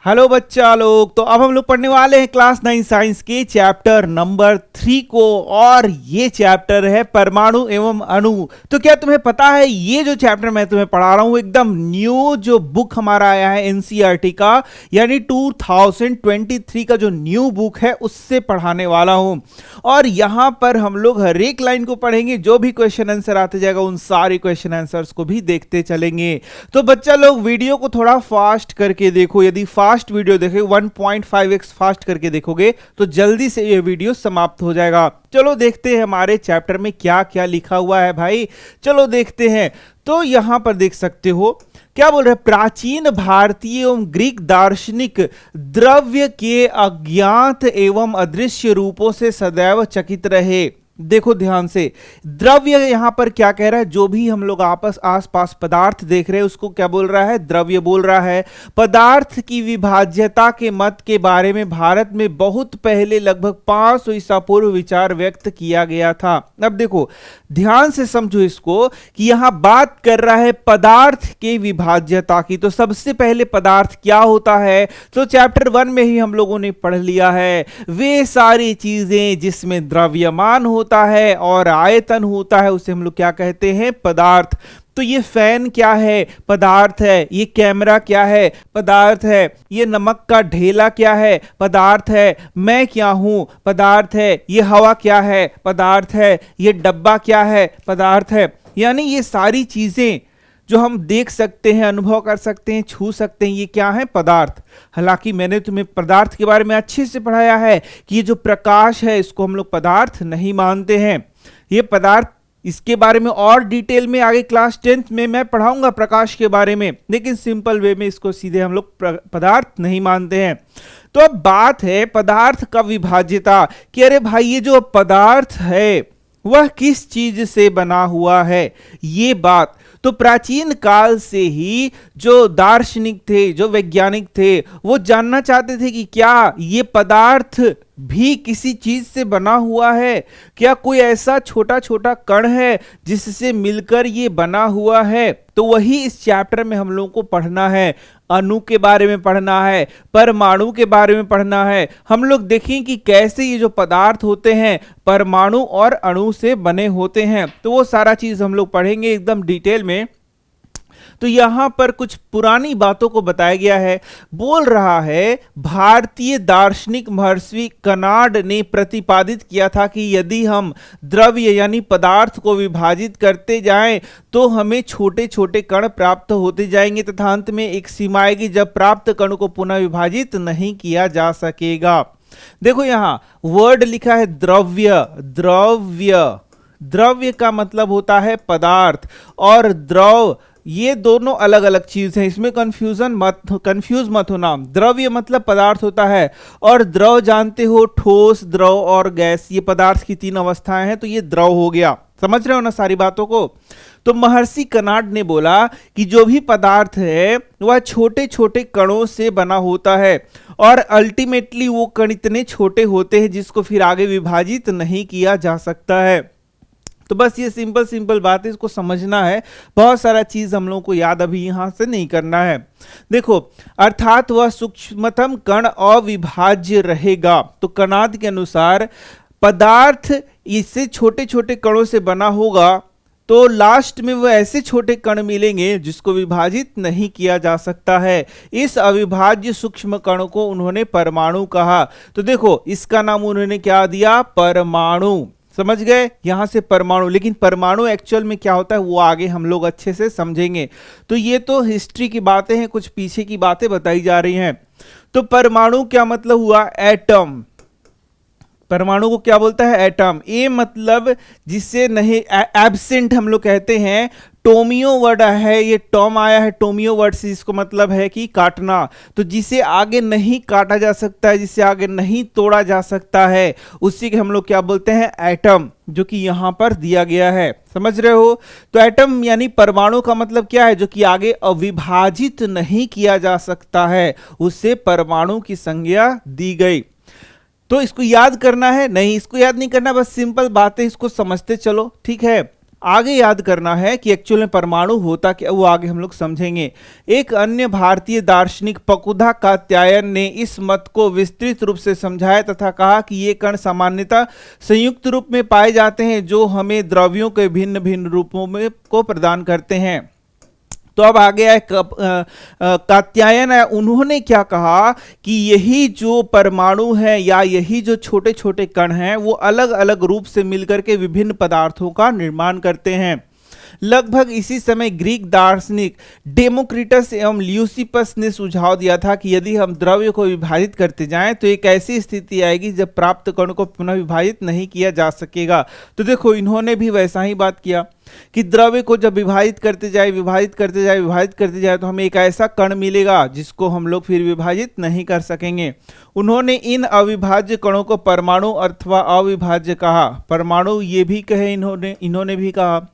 Hello बच्चा लोग, तो अब हम लोग पढ़ने वाले हैं क्लास 9 साइंस के चैप्टर नंबर 3 को। और ये चैप्टर है परमाणु एवं अणु। तो क्या तुम्हें पता है ये जो चैप्टर मैं तुम्हें पढ़ा रहा हूं एकदम न्यू जो बुक हमारा आया है एनसीईआरटी का, यानी 2023 का जो न्यू बुक है उससे पढ़ाने वाला हूं। और यहां पर हम लोग हर एक लाइन को पढ़ेंगे, जो भी क्वेश्चन आंसर आते जाएगा उन सारे क्वेश्चन आंसर्स को भी देखते चलेंगे। तो बच्चा लोग वीडियो को थोड़ा फास्ट करके देखो, यदि फास्ट वीडियो देखोगे 1.5x फास्ट करके देखोगे तो जल्दी से ये वीडियो समाप्त हो जाएगा। चलो देखते हैं हमारे चैप्टर में क्या क्या लिखा हुआ है भाई, चलो देखते हैं। तो यहां पर देख सकते हो क्या बोल रहे हैं, प्राचीन भारतीय एवं ग्रीक दार्शनिक द्रव्य के अज्ञात एवं अदृश्य रूपों से सदैव चकित रहे। देखो ध्यान से, द्रव्य यहां पर क्या कह रहा है, जो भी हम लोग आसपास पदार्थ देख रहे हैं उसको क्या बोल रहा है, द्रव्य बोल रहा है। पदार्थ की विभाज्यता के मत के बारे में भारत में बहुत पहले लगभग 500 ईसा पूर्व विचार व्यक्त किया गया था। अब देखो ध्यान से समझो इसको कि यहां बात कर रहा है पदार्थ के विभाज्यता की। तो सबसे पहले पदार्थ क्या होता है, तो चैप्टर 1 में ही हम लोगों ने पढ़ लिया है, वे सारी चीजें जिसमें द्रव्यमान होता है और आयतन होता है उसे हम लोग क्या कहते हैं, पदार्थ। तो ये फैन क्या है, पदार्थ है। ये कैमरा क्या है, पदार्थ है। ये नमक का ढेला क्या है, पदार्थ है। मैं क्या हूं, पदार्थ है। ये हवा क्या है, पदार्थ है। ये डब्बा क्या है, पदार्थ है। यानी ये सारी चीजें जो हम देख सकते हैं, अनुभव कर सकते हैं, छू सकते हैं, ये क्या है, पदार्थ। हालांकि मैंने तुम्हें पदार्थ के बारे में अच्छे से पढ़ाया है कि ये जो प्रकाश है इसको हम लोग पदार्थ नहीं मानते हैं। ये पदार्थ, इसके बारे में और डिटेल में आगे क्लास 10th में मैं पढ़ाऊंगा प्रकाश के बारे में, लेकिन सिंपल वे में इसको सीधे हम लोग पदार्थ नहीं मानते हैं। तो अब बात है पदार्थ का विभाज्यता कि अरे भाई ये जो पदार्थ है वह किस चीज से बना हुआ है, ये बात। तो प्राचीन काल से ही जो दार्शनिक थे, जो वैज्ञानिक थे, वो जानना चाहते थे कि क्या ये पदार्थ भी किसी चीज से बना हुआ है, क्या कोई ऐसा छोटा छोटा कण है जिससे मिलकर ये बना हुआ है। तो वही इस चैप्टर में हम लोगों को पढ़ना है। अणु के बारे में पढ़ना है, परमाणु के बारे में पढ़ना है। हम लोग देखें कि कैसे ये जो पदार्थ होते हैं परमाणु और अणु से बने होते हैं। तो वो सारा चीज हम लोग पढ़ेंगे एकदम डिटेल में। तो यहां पर कुछ पुरानी बातों को बताया गया है। बोल रहा है भारतीय दार्शनिक महर्षि कनाड ने प्रतिपादित किया था कि यदि हम द्रव्य यानी पदार्थ को विभाजित करते जाएं तो हमें छोटे छोटे कण प्राप्त होते जाएंगे तथा अंत में एक सीमा आएगी जब प्राप्त कण को पुनः विभाजित नहीं किया जा सकेगा। देखो यहां वर्ड लिखा है द्रव्य। द्रव्य, द्रव्य का मतलब होता है पदार्थ, और द्रव ये दोनों अलग अलग चीज हैं, इसमें कंफ्यूज मत होना। द्रव्य मतलब पदार्थ होता है, और द्रव जानते हो ठोस, द्रव और गैस, ये पदार्थ की 3 अवस्थाएं हैं। तो ये द्रव हो गया, समझ रहे हो ना सारी बातों को। तो महर्षि कनाड ने बोला कि जो भी पदार्थ है वह छोटे छोटे कणों से बना होता है, और अल्टीमेटली वो कण इतने छोटे होते हैं जिसको फिर आगे विभाजित नहीं किया जा सकता है। तो बस ये सिंपल बात है, इसको समझना है। बहुत सारा चीज हम लोगों को याद अभी यहां से नहीं करना है। देखो, अर्थात वह सूक्ष्मतम कण अविभाज्य रहेगा। तो कनाद के अनुसार पदार्थ इससे छोटे छोटे कणों से बना होगा, तो लास्ट में वो ऐसे छोटे कण मिलेंगे जिसको विभाजित नहीं किया जा सकता है। इस अविभाज्य सूक्ष्म कण को उन्होंने परमाणु कहा। तो देखो इसका नाम उन्होंने क्या दिया, परमाणु। समझ गए, यहां से परमाणु। लेकिन परमाणु एक्चुअल में क्या होता है वो आगे हम लोग अच्छे से समझेंगे। तो ये तो हिस्ट्री की बातें हैं, कुछ पीछे की बातें बताई जा रही हैं। तो परमाणु क्या मतलब हुआ, एटम। परमाणु को क्या बोलता है, एटम। ए मतलब जिससे नहीं, एब्सेंट हम लोग कहते हैं। टोमियो वर्ड है, ये टॉम आया है टोमियो वर्ड से, इसको मतलब है कि काटना। तो जिसे आगे नहीं काटा जा सकता है, जिसे आगे नहीं तोड़ा जा सकता है, उसी के हम लोग क्या बोलते हैं, एटम, जो कि यहां पर दिया गया है। समझ रहे हो। तो एटम यानी परमाणु का मतलब क्या है, जो कि आगे अविभाजित नहीं किया जा सकता है, उससे परमाणु की संज्ञा दी गई। तो इसको याद करना है नहीं, इसको याद नहीं करना, बस सिंपल बातें इसको समझते चलो, ठीक है। आगे याद करना है कि एक्चुअल में परमाणु होता क्या, वो आगे हम लोग समझेंगे। एक अन्य भारतीय दार्शनिक फकुदा कात्यायन ने इस मत को विस्तृत रूप से समझाया तथा कहा कि ये कण सामान्यतः संयुक्त रूप में पाए जाते हैं जो हमें द्रव्यों के भिन्न भिन्न रूपों में को प्रदान करते हैं। तो अब आ गया कात्यायन है, उन्होंने क्या कहा कि यही जो परमाणु है या यही जो छोटे छोटे कण हैं वो अलग अलग रूप से मिलकर के विभिन्न पदार्थों का निर्माण करते हैं। लगभग इसी समय ग्रीक दार्शनिक डेमोक्रिटस एवं ल्यूसिपस ने सुझाव दिया था कि यदि हम द्रव्य को विभाजित करते जाएं तो एक ऐसी स्थिति आएगी जब प्राप्त कण को पुनः विभाजित नहीं किया जा सकेगा। तो देखो इन्होंने भी वैसा ही बात किया कि द्रव्य को जब विभाजित करते जाए तो हमें एक ऐसा कण मिलेगा जिसको हम लोग फिर विभाजित नहीं कर सकेंगे। उन्होंने इन अविभाज्य कणों को परमाणु अथवा अविभाज्य कहा। परमाणु ये भी कहे इन्होंने भी कहा,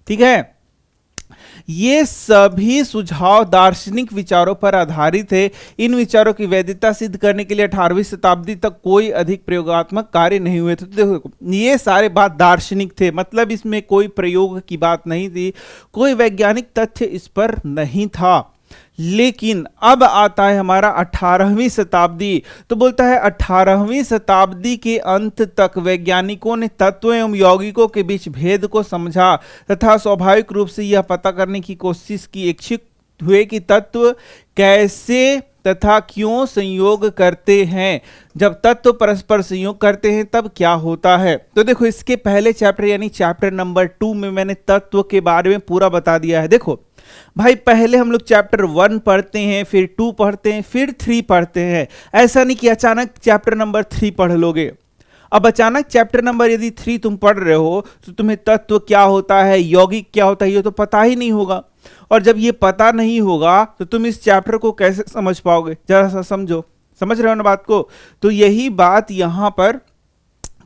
ठीक है। ये सभी सुझाव दार्शनिक विचारों पर आधारित है। इन विचारों की वैधता सिद्ध करने के लिए 18वीं शताब्दी तक कोई अधिक प्रयोगात्मक कार्य नहीं हुए थे। तो देखो ये सारे बात दार्शनिक थे, मतलब इसमें कोई प्रयोग की बात नहीं थी, कोई वैज्ञानिक तथ्य इस पर नहीं था। लेकिन अब आता है हमारा 18वीं शताब्दी। तो बोलता है 18वीं शताब्दी के अंत तक वैज्ञानिकों ने तत्व एवं यौगिकों के बीच भेद को समझा तथा स्वाभाविक रूप से यह पता करने की कोशिश की इच्छुक हुए कि तत्व कैसे तथा क्यों संयोग करते हैं। जब तत्व परस्पर संयोग करते हैं तब क्या होता है। तो देखो इसके पहले चैप्टर यानी चैप्टर नंबर 2 में मैंने तत्व के बारे में पूरा बता दिया है। देखो भाई पहले हम लोग चैप्टर 1 पढ़ते हैं, फिर 2 पढ़ते हैं, फिर 3 पढ़ते हैं। ऐसा नहीं कि अचानक चैप्टर नंबर 3 पढ़ लोगे। अब अचानक चैप्टर नंबर यदि 3 तुम पढ़ रहे हो तो तुम्हें तत्व क्या होता है, यौगिक क्या होता है, ये तो पता ही नहीं होगा। और जब ये पता नहीं होगा तो तुम इस चैप्टर को कैसे समझ पाओगे, जरा सा समझो। समझ रहे हो ना बात को। तो यही बात यहां पर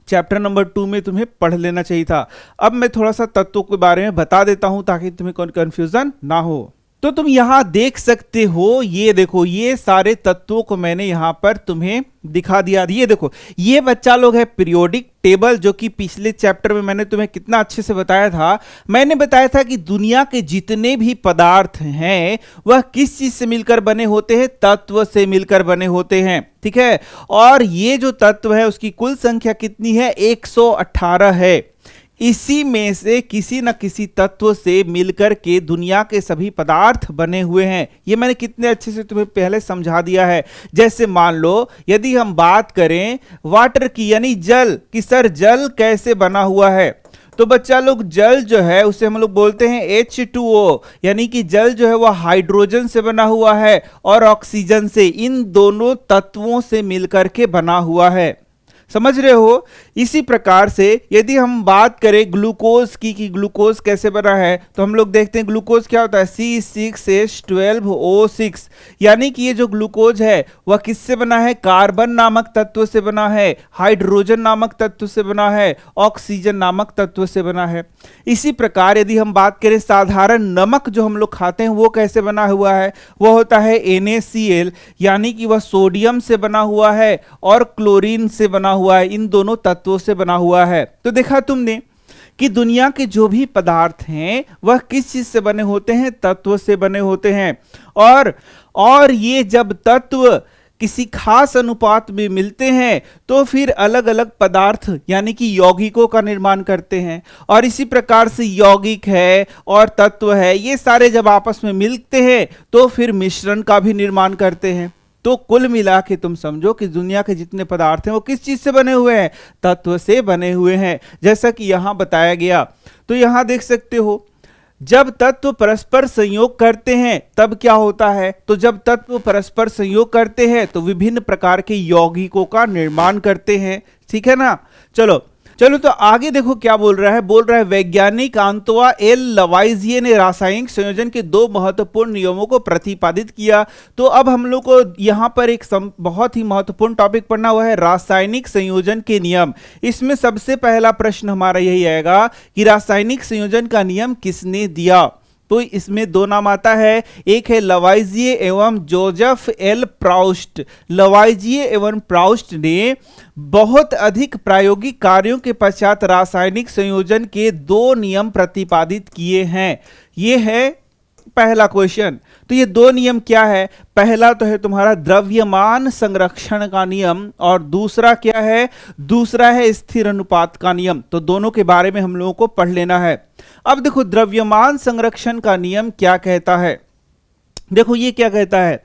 चैप्टर नंबर 2 में तुम्हें पढ़ लेना चाहिए था। अब मैं थोड़ा सा तत्वों के बारे में बता देता हूं ताकि तुम्हें कोई कंफ्यूजन ना हो। तो तुम यहां देख सकते हो, ये देखो ये सारे तत्वों को मैंने यहां पर तुम्हें दिखा दिया। ये देखो ये बच्चा लोग है पीरियोडिक टेबल, जो कि पिछले चैप्टर में मैंने तुम्हें कितना अच्छे से बताया था। मैंने बताया था कि दुनिया के जितने भी पदार्थ हैं वह किस चीज से मिलकर बने होते हैं, तत्व से मिलकर बने होते हैं, ठीक है। और ये जो तत्व है उसकी कुल संख्या कितनी है, 118 है। इसी में से किसी न किसी तत्व से मिलकर के दुनिया के सभी पदार्थ बने हुए हैं। ये मैंने कितने अच्छे से तुम्हें पहले समझा दिया है। जैसे मान लो यदि हम बात करें वाटर की यानी जल की, सर जल कैसे बना हुआ है, तो बच्चा लोग जल जो है उसे हम लोग बोलते हैं H2O, यानी कि जल जो है वह हाइड्रोजन से बना हुआ है और ऑक्सीजन से, इन दोनों तत्वों से मिलकर के बना हुआ है। समझ रहे हो। इसी प्रकार से यदि हम बात करें ग्लूकोज की कि ग्लूकोज कैसे बना है, तो हम लोग देखते हैं ग्लूकोज क्या होता है, C6H12O6, यानी कि ये जो ग्लूकोज है वह किससे बना है, कार्बन नामक तत्व से बना है, हाइड्रोजन नामक तत्व से बना है, ऑक्सीजन नामक तत्व से बना है। इसी प्रकार यदि हम बात करें साधारण नमक जो हम लोग खाते हैं वो कैसे बना हुआ है, वह होता है NaCl, यानी कि वह सोडियम से बना हुआ है और क्लोरीन से बना हुआ है, इन दोनों तत्वों से बना हुआ है। तो देखा तुमने कि दुनिया के जो भी पदार्थ हैं वह किस चीज से बने होते हैं, तत्व से बने होते हैं। और ये जब तत्व किसी खास अनुपात में मिलते हैं तो फिर अलग अलग पदार्थ यानी कि यौगिकों का निर्माण करते हैं। और इसी प्रकार से यौगिक है और तत्व है, ये सारे जब आपस में मिलते हैं तो फिर मिश्रण का भी निर्माण करते हैं। तो कुल मिला के तुम समझो कि दुनिया के जितने पदार्थ हैं वो किस चीज से बने हुए हैं, तत्व से बने हुए हैं, जैसा कि यहां बताया गया। तो यहां देख सकते हो जब तत्व परस्पर संयोग करते हैं तब क्या होता है, तो जब तत्व परस्पर संयोग करते हैं तो विभिन्न प्रकार के यौगिकों का निर्माण करते हैं, ठीक है ना। चलो तो आगे देखो क्या बोल रहा है वैज्ञानिक आंतोआ एल लवाइजिए ने रासायनिक संयोजन के 2 महत्वपूर्ण नियमों को प्रतिपादित किया। तो अब हम लोग को यहाँ पर एक बहुत ही महत्वपूर्ण टॉपिक पढ़ना हुआ है, रासायनिक संयोजन के नियम। इसमें सबसे पहला प्रश्न हमारा यही आएगा कि रासायनिक संयोजन का नियम किसने दिया। तो इसमें दो नाम आता है, एक है लवाइजिए एवं जोसेफ एल प्राउस्ट। लवाइजिए एवं प्राउस्ट ने बहुत अधिक प्रायोगिक कार्यों के पश्चात रासायनिक संयोजन के दो नियम प्रतिपादित किए हैं। ये है पहला क्वेश्चन। तो ये दो नियम क्या है? पहला तो है तुम्हारा द्रव्यमान संरक्षण का नियम, और दूसरा क्या है? दूसरा है स्थिर अनुपात का नियम। तो दोनों के बारे में हम लोगों को पढ़ लेना है। अब देखो द्रव्यमान संरक्षण का नियम क्या कहता है। देखो ये क्या कहता है,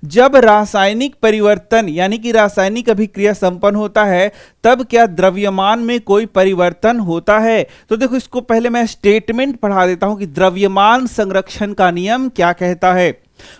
जब रासायनिक परिवर्तन यानी कि रासायनिक अभिक्रिया संपन्न होता है तब क्या द्रव्यमान में कोई परिवर्तन होता है? तो देखो इसको पहले मैं स्टेटमेंट पढ़ा देता हूं कि द्रव्यमान संरक्षण का नियम क्या कहता है।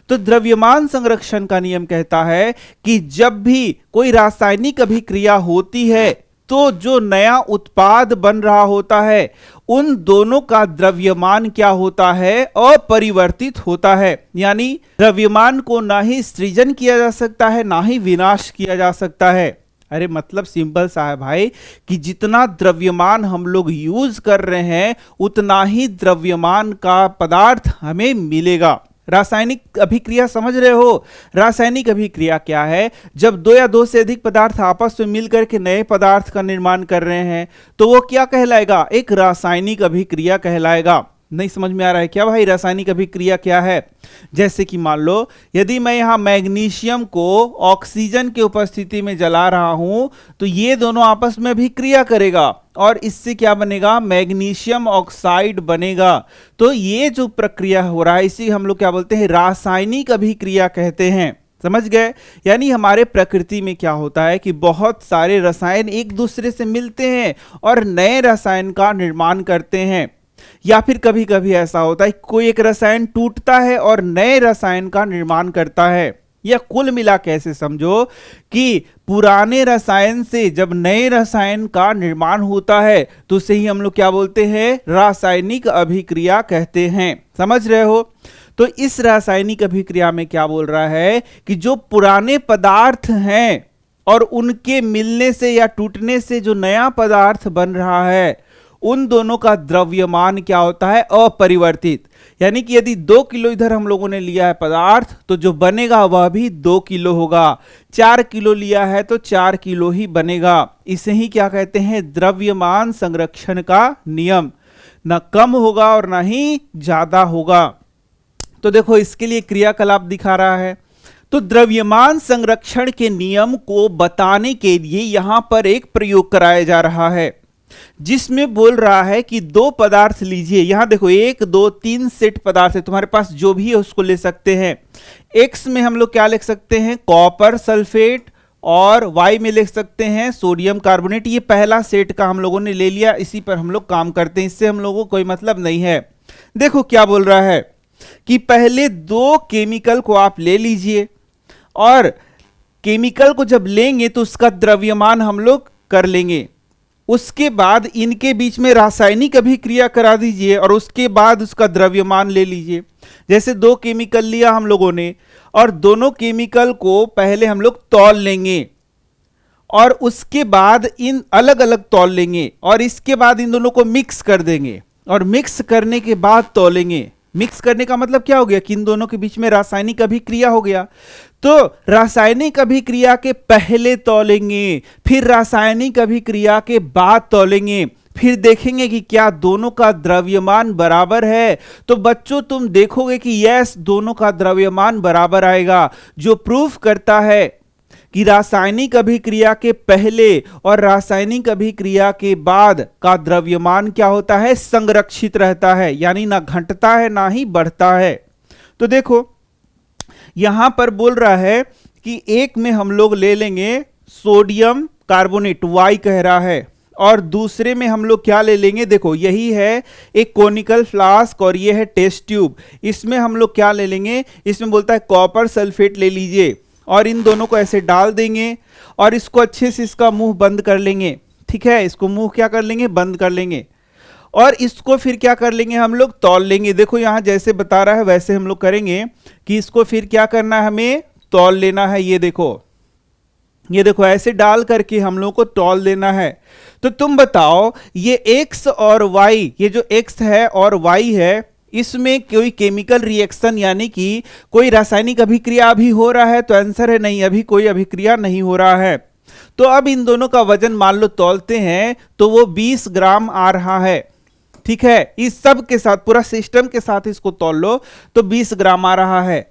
तो द्रव्यमान संरक्षण का नियम कहता है कि जब भी कोई रासायनिक अभिक्रिया होती है तो जो नया उत्पाद बन रहा होता है उन दोनों का द्रव्यमान क्या होता है? अपरिवर्तित होता है। यानी द्रव्यमान को ना ही सृजन किया जा सकता है ना ही विनाश किया जा सकता है। अरे मतलब सिंपल सा है भाई कि जितना द्रव्यमान हम लोग यूज कर रहे हैं उतना ही द्रव्यमान का पदार्थ हमें मिलेगा। रासायनिक अभिक्रिया समझ रहे हो? रासायनिक अभिक्रिया क्या है? जब दो या दो से अधिक पदार्थ आपस में मिलकर के नए पदार्थ का निर्माण कर रहे हैं तो वो क्या कहलाएगा? एक रासायनिक अभिक्रिया कहलाएगा। नहीं समझ में आ रहा है क्या भाई रासायनिक अभिक्रिया क्या है? जैसे कि मान लो यदि मैं यहां मैग्नीशियम को ऑक्सीजन की उपस्थिति में जला रहा हूं तो ये दोनों आपस में अभिक्रिया करेगा और इससे क्या बनेगा? मैग्नीशियम ऑक्साइड बनेगा। तो ये जो प्रक्रिया हो रहा है इसी हम लोग क्या बोलते हैं? रासायनिक अभिक्रिया कहते हैं। समझ गए? यानी हमारे प्रकृति में क्या होता है कि बहुत सारे रसायन एक दूसरे से मिलते हैं और नए रसायन का निर्माण करते हैं, या फिर कभी कभी ऐसा होता है कोई एक रसायन टूटता है और नए रसायन का निर्माण करता है। या कुल मिला कैसे समझो कि पुराने रसायन से जब नए रसायन का निर्माण होता है तो उसे ही हम लोग क्या बोलते हैं? रासायनिक अभिक्रिया कहते हैं। समझ रहे हो? तो इस रासायनिक अभिक्रिया में क्या बोल रहा है कि जो पुराने पदार्थ हैं और उनके मिलने से या टूटने से जो नया पदार्थ बन रहा है उन दोनों का द्रव्यमान क्या होता है? अपरिवर्तित। यानी कि यदि 2 किलो इधर हम लोगों ने लिया है पदार्थ तो जो बनेगा वह भी 2 किलो होगा। 4 किलो लिया है तो 4 किलो ही बनेगा। इसे ही क्या कहते हैं? द्रव्यमान संरक्षण का नियम। ना कम होगा और ना ही ज्यादा होगा। तो देखो इसके लिए क्रियाकलाप दिखा रहा है। तो द्रव्यमान संरक्षण के नियम को बताने के लिए यहां पर एक प्रयोग कराया जा रहा है जिसमें बोल रहा है कि दो पदार्थ लीजिए। यहां देखो 1 2 3 सेट पदार्थ है, तुम्हारे पास जो भी है उसको ले सकते हैं। एक्स में हम लोग क्या लिख सकते हैं? कॉपर सल्फेट, और वाई में लिख सकते हैं सोडियम कार्बोनेट। ये पहला सेट का हम लोगों ने ले लिया, इसी पर हम लोग काम करते हैं, इससे हम लोगों को कोई मतलब नहीं है। देखो क्या बोल रहा है कि पहले 2 केमिकल को आप ले लीजिए और केमिकल को जब लेंगे तो उसका द्रव्यमान हम लोग कर लेंगे। उसके बाद इनके बीच में रासायनिक अभिक्रिया करा दीजिए और उसके बाद उसका द्रव्यमान ले लीजिए। जैसे 2 केमिकल लिया हम लोगों ने और दोनों केमिकल को पहले हम लोग तौल लेंगे और उसके बाद इन अलग अलग तौल लेंगे और इसके बाद इन दोनों को मिक्स कर देंगे और मिक्स करने के बाद तौलेंगे। मिक्स करने का मतलब क्या हो गया कि इन दोनों के बीच में रासायनिक अभिक्रिया हो गया। तो रासायनिक अभिक्रिया के पहले तौलेंगे, फिर रासायनिक अभिक्रिया के बाद तौलेंगे, फिर देखेंगे कि क्या दोनों का द्रव्यमान बराबर है। तो बच्चों तुम देखोगे कि यस दोनों का द्रव्यमान बराबर आएगा, जो प्रूफ करता है कि रासायनिक अभिक्रिया के पहले और रासायनिक अभिक्रिया के बाद का द्रव्यमान क्या होता है? संरक्षित रहता है, यानी ना घटता है ना ही बढ़ता है। तो देखो यहां पर बोल रहा है कि एक में हम लोग ले लेंगे सोडियम कार्बोनेट, वाई कह रहा है, और दूसरे में हम लोग क्या ले लेंगे? देखो यही है एक कोनिकल फ्लास्क और ये है टेस्ट ट्यूब। इसमें हम लोग क्या ले लेंगे? इसमें बोलता है कॉपर सल्फेट ले लीजिए और इन दोनों को ऐसे डाल देंगे और इसको अच्छे से इसका मुंह बंद कर लेंगे। ठीक है, इसको मुंह क्या कर लेंगे? बंद कर लेंगे और इसको फिर क्या कर लेंगे? हम लोग तौल लेंगे। देखो यहां जैसे बता रहा है वैसे हम लोग करेंगे कि इसको फिर क्या करना है? हमें तौल लेना है। ये देखो ऐसे डाल करके हम लोग को तौल देना है। तो तुम बताओ ये x और y, ये जो x है और y है, इसमें कोई केमिकल रिएक्शन यानी कि कोई रासायनिक अभिक्रिया अभी हो रहा है, तो आंसर है नहीं, अभी कोई अभिक्रिया नहीं हो रहा है। तो अब इन दोनों का वजन मान लो तौलते हैं तो वो 20 ग्राम आ रहा है। ठीक है, इस सब के साथ पूरा सिस्टम के साथ इसको तौल लो तो 20 ग्राम आ रहा है।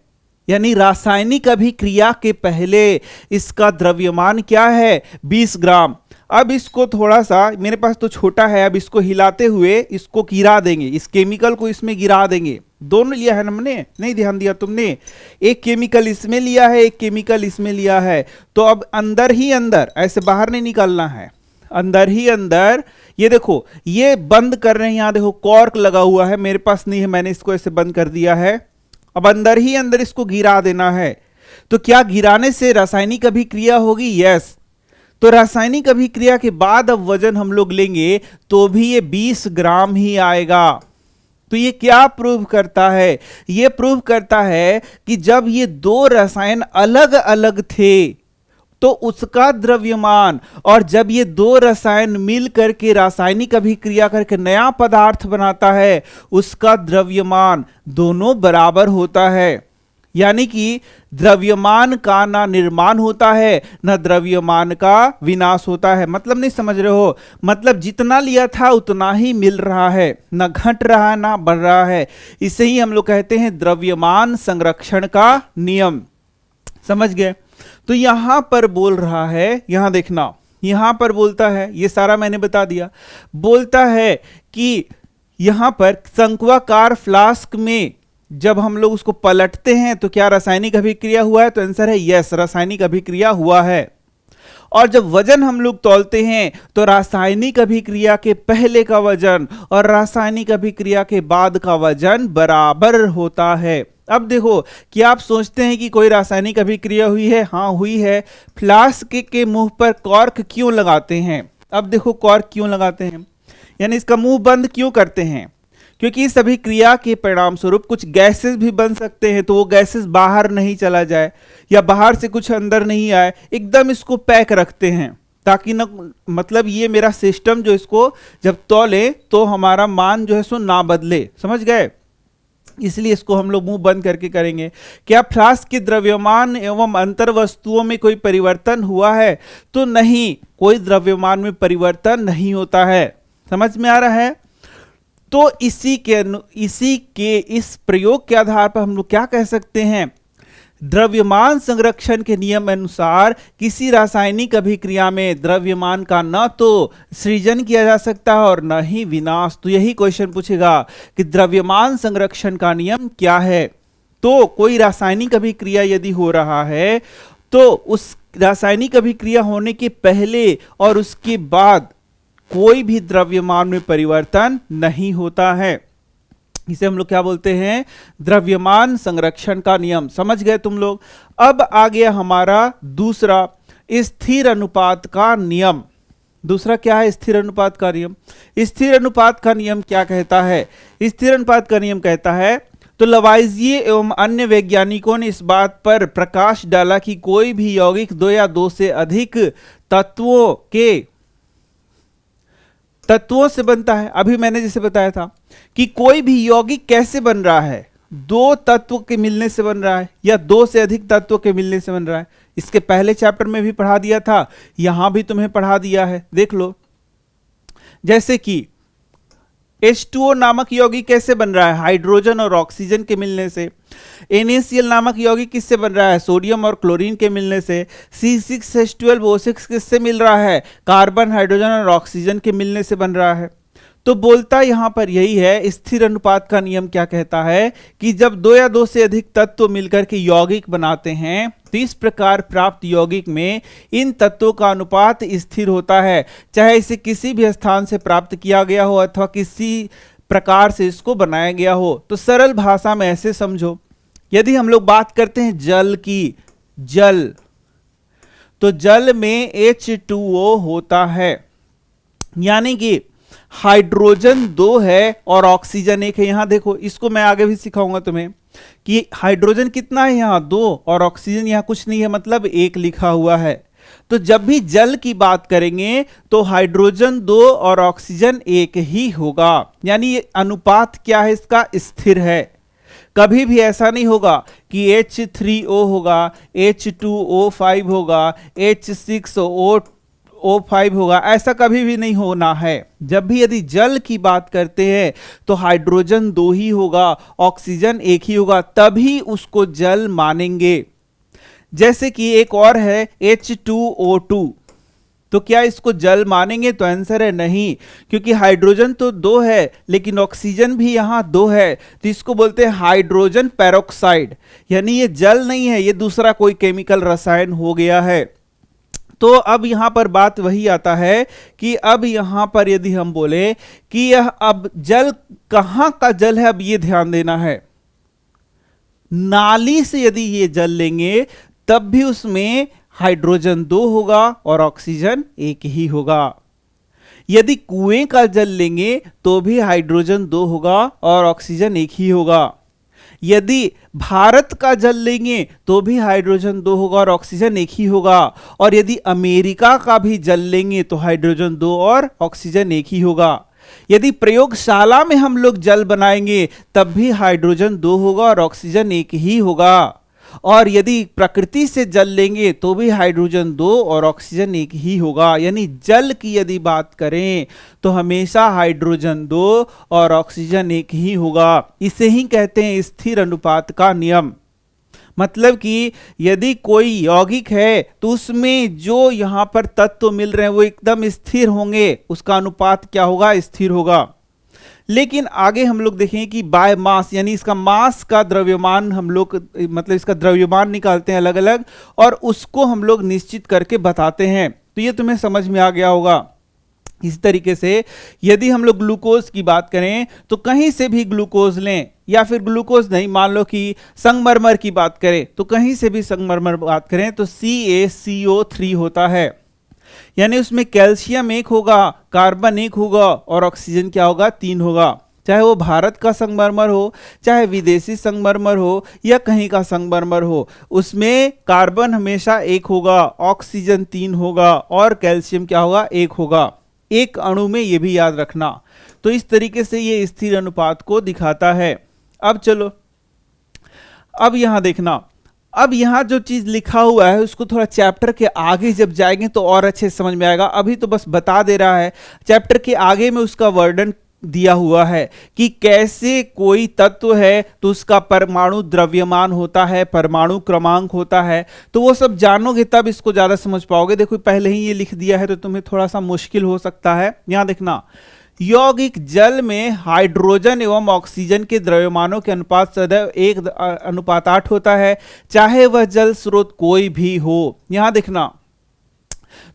यानी रासायनिक अभिक्रिया के पहले इसका द्रव्यमान क्या है, 20 ग्राम। अब इसको थोड़ा सा, मेरे पास तो छोटा है, अब इसको हिलाते हुए इसको गिरा देंगे, इस केमिकल को इसमें गिरा देंगे। दोनों लिया है हमने, नहीं ध्यान दिया तुमने, एक केमिकल इसमें लिया है, एक केमिकल इसमें लिया है। तो अब अंदर ही अंदर, ऐसे बाहर नहीं निकालना है, अंदर ही अंदर, ये देखो ये बंद कर रहे हैं, यहां देखो कॉर्क लगा हुआ है, मेरे पास नहीं है, मैंने इसको ऐसे बंद कर दिया है। अब अंदर ही अंदर इसको गिरा देना है। तो क्या गिराने से रासायनिक अभिक्रिया होगी? यस। तो रासायनिक अभिक्रिया के बाद अब वजन हम लोग लेंगे तो भी ये 20 ग्राम ही आएगा। तो ये क्या प्रूव करता है? ये प्रूव करता है कि जब ये दो रसायन अलग अलग थे तो उसका द्रव्यमान, और जब ये दो रसायन मिल करके रासायनिक अभिक्रिया करके नया पदार्थ बनाता है, उसका द्रव्यमान दोनों बराबर होता है। यानी कि द्रव्यमान का ना निर्माण होता है, ना द्रव्यमान का विनाश होता है। मतलब नहीं समझ रहे हो? मतलब जितना लिया था उतना ही मिल रहा है, ना घट रहा है ना बढ़ रहा है। इसे ही हम लोग कहते हैं द्रव्यमान संरक्षण का नियम। समझ गए? तो यहां पर बोल रहा है, यहां देखना, यहां पर बोलता है, ये सारा मैंने बता दिया, बोलता है कि यहां पर शंक्वाकार फ्लास्क में जब हम लोग उसको पलटते हैं तो क्या रासायनिक अभिक्रिया हुआ है? तो आंसर है यस, रासायनिक अभिक्रिया हुआ है। और जब वजन हम लोग तौलते हैं तो रासायनिक अभिक्रिया के पहले का वजन और रासायनिक अभिक्रिया के बाद का वजन बराबर होता है। अब देखो, क्या आप सोचते हैं कि कोई रासायनिक अभिक्रिया हुई है? हाँ हुई है। फ्लास्क के मुंह पर कॉर्क क्यों लगाते हैं? अब देखो कॉर्क क्यों लगाते हैं, यानी इसका मुंह बंद क्यों करते हैं? क्योंकि इस अभिक्रिया के परिणाम स्वरूप कुछ गैसेस भी बन सकते हैं, तो वो गैसेस बाहर नहीं चला जाए या बाहर से कुछ अंदर नहीं आए, एकदम इसको पैक रखते हैं ताकि न, मतलब ये मेरा सिस्टम जो इसको जब तौले तो हमारा मान जो है सो ना बदले। समझ गए? इसलिए इसको हम लोग मुंह बंद करके करेंगे। क्या फ्लास्क के द्रव्यमान एवं अंतर वस्तुओं में कोई परिवर्तन हुआ है? तो नहीं, कोई द्रव्यमान में परिवर्तन नहीं होता है। समझ में आ रहा है? तो इसी के इस प्रयोग के आधार पर हम लोग क्या कह सकते हैं? द्रव्यमान संरक्षण के नियम अनुसार किसी रासायनिक अभिक्रिया में द्रव्यमान का न तो सृजन किया जा सकता है और न ही विनाश। तो यही क्वेश्चन पूछेगा कि द्रव्यमान संरक्षण का नियम क्या है। तो कोई रासायनिक अभिक्रिया यदि हो रहा है तो उस रासायनिक अभिक्रिया होने के पहले और उसके बाद कोई भी द्रव्यमान में परिवर्तन नहीं होता है। इसे हम लोग क्या बोलते हैं? द्रव्यमान संरक्षण का नियम। समझ गए तुम लोग? अब आ गया हमारा दूसरा, स्थिर अनुपात का नियम। दूसरा क्या है? स्थिर अनुपात का नियम। स्थिर अनुपात का नियम क्या कहता है? स्थिर अनुपात का नियम कहता है, तो लवाइजिए एवं अन्य वैज्ञानिकों ने इस बात पर प्रकाश डाला कि कोई भी यौगिक दो या दो से अधिक तत्वों से बनता है। अभी मैंने जैसे बताया था कि कोई भी यौगिक कैसे बन रहा है? दो तत्व के मिलने से बन रहा है या दो से अधिक तत्वों के मिलने से बन रहा है। इसके पहले चैप्टर में भी पढ़ा दिया था, यहां भी तुम्हें पढ़ा दिया है, देख लो। जैसे कि H2O नामक यौगिक कैसे बन रहा है? हाइड्रोजन और ऑक्सीजन के मिलने से। NaCl नामक यौगिक किससे बन रहा है? सोडियम और क्लोरीन के मिलने से। C6H12O6 किससे मिल रहा है? कार्बन, हाइड्रोजन और ऑक्सीजन के मिलने से बन रहा है। तो बोलता यहां पर यही है, स्थिर अनुपात का नियम क्या कहता है कि जब दो या दो से अधिक तत्व मिलकर के यौगिक बनाते हैं तो इस प्रकार प्राप्त यौगिक में इन तत्वों का अनुपात स्थिर होता है, चाहे इसे किसी भी स्थान से प्राप्त किया गया हो अथवा किसी प्रकार से इसको बनाया गया हो। तो सरल भाषा में ऐसे समझो, यदि हम लोग बात करते हैं जल की, जल, तो जल में H2O होता है, यानी कि हाइड्रोजन 2 है और ऑक्सीजन 1 है। यहां देखो, इसको मैं आगे भी सिखाऊंगा तुम्हें कि हाइड्रोजन कितना है, यहां 2 और ऑक्सीजन यहां कुछ नहीं है, मतलब 1 लिखा हुआ है। तो जब भी जल की बात करेंगे तो हाइड्रोजन 2 और ऑक्सीजन 1 ही होगा, यानी ये अनुपात क्या है, इसका स्थिर है। कभी भी ऐसा नहीं होगा कि H3O होगा, H2O5 होगा, H6O5 होगा, ऐसा कभी भी नहीं होना है। जब भी यदि जल की बात करते हैं तो हाइड्रोजन 2 ही होगा, ऑक्सीजन 1 ही होगा, तभी उसको जल मानेंगे। जैसे कि एक और है H2O2, तो क्या इसको जल मानेंगे? तो आंसर है नहीं, क्योंकि हाइड्रोजन तो 2 है लेकिन ऑक्सीजन भी यहां 2 है, तो इसको बोलते हैं हाइड्रोजन पेरोक्साइड, यानी ये जल नहीं है, ये दूसरा कोई केमिकल रसायन हो गया है। तो अब यहां पर बात वही आता है कि अब यहां पर यदि हम बोले कि यह अब जल कहां का जल है, अब ये ध्यान देना है। नाली से यदि ये जल लेंगे तब भी उसमें हाइड्रोजन 2 होगा और ऑक्सीजन 1 ही होगा। यदि कुएं का जल लेंगे तो भी हाइड्रोजन 2 होगा और ऑक्सीजन 1 ही होगा। यदि भारत का जल लेंगे तो भी हाइड्रोजन 2 होगा और ऑक्सीजन 1 ही होगा। और यदि अमेरिका का भी जल लेंगे तो हाइड्रोजन 2 और ऑक्सीजन 1 ही होगा। यदि प्रयोगशाला में हम लोग जल बनाएंगे तब भी हाइड्रोजन 2 होगा और ऑक्सीजन 1 ही होगा। और यदि प्रकृति से जल लेंगे तो भी हाइड्रोजन 2 और ऑक्सीजन 1 ही होगा। यानी जल की यदि बात करें तो हमेशा हाइड्रोजन 2 और ऑक्सीजन 1 ही होगा। इसे ही कहते हैं स्थिर अनुपात का नियम। मतलब कि यदि कोई यौगिक है तो उसमें जो यहां पर तत्व मिल रहे हैं वो एकदम स्थिर होंगे, उसका अनुपात क्या होगा? स्थिर होगा। लेकिन आगे हम लोग देखें कि बाय मास, यानी इसका मास का द्रव्यमान हम लोग मतलब इसका द्रव्यमान निकालते हैं अलग अलग और उसको हम लोग निश्चित करके बताते हैं। तो ये तुम्हें समझ में आ गया होगा। इस तरीके से यदि हम लोग ग्लूकोज की बात करें तो कहीं से भी ग्लूकोज लें, या फिर ग्लूकोज नहीं, मान लो कि संगमरमर की बात करें तो कहीं से भी संगमरमर बात करें तो CaCO3 होता है, यानी उसमें कैल्शियम 1 होगा, कार्बन 1 होगा और ऑक्सीजन क्या होगा? 3 होगा। चाहे वो भारत का संगमरमर हो, चाहे विदेशी संगमरमर हो या कहीं का संगमरमर हो, उसमें कार्बन हमेशा 1 होगा, ऑक्सीजन 3 होगा और कैल्शियम क्या होगा? 1 होगा। एक अणु में, ये भी याद रखना। तो इस तरीके से ये स्थिर अनुपात को दिखाता है। अब चलो, अब यहां देखना, अब यहां जो चीज लिखा हुआ है उसको थोड़ा चैप्टर के आगे जब जाएंगे तो और अच्छे से समझ में आएगा। अभी तो बस बता दे रहा है, चैप्टर के आगे में उसका वर्णन दिया हुआ है कि कैसे कोई तत्व है तो उसका परमाणु द्रव्यमान होता है, परमाणु क्रमांक होता है। तो वो सब जानोगे तब इसको ज्यादा समझ पाओगे। देखो पहले ही ये लिख दिया है तो तुम्हें थोड़ा सा मुश्किल हो सकता है। यहां देखना, यौगिक जल में हाइड्रोजन एवं ऑक्सीजन के द्रव्यमानों के अनुपात सदैव 1:8 होता है, चाहे वह जल स्रोत कोई भी हो। यहां देखना,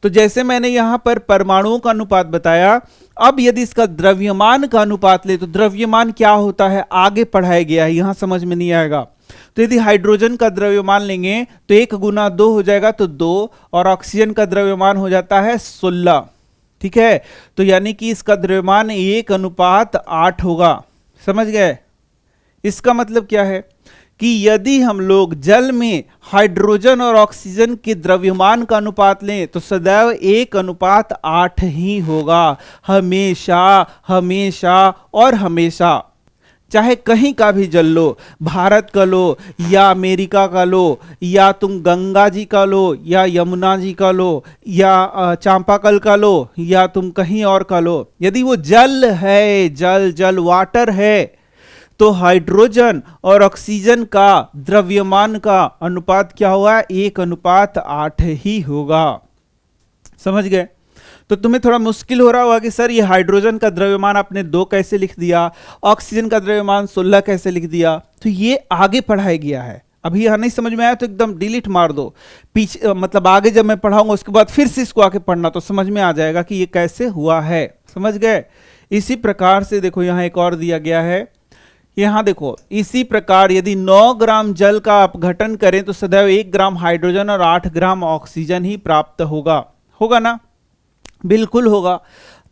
तो जैसे मैंने यहां पर परमाणुओं का अनुपात बताया, अब यदि इसका द्रव्यमान का अनुपात ले तो द्रव्यमान क्या होता है आगे पढ़ाया गया है, यहां समझ में नहीं आएगा। तो यदि हाइड्रोजन का द्रव्यमान लेंगे तो 1 × 2 हो जाएगा तो 2, और ऑक्सीजन का द्रव्यमान हो जाता है 16। ठीक है, तो यानी कि इसका द्रव्यमान 1:8 होगा। समझ गए? इसका मतलब क्या है कि यदि हम लोग जल में हाइड्रोजन और ऑक्सीजन के द्रव्यमान का अनुपात लें तो सदैव 1:8 ही होगा, हमेशा हमेशा और हमेशा। चाहे कहीं का भी जल लो, भारत का लो या अमेरिका का लो या तुम गंगा जी का लो या यमुना जी का लो या चांपाकल का लो या तुम कहीं और का लो, यदि वो जल है, जल वाटर है, तो हाइड्रोजन और ऑक्सीजन का द्रव्यमान का अनुपात क्या होगा? 1:8 ही होगा। समझ गए? तो तुम्हें थोड़ा मुश्किल हो रहा होगा कि सर ये हाइड्रोजन का द्रव्यमान आपने 2 कैसे लिख दिया, ऑक्सीजन का द्रव्यमान 16 कैसे लिख दिया। तो ये आगे पढ़ाया गया है, अभी यहां नहीं समझ में आया तो एकदम डिलीट मार दो। पीछे मतलब आगे जब मैं पढ़ाऊंगा उसके बाद फिर से इसको आके पढ़ना तो समझ में आ जाएगा कि ये कैसे हुआ है। समझ गए? इसी प्रकार से देखो यहां एक और दिया गया है, यहां देखो, इसी प्रकार यदि 9 ग्राम जल का अपघटन करें तो सदैव 1 ग्राम हाइड्रोजन और 8 ग्राम ऑक्सीजन ही प्राप्त होगा। होगा ना? बिल्कुल होगा।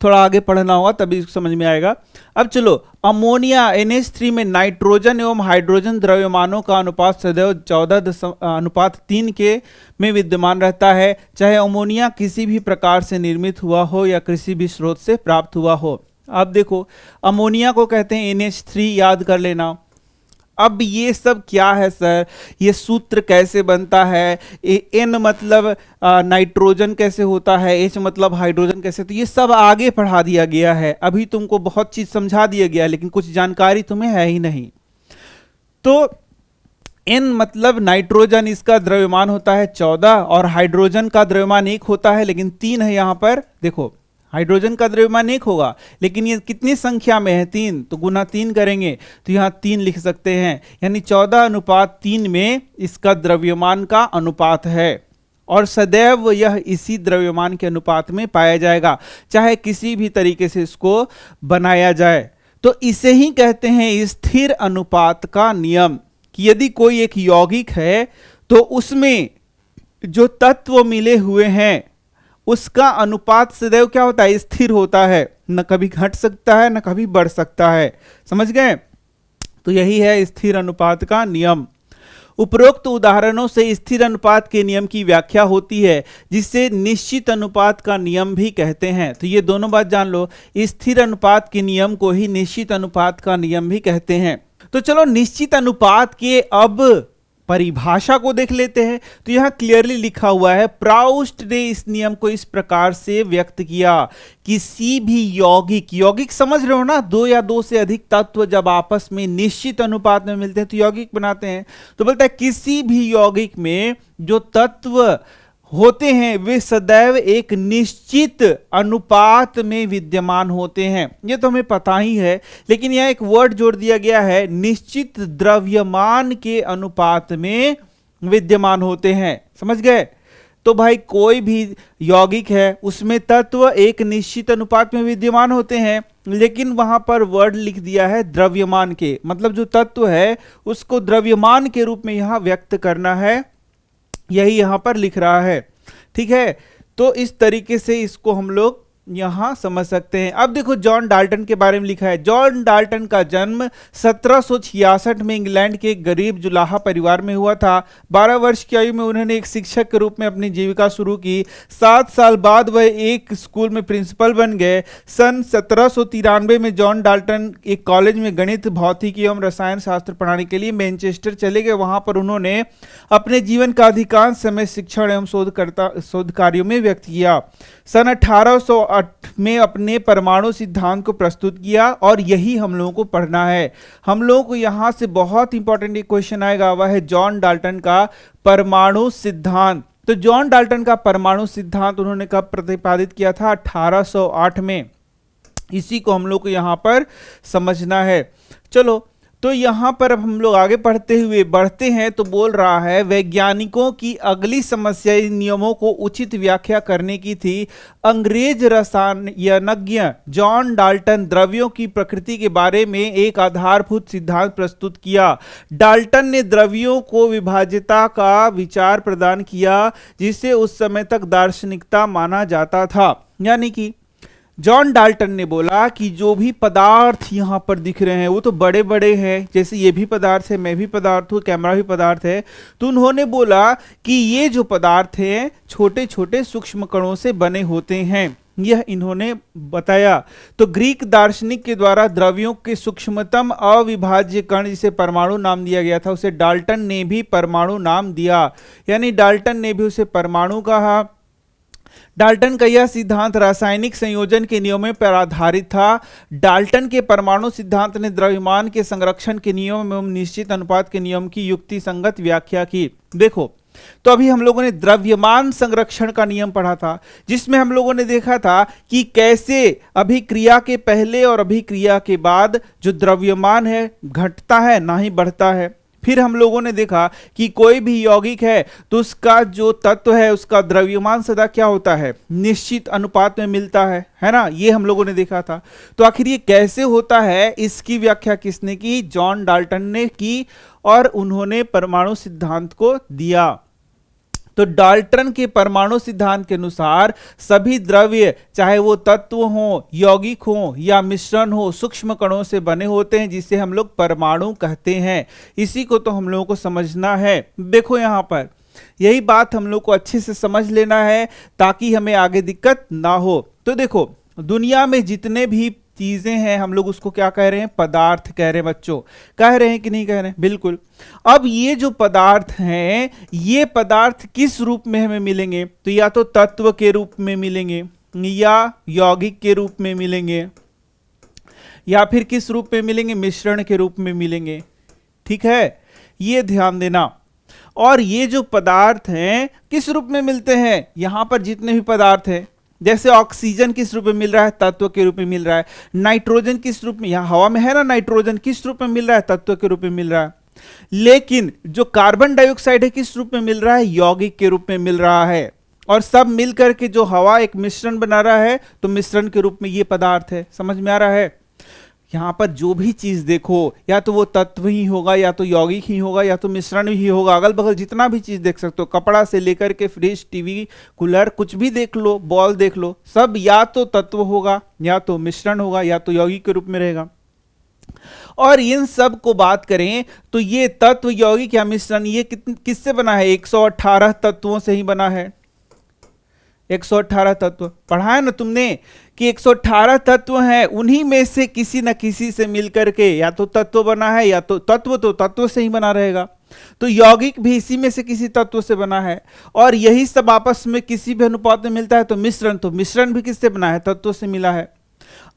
थोड़ा आगे पढ़ना होगा तभी समझ में आएगा। अब चलो, अमोनिया NH3 में नाइट्रोजन एवं हाइड्रोजन द्रव्यमानों का अनुपात सदैव 14:3 के में विद्यमान रहता है, चाहे अमोनिया किसी भी प्रकार से निर्मित हुआ हो या किसी भी स्रोत से प्राप्त हुआ हो। अब देखो, अमोनिया को कहते हैं NH3, याद कर लेना। अब ये सब क्या है सर, ये सूत्र कैसे बनता है, N मतलब नाइट्रोजन कैसे होता है, H मतलब हाइड्रोजन कैसे, तो ये सब आगे पढ़ा दिया गया है। अभी तुमको बहुत चीज समझा दिया गया, लेकिन कुछ जानकारी तुम्हें है ही नहीं। तो N मतलब नाइट्रोजन, इसका द्रव्यमान होता है 14 और हाइड्रोजन का द्रव्यमान 1 होता है, लेकिन 3 है यहाँ पर। देखो, हाइड्रोजन का द्रव्यमान 1 होगा, लेकिन ये कितनी संख्या में है, 3, तो गुना 3 करेंगे तो यहाँ 3 लिख सकते हैं, यानी 14:3 में इसका द्रव्यमान का अनुपात है, और सदैव यह इसी द्रव्यमान के अनुपात में पाया जाएगा, चाहे किसी भी तरीके से इसको बनाया जाए। तो इसे ही कहते हैं स्थिर अनुपात का नियम, कि यदि कोई एक यौगिक है तो उसमें जो तत्व मिले हुए हैं उसका अनुपात सदैव क्या होता है, स्थिर होता है, न कभी घट सकता है न कभी बढ़ सकता है। समझ गए? तो यही है स्थिर अनुपात का नियम। उपरोक्त उदाहरणों से स्थिर अनुपात के नियम की व्याख्या होती है, जिसे निश्चित अनुपात का नियम भी कहते हैं। तो ये दोनों बात जान लो, स्थिर अनुपात के नियम को ही निश्चित अनुपात का नियम भी कहते हैं। तो चलो निश्चित अनुपात के अब परिभाषा को देख लेते हैं। तो यहां क्लियरली लिखा हुआ है, प्राउस्ट ने इस नियम को इस प्रकार से व्यक्त किया, किसी भी यौगिक समझ रहे हो ना, 2 या 2 से अधिक तत्व जब आपस में निश्चित अनुपात में मिलते हैं तो यौगिक बनाते हैं। तो बोलता है किसी भी यौगिक में जो तत्व होते हैं वे सदैव एक निश्चित अनुपात में विद्यमान होते हैं। ये तो हमें पता ही है, लेकिन यह एक वर्ड जोड़ दिया गया है, निश्चित द्रव्यमान के अनुपात में विद्यमान होते हैं। समझ गए? तो भाई कोई भी यौगिक है उसमें तत्व एक निश्चित अनुपात में विद्यमान होते हैं, लेकिन वहां पर वर्ड लिख दिया है द्रव्यमान के, मतलब जो तत्व है उसको द्रव्यमान के रूप में यहां व्यक्त करना है, यही यहां पर लिख रहा है। ठीक है, तो इस तरीके से इसको हम लोग यहां समझ सकते हैं। अब देखो जॉन डाल्टन के बारे में लिखा है। जॉन डाल्टन का जन्म 1766 में इंग्लैंड के एक गरीब जुलाहा परिवार में हुआ था। 12 वर्ष की आयु में उन्होंने एक शिक्षक के रूप में अपनी जीविका शुरू की। 7 साल बाद वह एक स्कूल में प्रिंसिपल बन गए। सन 1793 में जॉन डाल्टन एक कॉलेज में गणित, भौतिकी एवं रसायन शास्त्र पढ़ाने के लिए मैनचेस्टर चले गए। वहां पर उन्होंने अपने जीवन का अधिकांश समय शिक्षण एवं शोध कार्यों में व्यक्त किया। सन 1808 में अपने परमाणु सिद्धांत को प्रस्तुत किया, और यही हम लोगों को पढ़ना है। हम लोगों को यहां से बहुत इंपॉर्टेंट एक क्वेश्चन आएगा, वह है जॉन डाल्टन का परमाणु सिद्धांत। तो जॉन डाल्टन का परमाणु सिद्धांत उन्होंने कब प्रतिपादित किया था? 1808 में। इसी को हम लोग को यहां पर समझना है। चलो, तो यहां पर अब हम लोग आगे बढ़ते हैं तो बोल रहा है, वैज्ञानिकों की अगली समस्या इन नियमों को उचित व्याख्या करने की थी। अंग्रेज रसायनज्ञ जॉन डाल्टन द्रव्यों की प्रकृति के बारे में एक आधारभूत सिद्धांत प्रस्तुत किया। डाल्टन ने द्रव्यों को विभाज्यता का विचार प्रदान किया, जिसे उस समय तक दार्शनिकता माना जाता था। यानी कि जॉन डाल्टन ने बोला कि जो भी पदार्थ यहाँ पर दिख रहे हैं वो तो बड़े बड़े हैं, जैसे ये भी पदार्थ है, मैं भी पदार्थ हूँ, कैमरा भी पदार्थ है। तो उन्होंने बोला कि ये जो पदार्थ हैं छोटे छोटे सूक्ष्म कणों से बने होते हैं, यह इन्होंने बताया। तो ग्रीक दार्शनिक के द्वारा द्रव्यों के सूक्ष्मतम अविभाज्य कण, जिसे परमाणु नाम दिया गया था, उसे डाल्टन ने भी परमाणु नाम दिया। यानी डाल्टन ने भी उसे परमाणु कहा। डाल्टन का यह सिद्धांत रासायनिक संयोजन के नियमों पर आधारित था। डाल्टन के परमाणु सिद्धांत ने द्रव्यमान के संरक्षण के नियम एवं निश्चित अनुपात के नियम की युक्ति संगत व्याख्या की। देखो, तो अभी हम लोगों ने द्रव्यमान संरक्षण का नियम पढ़ा था, जिसमें हम लोगों ने देखा था कि कैसे अभिक्रिया के पहले और अभिक्रिया के बाद जो द्रव्यमान है घटता है, ना ही बढ़ता है। फिर हम लोगों ने देखा कि कोई भी यौगिक है तो उसका जो तत्व है उसका द्रव्यमान सदा क्या होता है? निश्चित अनुपात में मिलता है ना? ये हम लोगों ने देखा था। तो आखिर ये कैसे होता है, इसकी व्याख्या किसने की? जॉन डाल्टन ने की, और उन्होंने परमाणु सिद्धांत को दिया। तो डाल्टन के परमाणु सिद्धांत के अनुसार सभी द्रव्य, चाहे वो तत्व हो, यौगिक हो या मिश्रण हो, सूक्ष्म कणों से बने होते हैं, जिसे हम लोग परमाणु कहते हैं। इसी को तो हम लोगों को समझना है। देखो यहां पर यही बात हम लोग को अच्छे से समझ लेना है ताकि हमें आगे दिक्कत ना हो। तो देखो दुनिया में जितने भी चीजें हैं हम लोग उसको क्या कह रहे हैं? पदार्थ कह रहे हैं बच्चों। कह रहे हैं कि नहीं कह रहे हैं? बिल्कुल। अब ये जो पदार्थ हैं, ये पदार्थ किस रूप में हमें मिलेंगे? तो या तो तत्व के रूप में मिलेंगे, या यौगिक के रूप में मिलेंगे, या फिर किस रूप में मिलेंगे? मिश्रण के रूप में मिलेंगे। ठीक है, ये ध्यान देना। और ये जो पदार्थ हैं किस रूप में मिलते हैं? यहां पर जितने भी पदार्थ हैं, जैसे ऑक्सीजन किस रूप में मिल रहा है? तत्व के रूप में मिल रहा है। नाइट्रोजन किस रूप में, यहां हवा में है ना नाइट्रोजन, किस रूप में मिल रहा है? तत्व के रूप में मिल रहा है। लेकिन जो कार्बन डाइऑक्साइड है किस रूप में मिल रहा है? यौगिक के रूप में मिल रहा है। और सब मिल करके जो हवा एक मिश्रण बना रहा है, तो मिश्रण के रूप में ये पदार्थ है। समझ में आ रहा है? यहां पर जो भी चीज देखो, या तो वो तत्व ही होगा, या तो यौगिक ही होगा, या तो मिश्रण ही होगा। अगल बगल जितना भी चीज देख सकते हो, कपड़ा से लेकर के फ्रिज, टीवी, कूलर, कुछ भी देख लो, बॉल देख लो, सब या तो तत्व होगा, या तो मिश्रण होगा, या तो यौगिक के रूप में रहेगा। और इन सब को बात करें तो ये तत्व, यौगिक या मिश्रण, ये किससे बना है? 118 तत्वों से ही बना है। 118 तत्व पढ़ा है ना तुमने कि 118 तत्व हैं, उन्हीं में से किसी न किसी से मिलकर के या तो तत्व बना है, या तो तत्व से ही बना रहेगा। तो यौगिक भी इसी में से किसी तत्व से बना है, और यही सब आपस में किसी भी अनुपात में मिलता है। तो मिश्रण भी किससे बना है? तत्व से मिला है।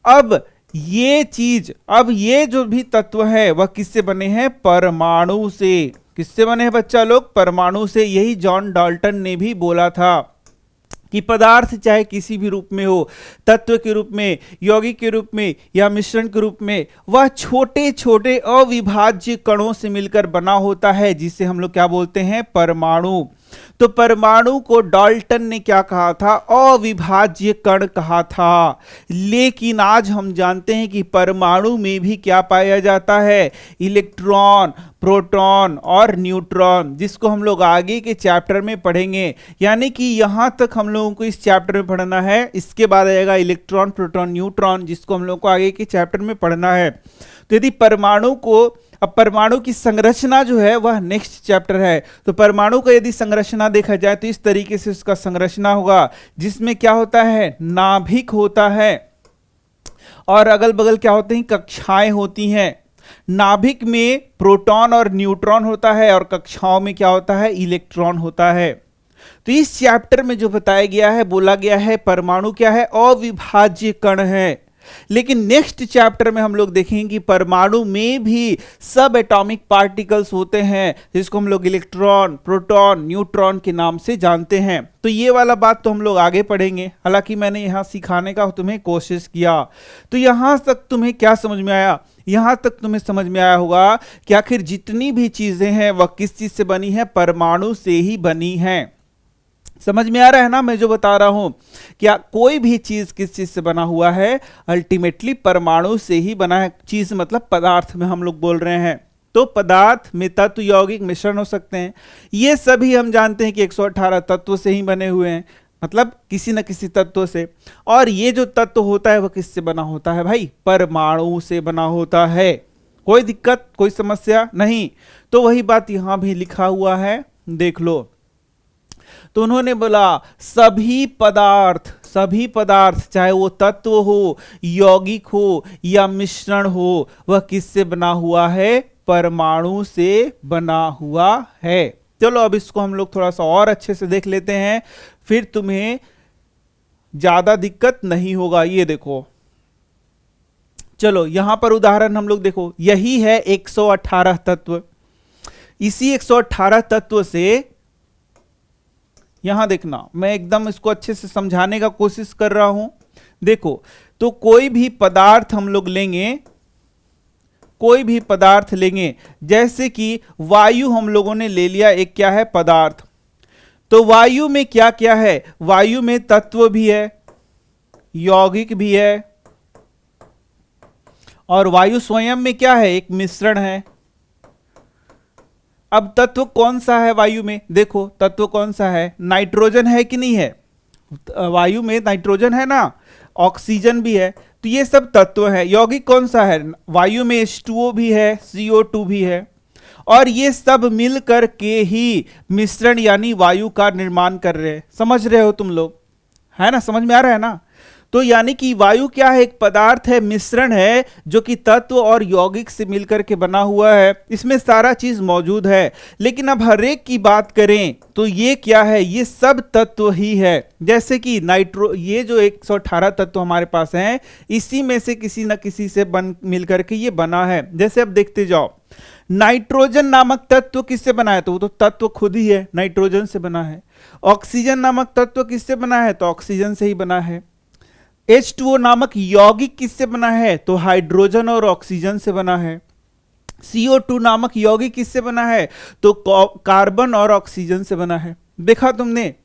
अब ये जो भी तत्व है वह किससे बने हैं? परमाणु से। किससे बने हैं बच्चा लोग? परमाणु से। यही जॉन डाल्टन ने भी बोला था कि पदार्थ चाहे किसी भी रूप में हो, तत्व के रूप में, यौगिक के रूप में या मिश्रण के रूप में, वह छोटे छोटे अविभाज्य कणों से मिलकर बना होता है, जिसे हम लोग क्या बोलते हैं? परमाणु। तो परमाणु को डाल्टन ने क्या कहा था? अविभाज्य कण कहा था। लेकिन आज हम जानते हैं कि परमाणु में भी क्या पाया जाता है? इलेक्ट्रॉन, प्रोटॉन और न्यूट्रॉन, जिसको हम लोग आगे के चैप्टर में पढ़ेंगे। यानी कि यहां तक हम लोगों को इस चैप्टर में पढ़ना है, इसके बाद आएगा इलेक्ट्रॉन, प्रोटॉन, न्यूट्रॉन, जिसको हम लोग को आगे के चैप्टर में पढ़ना है। तो यदि अब परमाणु की संरचना जो है वह नेक्स्ट चैप्टर है। तो परमाणु का यदि संरचना देखा जाए तो इस तरीके से उसका संरचना होगा, जिसमें क्या होता है? नाभिक होता है, और अगल बगल क्या होते हैं? कक्षाएं होती हैं। नाभिक में प्रोटॉन और न्यूट्रॉन होता है, और कक्षाओं में क्या होता है? इलेक्ट्रॉन होता है। तो इस चैप्टर में जो बताया गया है, बोला गया है परमाणु क्या है? अविभाज्य कण है। लेकिन नेक्स्ट चैप्टर में हम लोग देखेंगे कि परमाणु में भी सब एटॉमिक पार्टिकल्स होते हैं, जिसको हम लोग इलेक्ट्रॉन, प्रोटॉन, न्यूट्रॉन के नाम से जानते हैं। तो ये वाला बात तो हम लोग आगे पढ़ेंगे, हालांकि मैंने यहां सिखाने का तुम्हें कोशिश किया। तो यहां तक तुम्हें क्या समझ में आया? यहां तक तुम्हें समझ में आया होगा कि आखिर जितनी भी चीजें हैं वह किस चीज से बनी है? परमाणु से ही बनी है। समझ में आ रहा है ना मैं जो बता रहा हूं? क्या कोई भी चीज किस चीज से बना हुआ है? अल्टीमेटली परमाणु से ही बना है। चीज मतलब पदार्थ में हम लोग बोल रहे हैं। तो पदार्थ में तत्व, यौगिक, मिश्रण हो सकते हैं। ये सभी हम जानते हैं कि 118 तत्व से ही बने हुए हैं, मतलब किसी न किसी तत्व से। और ये जो तत्व होता है वह किससे बना होता है भाई? परमाणु से बना होता है। कोई दिक्कत, कोई समस्या नहीं। तो वही बात यहां भी लिखा हुआ है, देख लो। तो उन्होंने बोला सभी पदार्थ चाहे वो तत्व हो, यौगिक हो या मिश्रण हो, वह किससे बना हुआ है? परमाणु से बना हुआ है। चलो अब इसको हम लोग थोड़ा सा और अच्छे से देख लेते हैं, फिर तुम्हें ज्यादा दिक्कत नहीं होगा। ये देखो, चलो यहां पर उदाहरण हम लोग देखो, यही है 118 तत्व। इसी 118 तत्व से यहां देखना, मैं एकदम इसको अच्छे से समझाने का कोशिश कर रहा हूं। देखो, तो कोई भी पदार्थ हम लोग लेंगे, जैसे कि वायु हम लोगों ने ले लिया, एक क्या है? पदार्थ। तो वायु में क्या क्या है? वायु में तत्व भी है, यौगिक भी है, और वायु स्वयं में क्या है? एक मिश्रण है। अब तत्व कौन सा है वायु में, देखो तत्व कौन सा है, नाइट्रोजन है कि नहीं है, वायु में नाइट्रोजन है ना, ऑक्सीजन भी है, तो ये सब तत्व है। यौगिक कौन सा है, वायु में H2O भी है, CO2 भी है, और ये सब मिल कर के ही मिश्रण यानी वायु का निर्माण कर रहे हैं। समझ रहे हो तुम लोग, है ना, समझ में आ रहा है ना। तो यानी कि वायु क्या है, एक पदार्थ है, मिश्रण है, जो कि तत्व और यौगिक से मिलकर के बना हुआ है, इसमें सारा चीज मौजूद है। लेकिन अब हरेक की बात करें तो ये क्या है, ये सब तत्व ही है। जैसे कि ये जो 118 तत्व हमारे पास हैं, इसी में से किसी न किसी से मिलकर के ये बना है। जैसे अब देखते जाओ, नाइट्रोजन नामक तत्व किससे बना है, तो वो तो तत्व खुद ही है, नाइट्रोजन से बना है। ऑक्सीजन नामक तत्व किससे बना है, तो ऑक्सीजन से ही बना है। H2O नामक यौगिक किससे बना है, तो हाइड्रोजन और ऑक्सीजन से बना है। CO2 नामक यौगिक किससे बना है, तो कार्बन और ऑक्सीजन से बना है। देखा तुमने,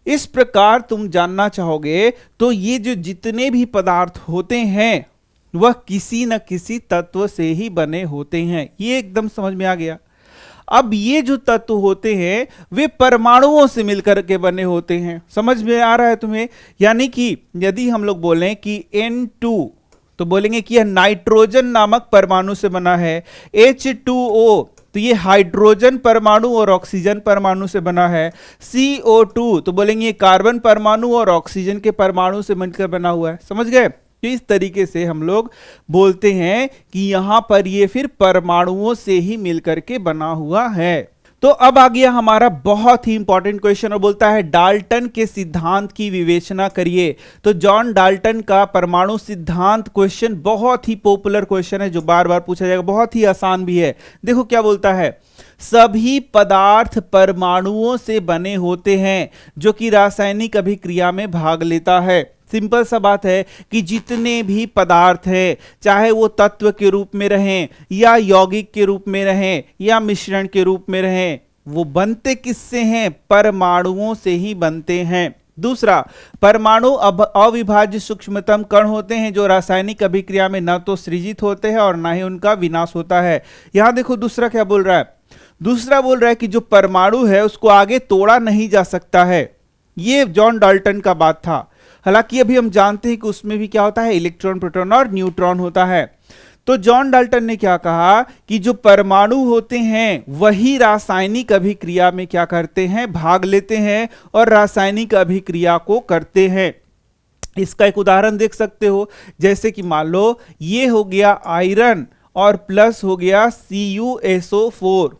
इस प्रकार तुम जानना चाहोगे तो ये जो जितने भी पदार्थ होते हैं वह किसी न किसी तत्व से ही बने होते हैं। ये एकदम समझ में आ गया। अब ये जो तत्व होते हैं वे परमाणुओं से मिलकर के बने होते हैं। समझ में आ रहा है तुम्हें। यानी कि यदि हम लोग बोलें कि N2 तो बोलेंगे कि यह नाइट्रोजन नामक परमाणु से बना है। H2O तो ये हाइड्रोजन परमाणु और ऑक्सीजन परमाणु से बना है। CO2 तो बोलेंगे ये कार्बन परमाणु और ऑक्सीजन के परमाणु से मिलकर बना हुआ है। समझ गए। तो इस तरीके से हम लोग बोलते हैं कि यहां पर ये फिर परमाणुओं से ही मिलकर के बना हुआ है। तो अब आ गया हमारा बहुत ही इंपॉर्टेंट क्वेश्चन और बोलता है डाल्टन के सिद्धांत की विवेचना करिए। तो जॉन डाल्टन का परमाणु सिद्धांत क्वेश्चन बहुत ही पॉपुलर क्वेश्चन है जो बार बार पूछा जाएगा, बहुत ही आसान भी है। देखो क्या बोलता है, सभी पदार्थ परमाणुओं से बने होते हैं जो कि रासायनिक अभिक्रिया में भाग लेता है। सिंपल सा बात है कि जितने भी पदार्थ हैं, चाहे वो तत्व के रूप में रहें या यौगिक के रूप में रहें या मिश्रण के रूप में रहें, वो बनते किससे हैं, परमाणुओं से ही बनते हैं। दूसरा, परमाणु अविभाज्य सूक्ष्मतम कण होते हैं जो रासायनिक अभिक्रिया में न तो सृजित होते हैं और न ही उनका विनाश होता है। यहां देखो दूसरा क्या बोल रहा है, दूसरा बोल रहा है कि जो परमाणु है उसको आगे तोड़ा नहीं जा सकता है। ये जॉन डाल्टन का बात था। हालांकि अभी हम जानते हैं कि उसमें भी क्या होता है, इलेक्ट्रॉन, प्रोटॉन और न्यूट्रॉन होता है। तो जॉन डाल्टन ने क्या कहा कि जो परमाणु होते हैं वही रासायनिक अभिक्रिया में क्या करते हैं, भाग लेते हैं और रासायनिक अभिक्रिया को करते हैं। इसका एक उदाहरण देख सकते हो, जैसे कि मान लो ये हो गया आयरन और प्लस हो गया CuSO4,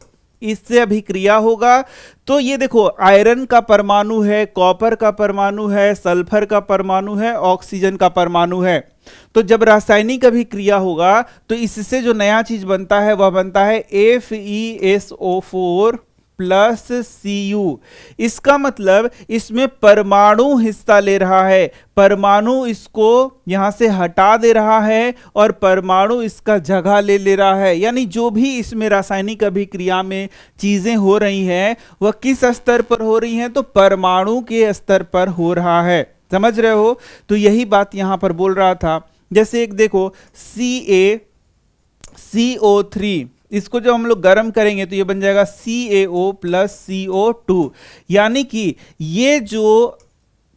इससे अभिक्रिया होगा। तो ये देखो आयरन का परमाणु है, कॉपर का परमाणु है, सल्फर का परमाणु है, ऑक्सीजन का परमाणु है। तो जब रासायनिक अभिक्रिया होगा तो इससे जो नया चीज बनता है वह बनता है FeSO4 प्लस Cu। इसका मतलब इसमें परमाणु हिस्सा ले रहा है, परमाणु इसको यहां से हटा दे रहा है और परमाणु इसका जगह ले रहा है। यानी जो भी इसमें रासायनिक अभिक्रिया में चीजें हो रही हैं वह किस स्तर पर हो रही हैं, तो परमाणु के स्तर पर हो रहा है। समझ रहे हो। तो यही बात यहां पर बोल रहा था। जैसे एक देखो CaCO3, इसको जब हम लोग गर्म करेंगे तो ये बन जाएगा CaO प्लस CO2। यानी कि ये जो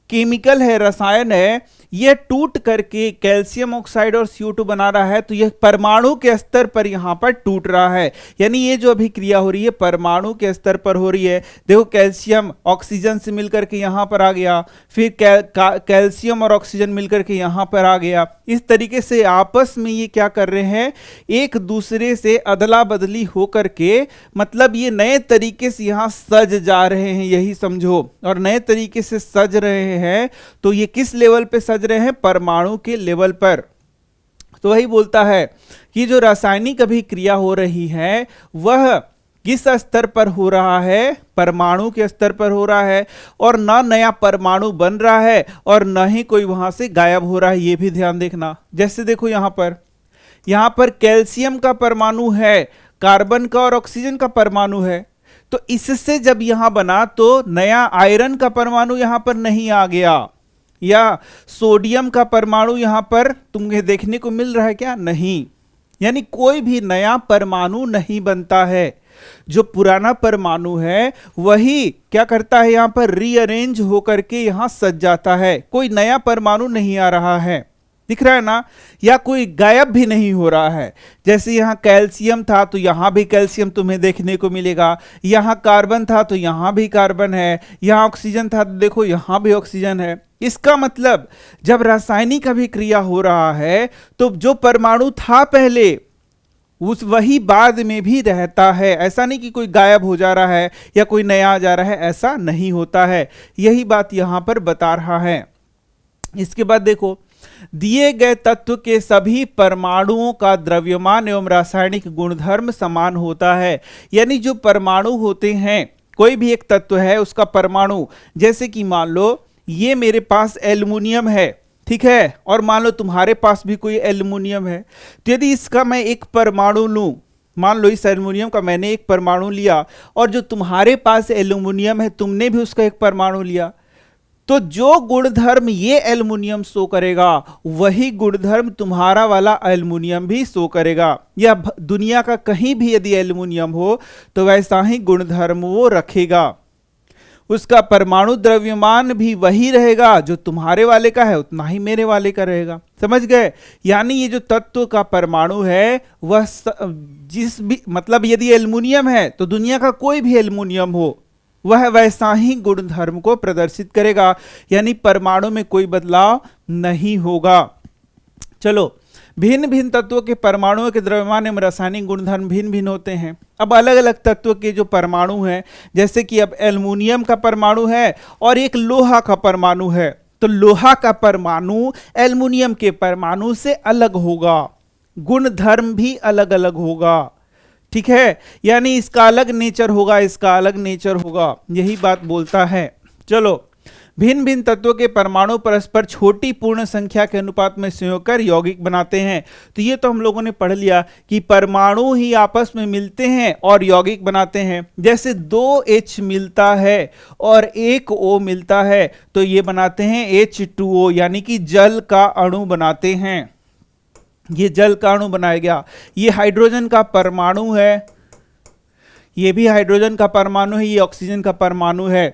केमिकल है, रसायन है, यह टूट करके कैल्शियम ऑक्साइड और CO2 बना रहा है। तो यह परमाणु के स्तर पर यहां पर टूट रहा है। यानी ये जो अभिक्रिया हो रही है परमाणु के स्तर पर हो रही है। देखो कैल्शियम ऑक्सीजन से मिलकर के यहां पर आ गया, फिर कैल्शियम और ऑक्सीजन मिलकर के यहां पर आ गया। इस तरीके से आपस में ये क्या कर रहे हैं, एक दूसरे से अदला बदली होकर के, मतलब ये नए तरीके से यहां सज जा रहे हैं, यही समझो। और नए तरीके से सज रहे हैं तो ये किस लेवल पे सज रहे हैं, परमाणु के लेवल पर। तो वही बोलता है कि जो रासायनिक अभिक्रिया हो रही है वह किस स्तर पर हो रहा है, परमाणु के स्तर पर हो रहा है। और ना नया परमाणु बन रहा है और ना ही कोई वहां से गायब हो रहा है। ये भी ध्यान देखना। जैसे देखो यहां पर कैल्शियम का परमाणु है, कार्बन का और ऑक्सीजन का परमाणु है। तो इससे जब यहां बना तो नया आयरन का परमाणु यहां पर नहीं आ गया, या सोडियम का परमाणु यहां पर तुम्हें देखने को मिल रहा है क्या, नहीं। यानी कोई भी नया परमाणु नहीं बनता है। जो पुराना परमाणु है वही क्या करता है, यहां पर रीअरेंज होकर के यहां सज जाता है, कोई नया परमाणु नहीं आ रहा है, दिख रहा है ना, या कोई गायब भी नहीं हो रहा है। जैसे यहाँ कैल्शियम था तो यहाँ भी कैल्शियम तुम्हें देखने को मिलेगा, यहाँ कार्बन था तो यहाँ भी कार्बन है, यहाँ ऑक्सीजन था तो देखो यहाँ भी ऑक्सीजन है। इसका मतलब जब रासायनिक अभिक्रिया हो रहा है तो जो परमाणु था पहले उस वही बाद में भी रहता है, ऐसा नहीं कि कोई गायब हो जा रहा है या कोई नया आ जा रहा है, ऐसा नहीं होता है। यही बात यहां पर बता रहा है। इसके बाद देखो, दिए गए तत्व के सभी परमाणुओं का द्रव्यमान एवं रासायनिक गुणधर्म समान होता है। यानी जो परमाणु होते हैं, कोई भी एक तत्व है उसका परमाणु, जैसे कि मान लो ये मेरे पास एल्युमिनियम है, ठीक है, और मान लो तुम्हारे पास भी कोई एल्युमिनियम है, तो यदि इसका मैं एक परमाणु लूं, मान लो इस एल्युमिनियम का मैंने एक परमाणु लिया और जो तुम्हारे पास एल्युमिनियम है तुमने भी उसका एक परमाणु लिया, तो जो गुणधर्म ये एल्युमिनियम शो करेगा वही गुणधर्म तुम्हारा वाला एल्युमिनियम भी शो करेगा। या दुनिया का कहीं भी यदि एल्युमिनियम हो तो वैसा ही गुणधर्म वो रखेगा, उसका परमाणु द्रव्यमान भी वही रहेगा, जो तुम्हारे वाले का है उतना ही मेरे वाले का रहेगा। समझ गए? यानी ये जो तत्व का परमाणु है वह जिस भी मतलब यदि एल्युमिनियम है तो दुनिया का कोई भी एल्युमिनियम हो वह वैसा ही गुणधर्म को प्रदर्शित करेगा, यानी परमाणु में कोई बदलाव नहीं होगा। चलो, भिन्न भिन्न तत्वों के परमाणुओं के द्रव्यमान एवं रासायनिक गुणधर्म भिन्न भिन्न होते हैं। अब अलग अलग तत्व के जो परमाणु हैं, जैसे कि अब एल्युमिनियम का परमाणु है और एक लोहा का परमाणु है, तो लोहा का परमाणु एल्युमिनियम के परमाणु से अलग होगा, गुणधर्म भी अलग अलग होगा, ठीक है, यानी इसका अलग नेचर होगा, इसका अलग नेचर होगा, यही बात बोलता है। चलो, भिन्न भिन्न तत्वों के परमाणु परस्पर छोटी पूर्ण संख्या के अनुपात में संयोग कर यौगिक बनाते हैं। तो ये तो हम लोगों ने पढ़ लिया कि परमाणु ही आपस में मिलते हैं और यौगिक बनाते हैं। जैसे 2H मिलता है और 1O मिलता है तो ये बनाते हैं H2O, यानी कि जल का अणु बनाते हैं। ये जल का अणु बनाया गया। ये हाइड्रोजन का परमाणु है, ये भी हाइड्रोजन का परमाणु है, ये ऑक्सीजन का परमाणु है।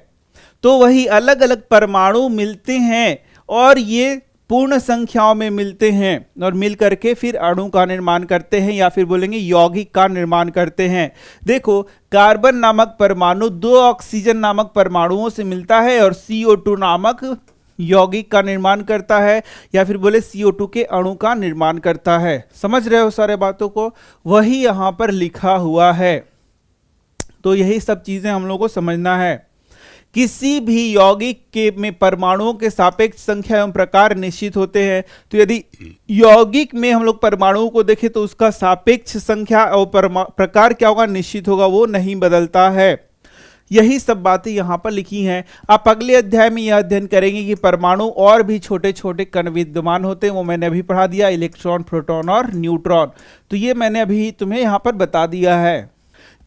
तो वही अलग अलग परमाणु मिलते हैं और ये पूर्ण संख्याओं में मिलते हैं और मिल करके फिर अणु का निर्माण करते हैं, या फिर बोलेंगे यौगिक का निर्माण करते हैं। देखो, कार्बन नामक परमाणु 2 ऑक्सीजन नामक परमाणुओं से मिलता है और CO2 नामक यौगिक का निर्माण करता है, या फिर बोले CO2 के अणु का निर्माण करता है। समझ रहे हो सारे बातों को? वही यहां पर लिखा हुआ है। तो यही सब चीजें हम लोगों को समझना है। किसी भी यौगिक के में परमाणुओं के सापेक्ष संख्या एवं प्रकार निश्चित होते हैं। तो यदि यौगिक में हम लोग परमाणुओं को देखें तो उसका सापेक्ष संख्या और प्रकार क्या होगा, निश्चित होगा, वो नहीं बदलता है। यही सब बातें यहाँ पर लिखी हैं। आप अगले अध्याय में यह अध्ययन करेंगे कि परमाणु और भी छोटे छोटे कण विद्यमान होते हैं, वो मैंने अभी पढ़ा दिया, इलेक्ट्रॉन, प्रोटॉन और न्यूट्रॉन। तो ये मैंने अभी तुम्हें यहाँ पर बता दिया है।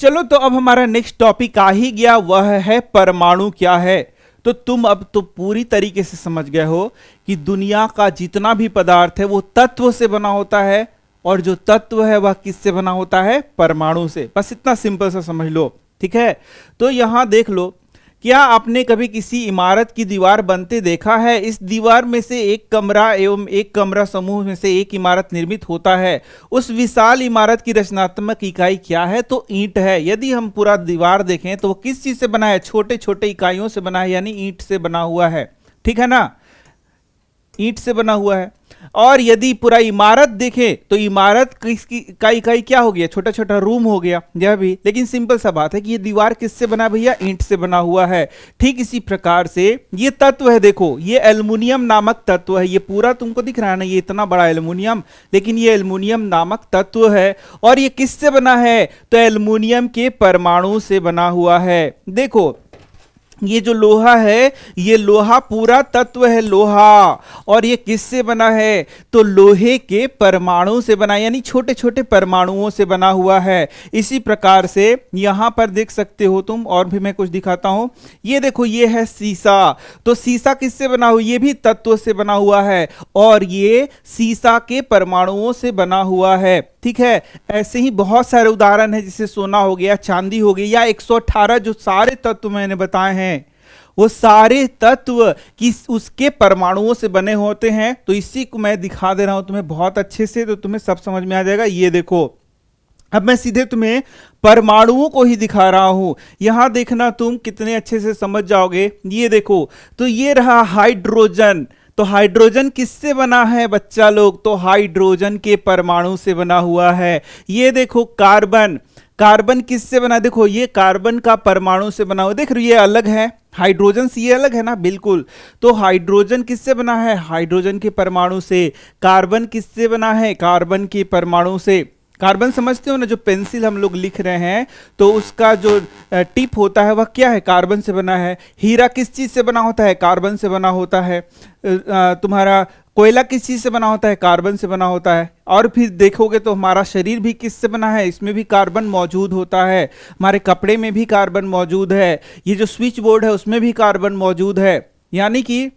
चलो, तो अब हमारा नेक्स्ट टॉपिक आ ही गया, वह है परमाणु क्या है। तो तुम अब तो पूरी तरीके से समझ गए हो कि दुनिया का जितना भी पदार्थ है वो तत्व से बना होता है, और जो तत्व है वह किससे बना होता है? परमाणु से। बस इतना सिंपल सा समझ लो, ठीक है। तो यहां देख लो, क्या आपने कभी किसी इमारत की दीवार बनते देखा है? इस दीवार में से एक कमरा एवं एक कमरा समूह में से एक इमारत निर्मित होता है। उस विशाल इमारत की रचनात्मक इकाई क्या है? तो ईंट है। यदि हम पूरा दीवार देखें तो वो किस चीज से बना है? छोटे छोटे इकाइयों से बना है, यानी ईंट से बना हुआ है, ठीक है ना, ईंट से बना हुआ है। और यदि पूरा इमारत देखें तो इमारत किसकी इकाई क्या हो गया? छोटा छोटा रूम हो गया, यह भी। लेकिन सिंपल सा बात है कि ये दीवार किससे बना भैया? ईंट से बना हुआ है। ठीक इसी प्रकार से ये तत्व है, देखो ये एल्युमिनियम नामक तत्व है। ये पूरा तुमको दिख रहा है ना, ये इतना बड़ा एल्युमिनियम, लेकिन ये एल्युमिनियम नामक तत्व है। और ये किससे बना है? तो एल्युमिनियम के परमाणु से बना हुआ है। देखो, ये जो लोहा है, ये लोहा पूरा तत्व है लोहा। और ये किससे बना है? तो लोहे के परमाणु से बना, यानी छोटे छोटे परमाणुओं से बना हुआ है। इसी प्रकार से यहां पर देख सकते हो तुम, और भी मैं कुछ दिखाता हूं। ये देखो, ये है शीशा। तो शीशा किससे बना हुआ? ये भी तत्व से बना हुआ है, और ये शीशा के परमाणुओं से बना हुआ है। ठीक है, ऐसे ही बहुत सारे उदाहरण है, जैसे सोना हो गया, चांदी हो गई, या 118 जो सारे तत्व मैंने बताए हैं, वो सारे तत्व किस उसके परमाणुओं से बने होते हैं। तो इसी को मैं दिखा दे रहा हूं तुम्हें बहुत अच्छे से, तो तुम्हें सब समझ में आ जाएगा। ये देखो, अब मैं सीधे तुम्हें परमाणुओं को ही दिखा रहा हूं, यहां देखना, तुम कितने अच्छे से समझ जाओगे। ये देखो, तो ये रहा हाइड्रोजन। तो हाइड्रोजन किससे बना है बच्चा लोग? तो हाइड्रोजन के परमाणु से बना हुआ है। ये देखो कार्बन, कार्बन किससे बना? देखो, ये कार्बन का परमाणु से बना हुआ। देख रहे हो, ये अलग है, हाइड्रोजन से ये अलग है ना, बिल्कुल। तो हाइड्रोजन किससे बना है? हाइड्रोजन के परमाणु से। कार्बन किससे बना है? कार्बन के परमाणु से। कार्बन समझते हो ना, जो पेंसिल हम लोग लिख रहे हैं, तो उसका जो टिप होता है वह क्या है? कार्बन से बना है। हीरा किस चीज से बना होता है? कार्बन से बना होता है। तुम्हारा कोयला किस चीज से बना होता है? कार्बन से बना होता है। और फिर देखोगे तो हमारा शरीर भी किससे बना है? इसमें भी कार्बन मौजूद होता है। हमारे कपड़े में भी कार्बन मौजूद है। ये जो स्विच बोर्ड है उसमें भी कार्बन मौजूद है। यानी कि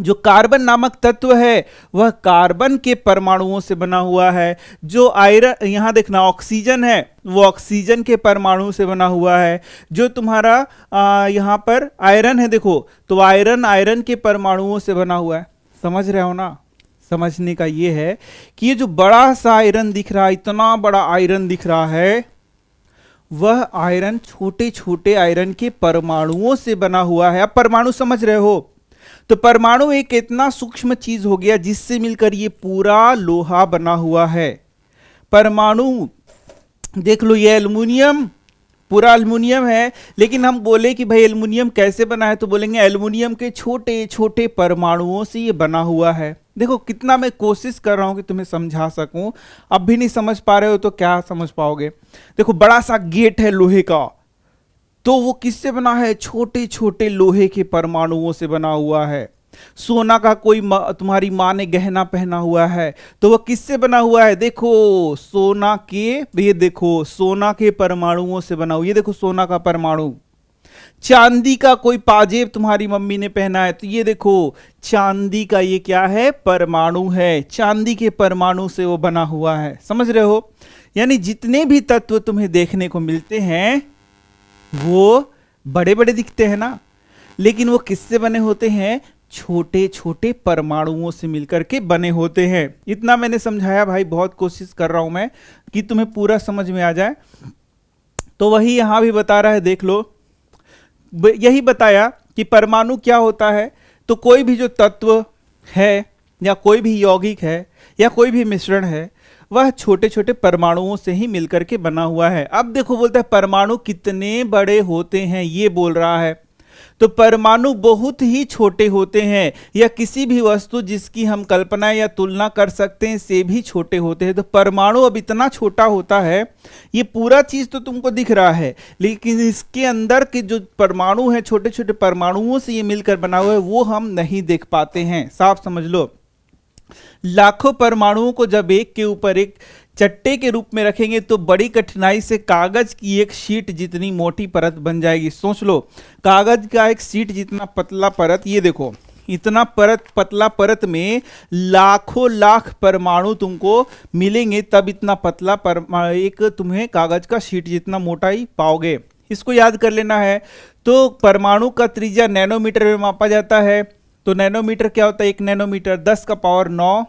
जो कार्बन नामक तत्व है वह कार्बन के परमाणुओं से बना हुआ है। जो आयरन, यहां देखना, ऑक्सीजन है, वो ऑक्सीजन के परमाणु से बना हुआ है। जो तुम्हारा यहां पर आयरन है, देखो, तो आयरन आयरन के परमाणुओं से बना हुआ है। समझ रहे हो ना? समझने का ये है कि ये जो बड़ा सा आयरन दिख रहा है, इतना बड़ा आयरन दिख रहा है, वह आयरन छोटे छोटे आयरन के परमाणुओं से बना हुआ है। अब परमाणु समझ रहे हो? तो परमाणु एक इतना सूक्ष्म चीज हो गया जिससे मिलकर ये पूरा लोहा बना हुआ है। परमाणु देख लो, ये एल्युमिनियम, पूरा एल्युमिनियम है। लेकिन हम बोले कि भाई एल्युमिनियम कैसे बना है, तो बोलेंगे एल्युमिनियम के छोटे छोटे परमाणुओं से ये बना हुआ है। देखो कितना मैं कोशिश कर रहा हूं कि तुम्हें समझा सकूं। अब भी नहीं समझ पा रहे हो तो क्या समझ पाओगे? देखो, बड़ा सा गेट है लोहे का, तो वो किससे बना है? छोटे छोटे लोहे के परमाणुओं से बना हुआ है। सोना का कोई तुम्हारी माँ ने गहना पहना हुआ है, तो वह किससे बना हुआ है? देखो, सोना के, ये देखो, सोना के परमाणुओं से बना हुआ। ये देखो, सोना का परमाणु। चांदी का कोई पाजेब तुम्हारी मम्मी ने पहना है, तो ये देखो, चांदी का ये क्या है? परमाणु है। चांदी के परमाणु से वो बना हुआ है। समझ रहे हो? यानी जितने भी तत्व तुम्हें देखने को मिलते हैं वो बड़े बड़े दिखते हैं ना, लेकिन वो किससे बने होते हैं? छोटे छोटे परमाणुओं से मिलकर के बने होते हैं। इतना मैंने समझाया भाई, बहुत कोशिश कर रहा हूं मैं कि तुम्हें पूरा समझ में आ जाए। तो वही यहां भी बता रहा है, देख लो, यही बताया कि परमाणु क्या होता है। तो कोई भी जो तत्व है, या कोई भी यौगिक है, या कोई भी मिश्रण है, वह छोटे छोटे परमाणुओं से ही मिलकर के बना हुआ है। अब देखो, बोलता है परमाणु कितने बड़े होते हैं, ये बोल रहा है। तो परमाणु बहुत ही छोटे होते हैं, या किसी भी वस्तु जिसकी हम कल्पना या तुलना कर सकते हैं से भी छोटे होते हैं। तो परमाणु अब इतना छोटा होता है, ये पूरा चीज तो तुमको दिख रहा है, लेकिन इसके अंदर के जो परमाणु हैं, छोटे छोटे परमाणुओं से ये मिलकर बना हुआ है, वो हम नहीं देख पाते हैं। साफ समझ लो, लाखों परमाणुओं को जब एक के ऊपर एक चट्टे के रूप में रखेंगे तो बड़ी कठिनाई से कागज की एक शीट जितनी मोटी परत बन जाएगी। सोच लो, कागज का एक शीट जितना पतला परत, ये देखो, इतना पतला परत में लाखों लाख परमाणु तुमको मिलेंगे, तब इतना पतला एक तुम्हें कागज का शीट जितना मोटाई पाओगे। इसको याद कर लेना है। तो परमाणु का त्रिज्या नैनोमीटर में मापा जाता है। तो नैनोमीटर क्या होता है? 1 नैनोमीटर 10 का पावर 9,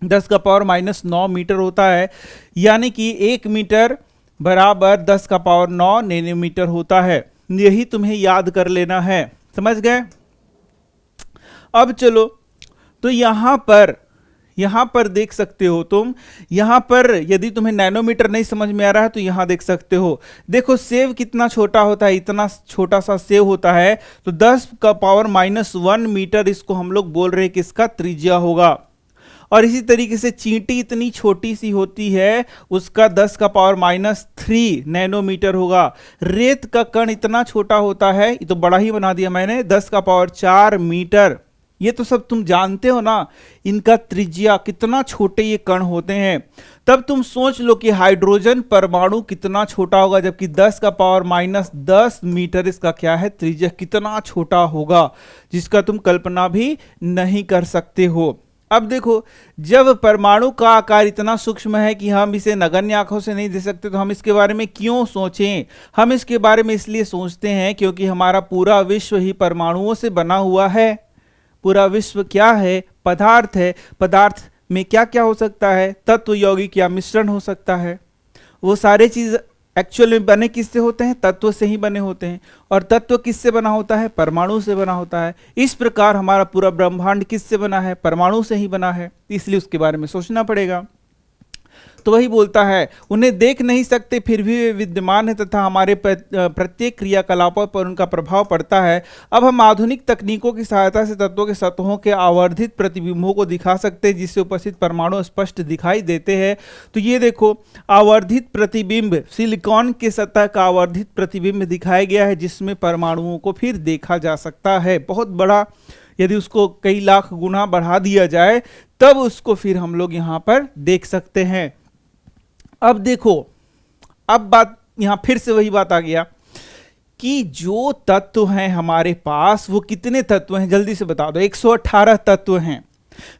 10 का पावर -9 मीटर होता है। यानी कि 1 मीटर बराबर 10 का पावर 9 नैनोमीटर होता है। यही तुम्हें याद कर लेना है। समझ गए? अब चलो, तो यहां पर देख सकते हो तुम, यहां पर यदि तुम्हें नैनोमीटर नहीं समझ में आ रहा है तो यहां देख सकते हो। देखो, सेव कितना छोटा होता है, इतना छोटा सा सेव होता है। तो 10 का पावर -1 मीटर इसको हम लोग बोल रहे हैं कि इसका त्रिज्या होगा। और इसी तरीके से चींटी इतनी छोटी सी होती है, उसका 10⁻³ नैनोमीटर होगा। रेत का कण इतना छोटा होता है, ये तो बड़ा ही बना दिया मैंने, 10⁴ मीटर। ये तो सब तुम जानते हो ना, इनका त्रिज्या कितना छोटे ये कण होते हैं। तब तुम सोच लो कि हाइड्रोजन परमाणु कितना छोटा होगा, जबकि 10⁻10 मीटर इसका क्या है, त्रिज्या कितना छोटा होगा, जिसका तुम कल्पना भी नहीं कर सकते हो। अब देखो, जब परमाणु का आकार इतना सूक्ष्म है कि हम इसे नगण्य आंखों से नहीं देख सकते, तो हम इसके बारे में क्यों सोचें? हम इसके बारे में इसलिए सोचते हैं क्योंकि हमारा पूरा विश्व ही परमाणुओं से बना हुआ है। पूरा विश्व क्या है, पदार्थ है। पदार्थ में क्या क्या हो सकता है, तत्व, यौगिक या मिश्रण हो सकता है। वो सारे चीज एक्चुअल में बने किससे होते हैं, तत्व से ही बने होते हैं। और तत्व किससे बना होता है, परमाणु से बना होता है। इस प्रकार हमारा पूरा ब्रह्मांड किससे बना है, परमाणु से ही बना है, इसलिए उसके बारे में सोचना पड़ेगा। तो वही बोलता है, उन्हें देख नहीं सकते फिर भी वे विद्यमान है तथा हमारे प्रत्येक क्रियाकलापों पर उनका प्रभाव पड़ता है। अब हम आधुनिक तकनीकों की सहायता से तत्वों के सतहों के आवर्धित प्रतिबिंबों को दिखा सकते हैं, जिससे उपस्थित परमाणु स्पष्ट दिखाई देते हैं। तो ये देखो, आवर्धित प्रतिबिंब, सिलिकॉन के सतह का आवर्धित प्रतिबिंब दिखाया गया है, जिसमें परमाणुओं को फिर देखा जा सकता है। बहुत बड़ा, यदि उसको कई लाख गुना बढ़ा दिया जाए तब उसको फिर हम लोग यहाँ पर देख सकते हैं। अब देखो, अब बात यहां फिर से वही बात आ गया कि जो तत्व हैं हमारे पास, वो कितने तत्व हैं, जल्दी से बता दो। 118 तत्व हैं।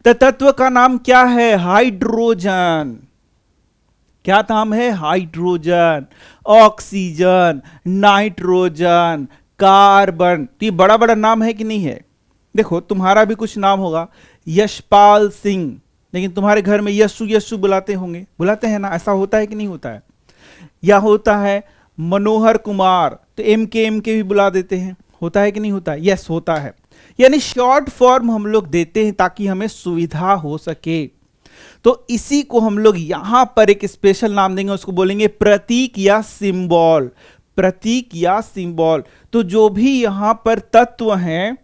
तो तत्व का नाम क्या है, हाइड्रोजन। क्या नाम है, हाइड्रोजन, ऑक्सीजन, नाइट्रोजन, कार्बन। तो ये बड़ा बड़ा नाम है कि नहीं है? देखो, तुम्हारा भी कुछ नाम होगा, यशपाल सिंह, लेकिन तुम्हारे घर में यस्सु यस्सु बुलाते होंगे, बुलाते हैं ना, ऐसा होता है कि नहीं होता है? या होता है मनोहर कुमार, तो एम के भी बुला देते हैं, होता है कि नहीं होता है? यस, होता है। यानी शॉर्ट फॉर्म हम लोग देते हैं ताकि हमें सुविधा हो सके। तो इसी को हम लोग यहां पर एक स्पेशल नाम देंगे, उसको बोलेंगे प्रतीक या सिंबल। प्रतीक या सिंबल। तो जो भी यहां पर तत्व हैं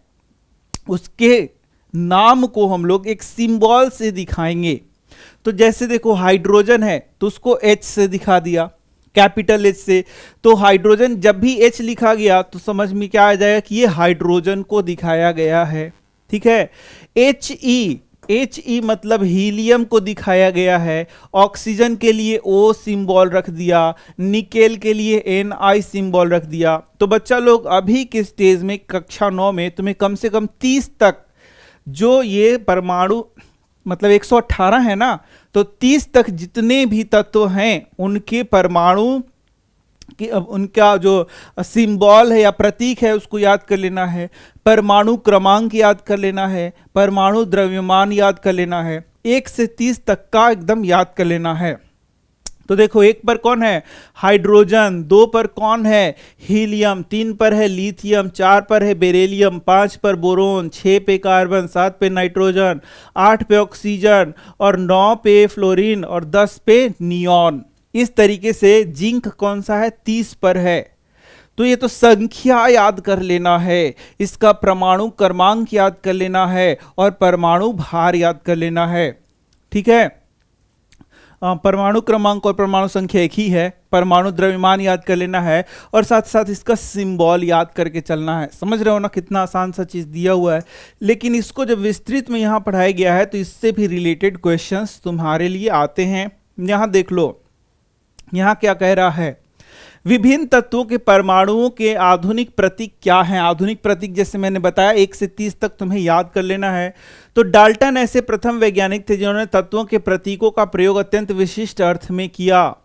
उसके नाम को हम लोग एक सिंबल से दिखाएंगे। तो जैसे देखो, हाइड्रोजन है तो उसको H से दिखा दिया, कैपिटल H से। तो हाइड्रोजन जब भी H लिखा गया तो समझ में क्या आ जाएगा कि ये हाइड्रोजन को दिखाया गया है। ठीक है। He मतलब हीलियम को दिखाया गया है। ऑक्सीजन के लिए O सिंबल रख दिया, निकेल के लिए Ni सिंबल रख दिया। तो बच्चा लोग, अभी के स्टेज में कक्षा 9 में तुम्हें कम से कम 30 तक जो ये परमाणु, मतलब 118 है ना, तो 30 तक जितने भी तत्व हैं उनके परमाणु कि उनका जो सिंबल है या प्रतीक है उसको याद कर लेना है, परमाणु क्रमांक याद कर लेना है, परमाणु द्रव्यमान याद कर लेना है, 1 से 30 तक का एकदम याद कर लेना है। तो देखो, 1 पर कौन है, हाइड्रोजन। 2 पर कौन है, हीलियम। 3 पर है लिथियम। 4 पर है बेरिलियम। 5 पर बोरोन। 6 पे कार्बन। 7 पे नाइट्रोजन। 8 पे ऑक्सीजन और 9 पे फ्लोरीन और 10 पे नियॉन। इस तरीके से जिंक कौन सा है, 30 पर है। तो ये तो संख्या याद कर लेना है, इसका परमाणु क्रमांक याद कर लेना है और परमाणु भार याद कर लेना है। ठीक है। परमाणु क्रमांक और परमाणु संख्या एक ही है। परमाणु द्रव्यमान याद कर लेना है और साथ साथ इसका सिंबल याद करके चलना है। समझ रहे हो ना, कितना आसान सा चीज दिया हुआ है। लेकिन इसको जब विस्तृत में यहां पढ़ाया गया है तो इससे भी रिलेटेड क्वेश्चंस तुम्हारे लिए आते हैं। यहां देख लो, यहां क्या कह रहा है, विभिन्न तत्वों के परमाणुओं के आधुनिक प्रतीक क्या हैं। आधुनिक प्रतीक जैसे मैंने बताया 1 से 30 तक तुम्हें याद कर लेना है। तो डाल्टन ऐसे प्रथम वैज्ञानिक थे जिन्होंने तत्वों के प्रतीकों का प्रयोग अत्यंत विशिष्ट अर्थ में किया।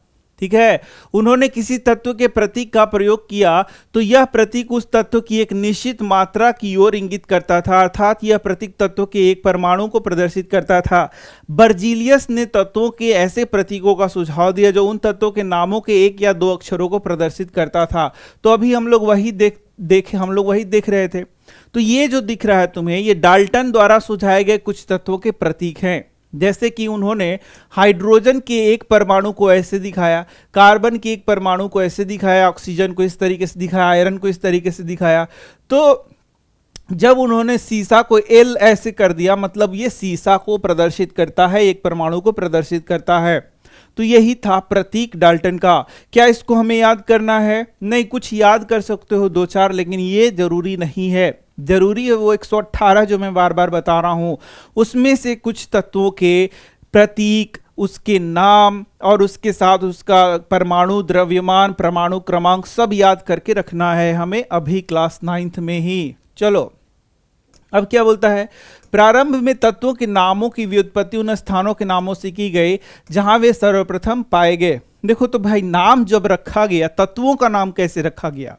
ठीक है। उन्होंने किसी तत्व के प्रतीक का प्रयोग किया तो यह प्रतीक उस तत्व की एक निश्चित मात्रा की ओर इंगित करता था, अर्थात यह प्रतीक तत्व के एक परमाणु को प्रदर्शित करता था। बर्जीलियस ने तत्वों के ऐसे प्रतीकों का सुझाव दिया जो उन तत्वों के नामों के 1 या 2 अक्षरों को प्रदर्शित करता था। तो अभी हम लोग वही देख रहे थे। तो ये जो दिख रहा है तुम्हें, ये डाल्टन द्वारा सुझाए गए कुछ तत्वों के प्रतीक हैं। जैसे कि उन्होंने हाइड्रोजन के एक परमाणु को ऐसे दिखाया, कार्बन के एक परमाणु को ऐसे दिखाया, ऑक्सीजन को इस तरीके से दिखाया, आयरन को इस तरीके से दिखाया। तो जब उन्होंने सीसा को एल ऐसे कर दिया, मतलब ये सीसा को प्रदर्शित करता है, एक परमाणु को प्रदर्शित करता है। तो यही था प्रतीक डाल्टन का। क्या इसको हमें याद करना है? नहीं, कुछ याद कर सकते हो दो चार, लेकिन ये जरूरी नहीं है। जरूरी है वो 118 जो मैं बार बार बता रहा हूं, उसमें से कुछ तत्वों के प्रतीक, उसके नाम और उसके साथ उसका परमाणु द्रव्यमान, परमाणु क्रमांक सब याद करके रखना है हमें अभी क्लास 9th में ही। चलो अब क्या बोलता है, प्रारंभ में तत्वों के नामों की व्युत्पत्ति उन स्थानों के नामों से की गई जहां वे सर्वप्रथम पाए गए। देखो तो भाई, नाम जब रखा गया, तत्वों का नाम कैसे रखा गया?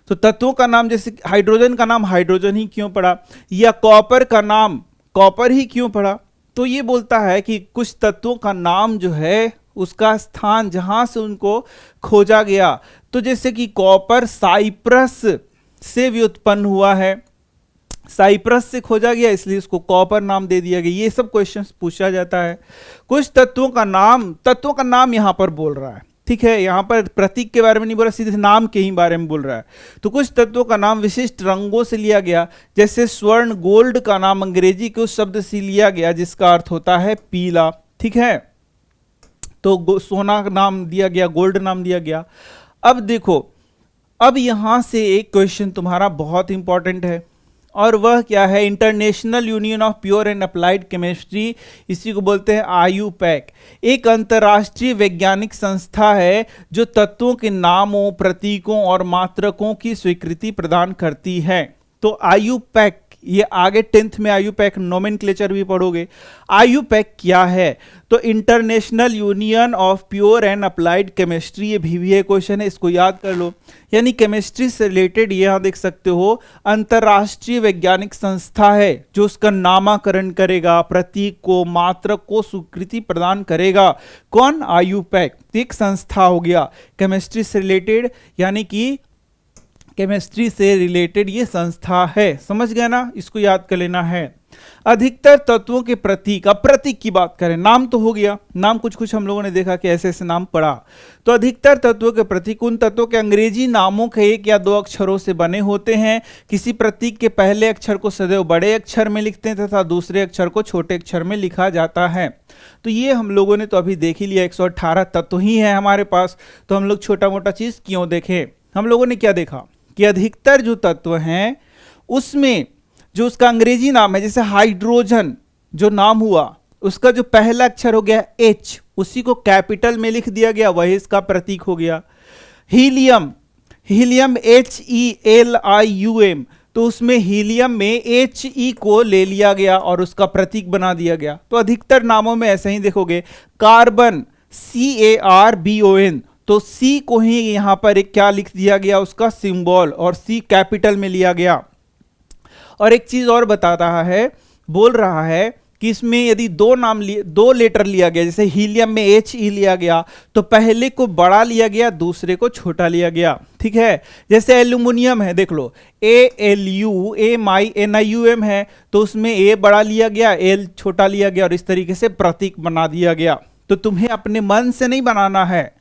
तो तत्वों का नाम, जैसे हाइड्रोजन का नाम हाइड्रोजन ही क्यों पड़ा, या कॉपर का नाम कॉपर ही क्यों पड़ा? तो ये बोलता है कि कुछ तत्वों का नाम जो है उसका स्थान जहां से उनको खोजा गया। तो जैसे कि कॉपर साइप्रस से व्युत्पन्न हुआ है, साइप्रस से खोजा गया इसलिए इसको कॉपर नाम दे दिया गया। ये सब क्वेश्चंस पूछा जाता है। कुछ तत्वों का नाम यहां पर बोल रहा है, ठीक है, यहां पर प्रतीक के बारे में नहीं बोल रहा, सीधे नाम के ही बारे में बोल रहा है। तो कुछ तत्वों का नाम विशिष्ट रंगों से लिया गया, जैसे स्वर्ण, गोल्ड का नाम अंग्रेजी के उस शब्द से लिया गया जिसका अर्थ होता है पीला, ठीक है। तो सोना का नाम दिया गया, गोल्ड नाम दिया गया। अब देखो, अब यहां से एक क्वेश्चन तुम्हारा बहुत इंपॉर्टेंट है, और वह क्या है? International union of pure and applied chemistry, इसी को बोलते हैं आयुपैक। एक अंतर्राष्ट्रीय वैज्ञानिक संस्था है जो तत्वों के नामों, प्रतीकों और मात्रकों की स्वीकृति प्रदान करती है। तो आयुपैक, ये आगे 10th में आयुपैक नोमेनक्लेचर भी पढ़ोगे। आयुपैक क्या है? तो international union of pure and applied chemistry, ये भी क्वेश्चन है, इसको याद कर लो। यानी केमिस्ट्री से रिलेटेड, ये यहां देख सकते हो, अंतरराष्ट्रीय वैज्ञानिक संस्था है जो उसका नामकरण करेगा, प्रतीक को, मात्रक को स्वीकृति प्रदान करेगा। कौन? आयुपैक। एक संस्था हो गया केमिस्ट्री से रिलेटेड, यानी कि केमिस्ट्री से रिलेटेड ये संस्था है। समझ गए ना? इसको याद कर लेना है। अधिकतर तत्वों के प्रतीक, अब प्रतीक की बात करें, नाम तो हो गया, नाम कुछ कुछ हम लोगों ने देखा कि ऐसे ऐसे नाम पढ़ा। तो अधिकतर तत्वों के प्रतीक उन तत्वों के अंग्रेजी नामों के एक या दो अक्षरों से बने होते हैं। किसी प्रतीक के पहले अक्षर को सदैव बड़े अक्षर में लिखते हैं तथा दूसरे अक्षर को छोटे अक्षर में लिखा जाता है। तो ये हम लोगों ने तो अभी देख ही लिया, 118 तत्व ही है हमारे पास, तो हम लोग छोटा मोटा चीज क्यों देखें? हम लोगों ने क्या देखा कि अधिकतर जो तत्व हैं उसमें जो उसका अंग्रेजी नाम है, जैसे हाइड्रोजन जो नाम हुआ, उसका जो पहला अक्षर हो गया H, उसी को कैपिटल में लिख दिया गया, वही इसका प्रतीक हो गया। हीलियम, हीलियम HELIUM, तो उसमें हीलियम में HE को ले लिया गया और उसका प्रतीक बना दिया गया। तो अधिकतर नामों में ऐसे ही देखोगे। कार्बन CARBON, तो C को ही यहां पर एक क्या लिख दिया गया, उसका सिंबल, और C कैपिटल में लिया गया। और एक चीज और बता रहा है, बोल रहा है कि इसमें यदि दो लेटर लिया गया, जैसे हीलियम में HE लिया गया, तो पहले को बड़ा लिया गया, दूसरे को छोटा लिया गया, ठीक है। जैसे एल्यूमिनियम है, देख लो, ALUMINIUM है, तो उसमें A बड़ा लिया गया, L छोटा लिया गया, और इस तरीके से प्रतीक बना दिया गया। तो तुम्हें अपने मन से नहीं बनाना है,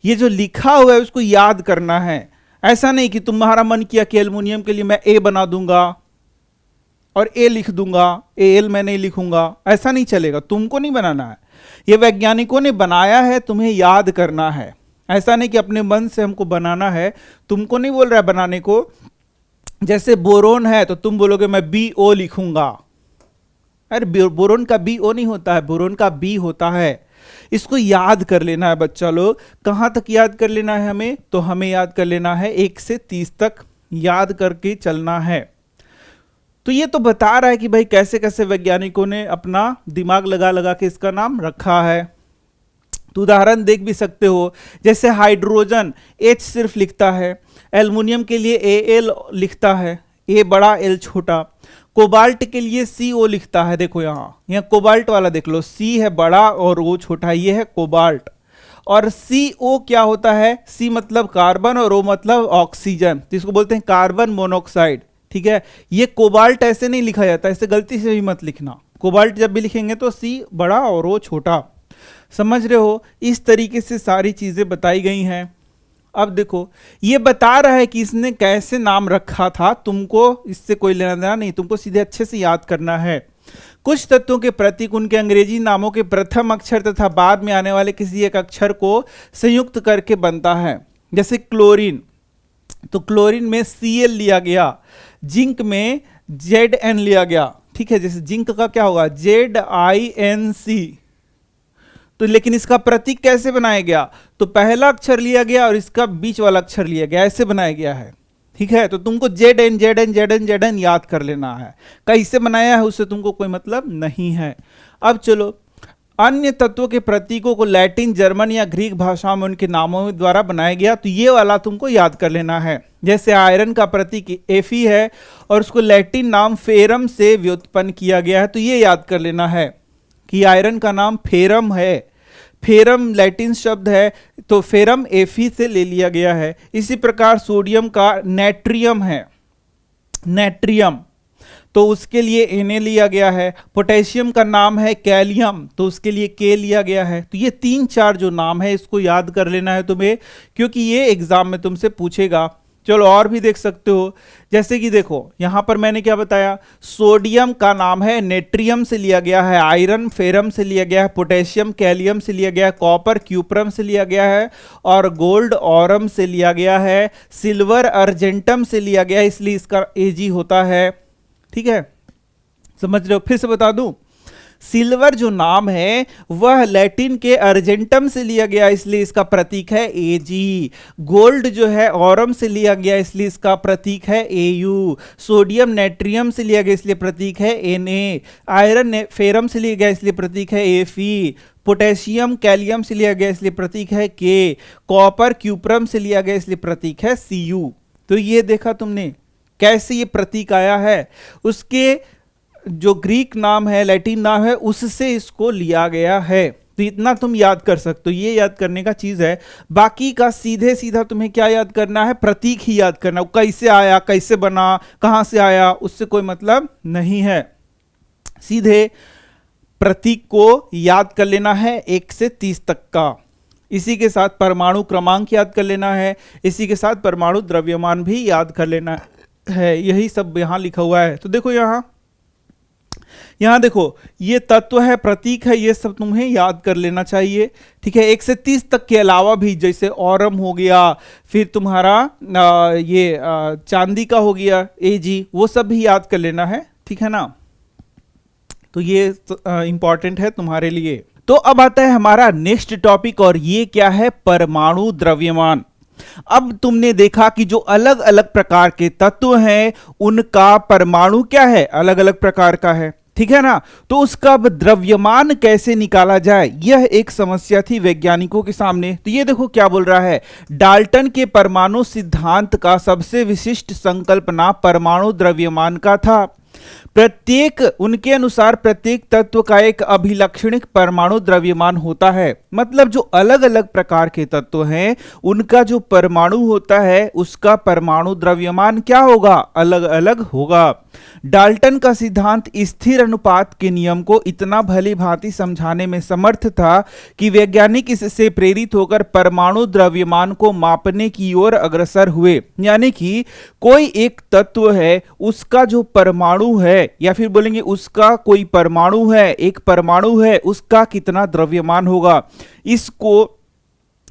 ये जो लिखा हुआ है उसको याद करना है। ऐसा नहीं कि तुम्हारा मन किया कि एल्युमिनियम के लिए मैं A बना दूंगा और A लिख दूंगा, AL मैं नहीं लिखूंगा, ऐसा नहीं चलेगा, तुमको नहीं बनाना है। ये वैज्ञानिकों ने बनाया है, तुम्हें याद करना है। ऐसा नहीं कि अपने मन से हमको बनाना है, तुमको नहीं बोल रहा है बनाने को। जैसे बोरोन है तो तुम बोलोगे मैं BO लिखूंगा, अरे बोरोन का BO नहीं होता है, बोरोन का B होता है। इसको याद कर लेना है बच्चा लोग। कहां तक याद कर लेना है हमें? तो हमें याद कर लेना है 1 से 30 तक याद करके चलना है। तो ये तो बता रहा है कि भाई कैसे कैसे वैज्ञानिकों ने अपना दिमाग लगा लगा के इसका नाम रखा है। तो उदाहरण देख भी सकते हो, जैसे हाइड्रोजन H सिर्फ लिखता है, एल्युमिनियम के लिए AL लिखता है, A बड़ा L छोटा। कोबाल्ट के लिए CO लिखता है, देखो यहाँ कोबाल्ट वाला देख लो, C है बड़ा और O छोटा, ये है कोबाल्ट। और CO क्या होता है? C मतलब कार्बन और O मतलब ऑक्सीजन, तो इसको बोलते हैं कार्बन मोनोऑक्साइड, ठीक है। ये कोबाल्ट ऐसे नहीं लिखा जाता, ऐसे गलती से भी मत लिखना। कोबाल्ट जब भी लिखेंगे तो C बड़ा और O छोटा, समझ रहे हो? इस तरीके से सारी चीजें बताई गई हैं। अब देखो ये बता रहा है कि इसने कैसे नाम रखा था, तुमको इससे कोई लेना देना नहीं, तुमको सीधे अच्छे से याद करना है। कुछ तत्वों के प्रतीक उनके अंग्रेजी नामों के प्रथम अक्षर तथा बाद में आने वाले किसी एक अक्षर को संयुक्त करके बनता है। जैसे क्लोरीन, तो क्लोरीन में Cl लिया गया, जिंक में Zn लिया गया, ठीक है। जैसे जिंक का क्या होगा ZINC, तो लेकिन इसका प्रतीक कैसे बनाया गया, तो पहला अक्षर लिया गया और इसका बीच वाला अक्षर लिया गया, ऐसे बनाया गया है, ठीक है। तो तुमको Zn Zn Zn Zn याद कर लेना है, कैसे बनाया है उससे तुमको कोई मतलब नहीं है। अब चलो अन्य तत्वों के प्रतीकों को लैटिन, जर्मन या ग्रीक भाषा में उनके नामों द्वारा बनाया गया, तो ये वाला तुमको याद कर लेना है। जैसे आयरन का प्रतीक Fe है और उसको लैटिन नाम फेरम से व्युत्पन्न किया गया है, तो ये याद कर लेना है कि आयरन का नाम फेरम है, फेरम लैटिन शब्द है, तो फेरम Fe से ले लिया गया है। इसी प्रकार सोडियम का नेट्रियम है, नेट्रियम, तो उसके लिए Na लिया गया है। पोटेशियम का नाम है कैलियम, तो उसके लिए K लिया गया है। तो ये 3-4 जो नाम है इसको याद कर लेना है तुम्हें, क्योंकि ये एग्जाम में तुमसे पूछेगा। चलो और भी देख सकते हो, जैसे कि देखो यहां पर मैंने क्या बताया, सोडियम का नाम है नेट्रियम से लिया गया है, आयरन फेरम से लिया गया है, पोटेशियम कैलियम से लिया गया है, कॉपर क्यूप्रम से लिया गया है और गोल्ड ऑरम से लिया गया है, सिल्वर अर्जेंटम से लिया गया है, इसलिए इसका Ag होता है, ठीक है, समझ रहे हो। फिर से बता दूं, सिल्वर जो नाम है वह लैटिन के अर्जेंटम से लिया गया, इसलिए इसका प्रतीक है Ag। गोल्ड जो है ऑरम से लिया गया, इसलिए इसका प्रतीक है Au। सोडियम नेट्रियम से लिया गया, इसलिए प्रतीक है Na। आयरन फेरम से लिया गया, इसलिए प्रतीक है Fe। पोटेशियम कैलियम से लिया गया, इसलिए प्रतीक है K। कॉपर क्यूप्रम से लिया गया, इसलिए प्रतीक है Cu। तो ये देखा तुमने कैसे ये प्रतीक आया है, उसके जो ग्रीक नाम है, लैटिन नाम है, उससे इसको लिया गया है। तो इतना तुम याद कर सकते हो, ये याद करने का चीज है। बाकी का सीधे सीधा तुम्हें क्या याद करना है, प्रतीक ही याद करना, कैसे आया, कैसे बना, कहां से आया, उससे कोई मतलब नहीं है। सीधे प्रतीक को याद कर लेना है 1 से 30 तक का। इसी के साथ परमाणु क्रमांक याद कर लेना है, इसी के साथ परमाणु द्रव्यमान भी याद कर लेना है। यही सब यहां लिखा हुआ है। तो देखो यहां देखो ये तत्व है, प्रतीक है, ये सब तुम्हें याद कर लेना चाहिए, ठीक है। 1 से 30 तक के अलावा भी, जैसे ऑरम हो गया, फिर तुम्हारा चांदी का हो गया Ag, वो सब भी याद कर लेना है, ठीक है ना। तो ये इंपॉर्टेंट है तुम्हारे लिए। तो अब आता है हमारा नेक्स्ट टॉपिक, और ये क्या है, परमाणु द्रव्यमान। अब तुमने देखा कि जो अलग अलग प्रकार के तत्व हैं उनका परमाणु क्या है, अलग अलग प्रकार का है, ठीक है ना। तो उसका द्रव्यमान कैसे निकाला जाए, यह एक समस्या थी वैज्ञानिकों के सामने। तो ये देखो क्या बोल रहा है, डाल्टन के परमाणु सिद्धांत का सबसे विशिष्ट संकल्पना परमाणु द्रव्यमान का था। प्रत्येक उनके अनुसार प्रत्येक तत्व का एक अभिलक्षणिक परमाणु द्रव्यमान होता है, मतलब जो अलग अलग प्रकार के तत्व हैं उनका जो परमाणु होता है उसका परमाणु द्रव्यमान क्या होगा, अलग अलग होगा। डाल्टन का सिद्धांत स्थिर अनुपात के नियम को इतना भली भांति समझाने में समर्थ था कि वैज्ञानिक इससे प्रेरित होकर परमाणु द्रव्यमान को मापने की ओर अग्रसर हुए। यानी कि कोई एक तत्व है, उसका जो परमाणु है, या फिर बोलेंगे उसका कोई परमाणु है, एक परमाणु है, उसका कितना द्रव्यमान होगा,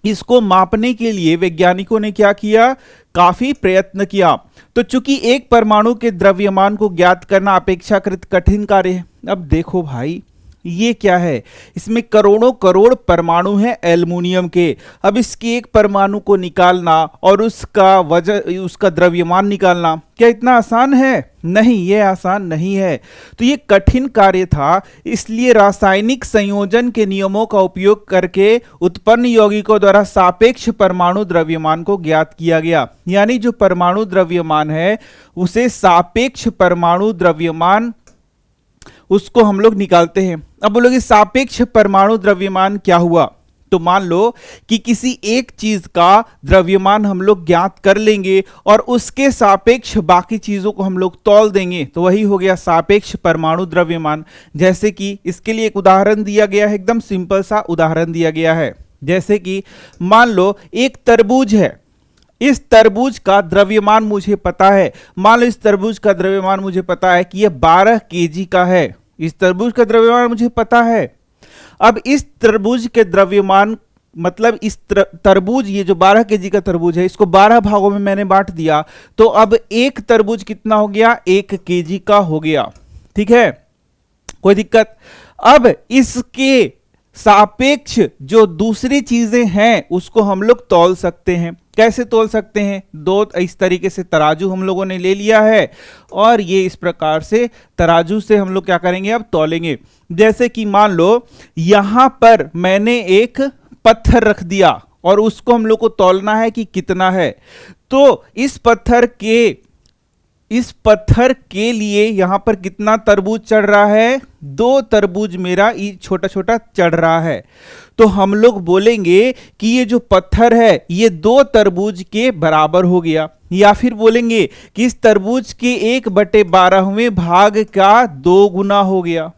इसको मापने के लिए वैज्ञानिकों ने क्या किया, काफी प्रयत्न किया। तो चूंकि एक परमाणु के द्रव्यमान को ज्ञात करना अपेक्षाकृत कठिन कार्य है। अब देखो भाई ये क्या है, इसमें करोड़ों करोड़ परमाणु हैं एल्युमिनियम के। अब इसके एक परमाणु को निकालना और उसका वजन, उसका द्रव्यमान निकालना, क्या इतना आसान है? नहीं, ये आसान नहीं है। तो ये कठिन कार्य था, इसलिए रासायनिक संयोजन के नियमों का उपयोग करके उत्पन्न यौगिकों द्वारा सापेक्ष परमाणु द्रव्यमान को ज्ञात किया गया। यानी जो परमाणु द्रव्यमान है उसे सापेक्ष परमाणु द्रव्यमान, उसको हम लोग निकालते हैं। अब बोलोगे सापेक्ष परमाणु द्रव्यमान क्या हुआ, तो मान लो कि किसी एक चीज का द्रव्यमान हम लोग ज्ञात कर लेंगे और उसके सापेक्ष बाकी चीजों को हम लोग तौल देंगे, तो वही हो गया सापेक्ष परमाणु द्रव्यमान। जैसे कि इसके लिए एक उदाहरण दिया गया है, एकदम सिंपल सा उदाहरण दिया गया है। जैसे कि मान लो एक तरबूज है, इस तरबूज का द्रव्यमान मुझे पता है। मान लो इस तरबूज का द्रव्यमान मुझे पता है कि यह 12 केजी का है। इस तरबूज का द्रव्यमान मुझे पता है। अब इस तरबूज के द्रव्यमान मतलब इस तरबूज, ये जो 12 केजी का तरबूज है, इसको 12 भागों में मैंने बांट दिया, तो अब एक तरबूज कितना हो गया? 1 केजी का हो गया। ठीक है, कोई दिक्कत? अब इसके सापेक्ष जो दूसरी चीजें हैं उसको हम लोग तौल सकते हैं। कैसे तौल सकते हैं? दो इस तरीके से तराजू हम लोगों ने ले लिया है और ये इस प्रकार से तराजू से हम लोग क्या करेंगे? अब तौलेंगे। जैसे कि मान लो यहां पर मैंने एक पत्थर रख दिया और उसको हम लोग को तौलना है कि कितना है। तो इस पत्थर के लिए यहां पर कितना तरबूज चढ़ रहा है? 2 तरबूज मेरा छोटा छोटा चढ़ रहा है। तो हम लोग बोलेंगे कि ये जो पत्थर है ये 2 तरबूज के बराबर हो गया, या फिर बोलेंगे कि इस तरबूज के 1/12वें भाग का 2 गुना हो गया।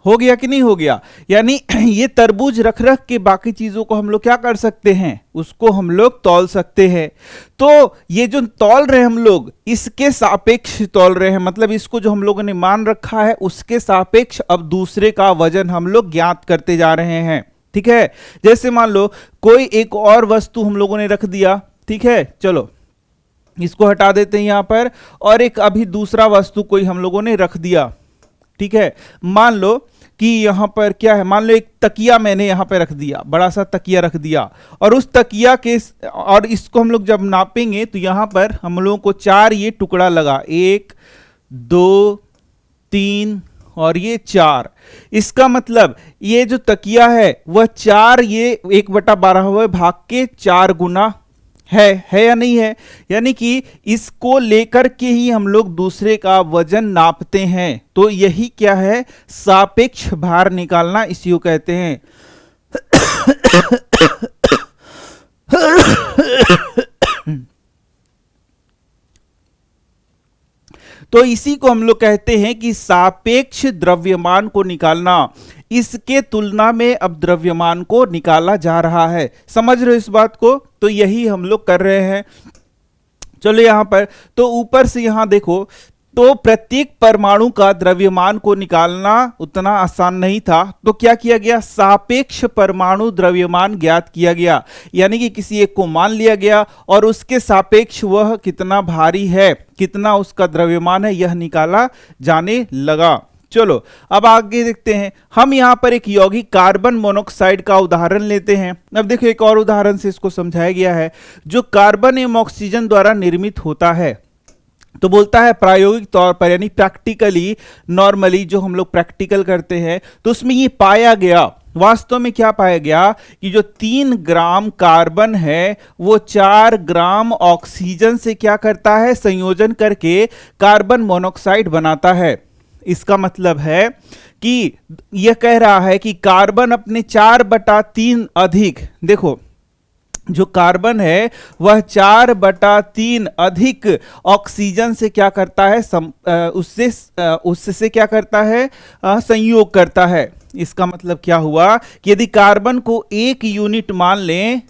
हो गया कि नहीं हो गया? यानी ये तरबूज रख रख के बाकी चीजों को हम लोग क्या कर सकते हैं? उसको हम लोग तौल सकते हैं। तो ये जो तौल रहे हम लोग, इसके सापेक्ष तौल रहे हैं, मतलब इसको जो हम लोगों ने मान रखा है उसके सापेक्ष अब दूसरे का वजन हम लोग ज्ञात करते जा रहे हैं। ठीक है, जैसे मान लो कोई एक और वस्तु हम लोगों ने रख दिया। ठीक है, चलो इसको हटा देते हैं यहां पर, और एक अभी दूसरा वस्तु कोई हम लोगों ने रख दिया। ठीक है, मान लो कि यहां पर क्या है? मान लो एक तकिया मैंने यहां पर रख दिया, बड़ा सा तकिया रख दिया, और उस तकिया के और इसको हम लोग जब नापेंगे तो यहां पर हम लोगों को 4 ये टुकड़ा लगा, 1 2 3 और ये 4। इसका मतलब ये जो तकिया है वह 4 ये 1/12वें भाग के 4 गुना है या नहीं है? यानी कि इसको लेकर के ही हम लोग दूसरे का वजन नापते हैं। तो यही क्या है? सापेक्ष भार निकालना, इसी को कहते हैं। तो इसी को हम लोग कहते हैं कि सापेक्ष द्रव्यमान को निकालना। इसके तुलना में अब द्रव्यमान को निकाला जा रहा है। समझ रहे हो इस बात को? तो यही हम लोग कर रहे हैं। चलो यहां पर तो ऊपर से यहां देखो, तो प्रत्येक परमाणु का द्रव्यमान को निकालना उतना आसान नहीं था। तो क्या किया गया? सापेक्ष परमाणु द्रव्यमान ज्ञात किया गया। यानी कि किसी एक को मान लिया गया और उसके सापेक्ष वह कितना भारी है, कितना उसका द्रव्यमान है, यह निकाला जाने लगा। चलो अब आगे देखते हैं। हम यहां पर एक यौगिक कार्बन मोनोऑक्साइड का उदाहरण लेते हैं। अब देखो एक और उदाहरण से इसको समझाया गया है, जो कार्बन एवं ऑक्सीजन द्वारा निर्मित होता है। तो बोलता है प्रायोगिक तौर पर, यानी प्रैक्टिकली, नॉर्मली जो हम लोग प्रैक्टिकल करते हैं, तो उसमें ये पाया गया, वास्तव में क्या पाया गया कि जो 3 ग्राम कार्बन है वो 4 ग्राम ऑक्सीजन से क्या करता है? संयोजन करके कार्बन मोनोऑक्साइड बनाता है। इसका मतलब है कि यह कह रहा है कि कार्बन अपने 4/3 अधिक, देखो जो कार्बन है वह 4/3 अधिक ऑक्सीजन से क्या करता है? उससे क्या करता है? संयोग करता है। इसका मतलब क्या हुआ कि यदि कार्बन को 1 यूनिट मान लें,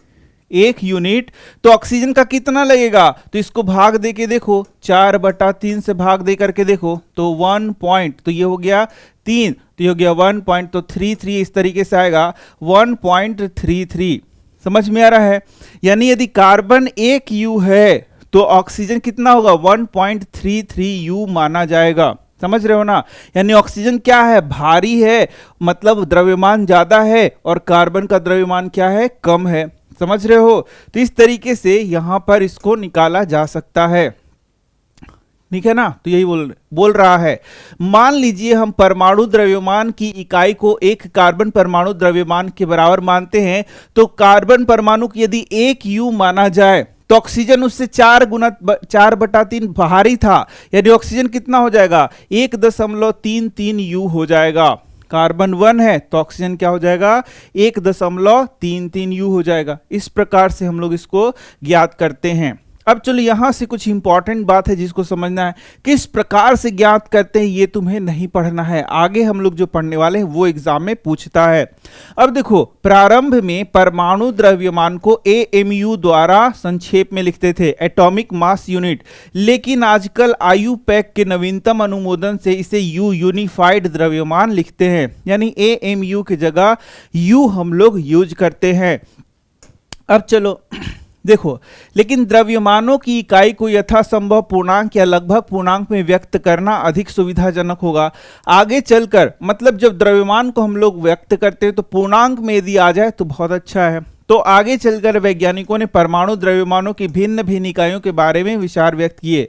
1 यूनिट, तो ऑक्सीजन का कितना लगेगा? तो इसको भाग दे के देखो, 4/3 से भाग दे करके देखो, तो 1 पॉइंट, तो ये हो गया 3, तो ये हो गया 1 पॉइंट, तो 33 इस तरीके से आएगा, 1.33। समझ में आ रहा है? यानी यदि कार्बन 1 U है तो ऑक्सीजन कितना होगा? 1.33 U माना जाएगा। समझ रहे हो ना? यानी ऑक्सीजन क्या है? भारी है, मतलब द्रव्यमान ज्यादा है, और कार्बन का द्रव्यमान क्या है? कम है। समझ रहे हो? तो इस तरीके से यहां पर इसको निकाला जा सकता है। ठीक है ना? तो यही बोल रहा है। मान लीजिए हम परमाणु द्रव्यमान की इकाई को एक कार्बन परमाणु द्रव्यमान के बराबर मानते हैं, तो कार्बन परमाणु की यदि 1 U माना जाए तो ऑक्सीजन उससे 4/3 भारी था, यानी ऑक्सीजन कितना हो जाएगा? 1.33 U हो जाएगा। कार्बन 1 है तो ऑक्सीजन क्या हो जाएगा? 1.33 U हो जाएगा। इस प्रकार से हम लोग इसको ज्ञात करते हैं। अब चलो यहां से कुछ इंपॉर्टेंट बात है जिसको समझना है, किस प्रकार से ज्ञात करते हैं ये तुम्हें नहीं पढ़ना है, आगे हम लोग जो पढ़ने वाले हैं वो एग्जाम में पूछता है। अब देखो, प्रारंभ में परमाणु द्रव्यमान को एएमयू द्वारा संक्षेप में लिखते थे, एटॉमिक मास यूनिट, लेकिन आजकल आईयूपैक के नवीनतम अनुमोदन से इसे यू यूनिफाइड द्रव्यमान लिखते हैं, यानी एएमयू की जगह यू हम लोग यूज करते हैं। अब चलो देखो, लेकिन द्रव्यमानों की इकाई को यथासंभव पूर्णांक या लगभग पूर्णांक में व्यक्त करना अधिक सुविधाजनक होगा। आगे चलकर मतलब जब द्रव्यमान को हम लोग व्यक्त करते हैं तो पूर्णांक में यदि आ जाए तो बहुत अच्छा है। तो आगे चलकर वैज्ञानिकों ने परमाणु द्रव्यमानों की भिन्न भिन्न इकाइयों के बारे में विचार व्यक्त किए।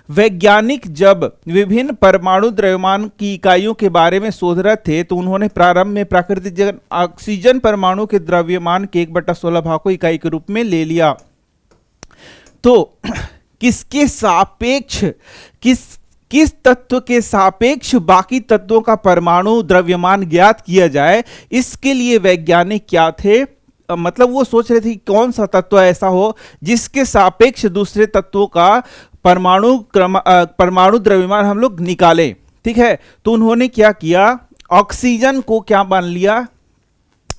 वैज्ञानिक जब विभिन्न परमाणु द्रव्यमान की इकाइयों के बारे में शोधरत थे तो उन्होंने प्रारंभ में प्राकृतिक ऑक्सीजन परमाणु के द्रव्यमान के 1/16 भाग को इकाई के रूप में ले लिया। तो किसके सापेक्ष किस तत्व के सापेक्ष बाकी तत्वों का परमाणु द्रव्यमान ज्ञात किया जाए, इसके लिए वैज्ञानिक क्या थे, मतलब वो सोच रहे थे कि कौन सा तत्व ऐसा हो जिसके सापेक्ष दूसरे तत्वों का परमाणु द्रव्यमान हम लोग निकालें। ठीक है, तो उन्होंने क्या किया, ऑक्सीजन को क्या मान लिया,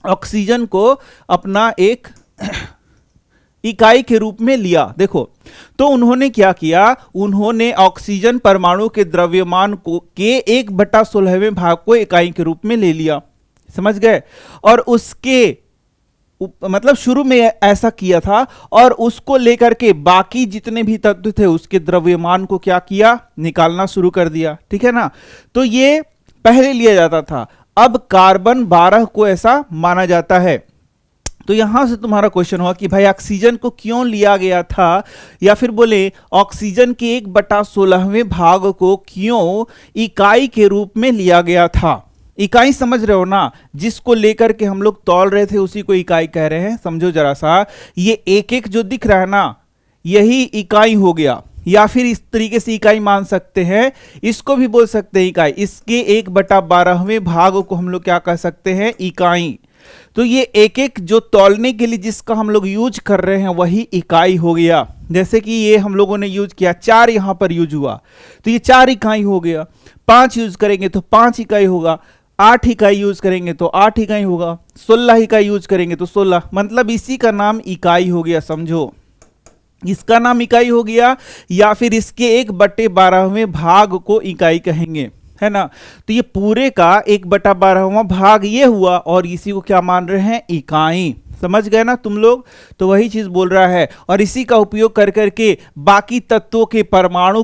ऑक्सीजन को अपना एक इकाई के रूप में लिया। देखो, तो उन्होंने क्या किया, उन्होंने ऑक्सीजन परमाणु के द्रव्यमान को के 1/16वें भाग को इकाई के रूप में ले लिया, समझ गए, और उसके मतलब शुरू में ऐसा किया था, और उसको लेकर के बाकी जितने भी तत्व थे उसके द्रव्यमान को क्या किया, निकालना शुरू कर दिया। ठीक है ना, तो ये पहले लिया जाता था, अब कार्बन 12 को ऐसा माना जाता है। तो यहां से तुम्हारा क्वेश्चन हुआ कि भाई ऑक्सीजन को क्यों लिया गया था, या फिर बोले ऑक्सीजन के 1/16वें भाग को क्यों इकाई के रूप में लिया गया था। इकाई समझ रहे हो ना, जिसको लेकर के हम लोग तौल रहे थे उसी को इकाई कह रहे हैं। समझो जरा सा, ये एक एक जो दिख रहा है ना, यही इकाई हो गया, या फिर इस तरीके से इकाई मान सकते हैं, इसको भी बोल सकते हैं इकाई। इसके 1/12वें भाग को हम लोग क्या कह सकते हैं, इकाई। तो ये एक एक जो तौलने के लिए जिसका हम लोग यूज कर रहे हैं वही इकाई हो गया। जैसे कि ये हम लोगों ने यूज किया, 4 यहां पर यूज हुआ तो ये 4 इकाई हो गया, 5 यूज करेंगे तो 5 इकाई होगा, 8 इकाई यूज करेंगे तो 8 इकाई होगा, 16 इकाई यूज करेंगे तो 16, मतलब इसी का नाम इकाई हो गया। समझो, इसका नाम इकाई हो गया, या फिर इसके 1/12वें भाग को इकाई कहेंगे, है ना। तो ये पूरे का 1/12वां भाग ये हुआ, और इसी को क्या मान रहे हैं, इकाई। समझ गए ना तुम लोग, तो वही चीज बोल रहा है, और इसी का उपयोग कर करके बाकी तत्वों के परमाणु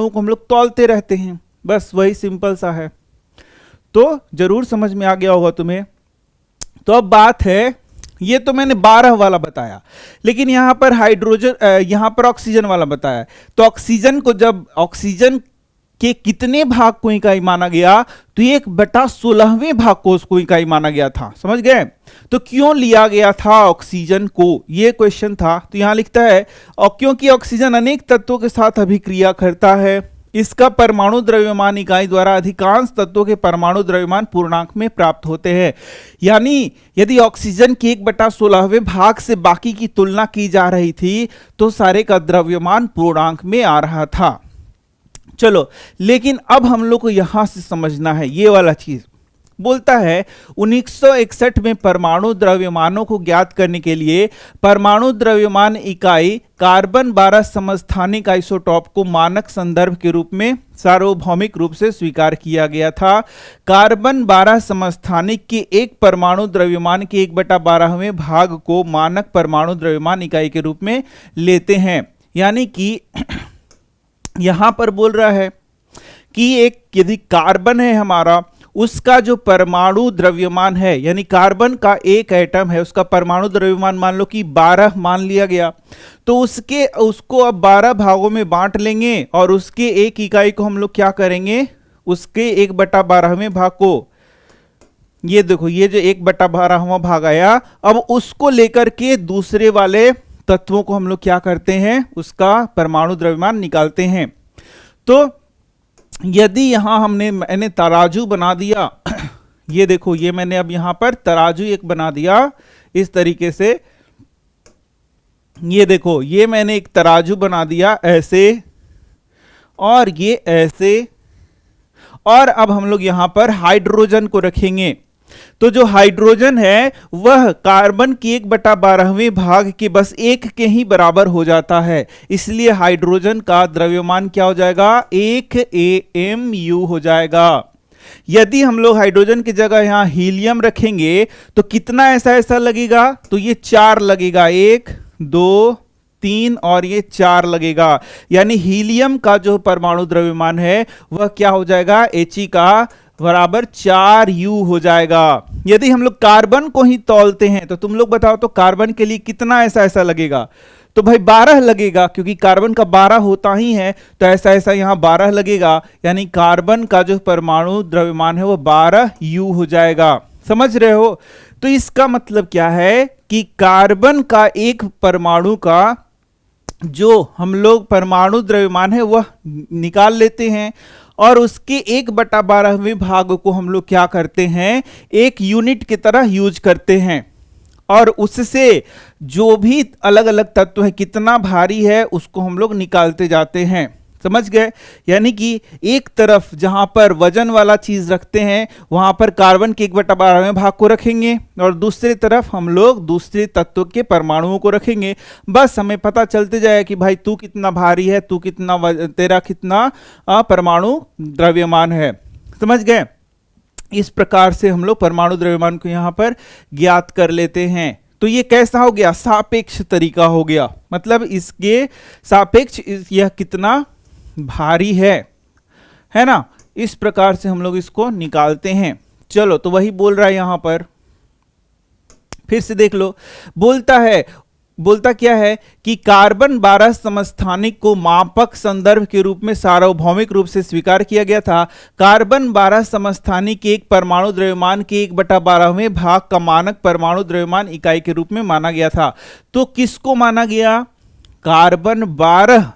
को हम लोग तौलते रहते हैं, बस वही सिंपल सा है। तो जरूर समझ में आ गया होगा तुम्हें। तो अब बात है, ये तो मैंने 12 वाला बताया, लेकिन यहां पर यहां पर ऑक्सीजन वाला बताया। तो ऑक्सीजन को जब ऑक्सीजन के कितने भाग को इकाई माना गया, तो 1/16वें भाग को उसको इकाई माना गया था। समझ गए, तो क्यों लिया गया था ऑक्सीजन को, ये क्वेश्चन था। तो यहां लिखता है, और क्योंकि ऑक्सीजन अनेक तत्वों के साथ अभिक्रिया करता है, इसका परमाणु द्रव्यमान इकाई द्वारा अधिकांश तत्वों के परमाणु द्रव्यमान पूर्णांक में प्राप्त होते हैं। यानी यदि ऑक्सीजन के 1/16वें भाग से बाकी की तुलना की जा रही थी तो सारे का द्रव्यमान पूर्णांक में आ रहा था। चलो, लेकिन अब हम लोग को यहां से समझना है ये वाला चीज। बोलता है 1961 में परमाणु द्रव्यमानों को ज्ञात करने के लिए परमाणु द्रव्यमान इकाई कार्बन 12 समस्थानिक आइसोटॉप को मानक संदर्भ के रूप में सार्वभौमिक रूप से स्वीकार किया गया था। कार्बन 12 समस्थानिक के एक परमाणु द्रव्यमान के 1/12वें भाग को मानक परमाणु द्रव्यमान इकाई के रूप में लेते हैं। यानी कि यहां पर बोल रहा है कि एक यदि कार्बन है हमारा, उसका जो परमाणु द्रव्यमान है, यानी कार्बन का एक एटम है, उसका परमाणु द्रव्यमान मान लो कि 12 मान लिया गया, तो उसको अब 12 भागों में बांट लेंगे, और उसके एक इकाई को हम लोग क्या करेंगे, उसके 1/12वें भाग को, ये देखो ये जो 1/12वां भाग आया, अब उसको लेकर के दूसरे वाले तत्वों को हम लोग क्या करते हैं, उसका परमाणु द्रव्यमान निकालते हैं। तो यदि यहां मैंने तराजू बना दिया, ये देखो ये मैंने अब यहां पर तराजू एक बना दिया इस तरीके से, ये देखो, ये मैंने एक तराजू बना दिया ऐसे, और ये ऐसे, और अब हम लोग यहां पर हाइड्रोजन को रखेंगे। तो जो हाइड्रोजन है वह कार्बन की 1/12वें भाग के बस एक के ही बराबर हो जाता है, इसलिए हाइड्रोजन का द्रव्यमान क्या हो जाएगा, 1 AMU हो जाएगा। यदि हम लोग हाइड्रोजन की जगह यहां हीलियम रखेंगे तो कितना ऐसा ऐसा लगेगा, तो ये 4 लगेगा, 1 2 3 और ये 4 लगेगा। यानी हीलियम का जो परमाणु द्रव्यमान है वह क्या हो जाएगा, He का बराबर 4U हो जाएगा। यदि हम लोग कार्बन को ही तौलते हैं तो तुम लोग बताओ तो कार्बन के लिए कितना ऐसा ऐसा लगेगा, तो भाई 12 लगेगा, क्योंकि कार्बन का 12 होता ही है, तो ऐसा ऐसा यहां 12 लगेगा। यानी कार्बन का जो परमाणु द्रव्यमान है वो 12U हो जाएगा। समझ रहे हो? तो इसका मतलब क्या है कि कार्बन का एक परमाणु का जो हम लोग परमाणु द्रव्यमान है वह निकाल लेते हैं, और उसके 1/12वें भाग को हम लोग क्या करते हैं, एक यूनिट की तरह यूज करते हैं, और उससे जो भी अलग अलग तत्व है कितना भारी है उसको हम लोग निकालते जाते हैं। समझ गए? यानी कि एक तरफ जहां पर वजन वाला चीज रखते हैं वहां पर कार्बन के 1/12वें भाग को रखेंगे, और दूसरी तरफ हम लोग दूसरे तत्व के परमाणुओं को रखेंगे। बस हमें पता चलते जाए कि भाई तू कितना भारी है, तू कितना तेरा कितना परमाणु द्रव्यमान है। समझ गए? इस प्रकार से हम लोग परमाणु द्रव्यमान को यहां पर ज्ञात कर लेते हैं। तो ये कैसा हो गया, सापेक्ष तरीका हो गया, मतलब इसके सापेक्ष यह कितना भारी है ना। इस प्रकार से हम लोग इसको निकालते हैं। चलो, तो वही बोल रहा है यहां पर, फिर से देख लो। बोलता क्या है कि कार्बन 12 समस्थानिक को मापक संदर्भ के रूप में सार्वभौमिक रूप से स्वीकार किया गया था। कार्बन 12 समस्थानिक के एक परमाणु द्रव्यमान के 1/12वें भाग का मानक परमाणु द्रव्यमान इकाई के रूप में माना गया था। तो किसको माना गया, कार्बन 12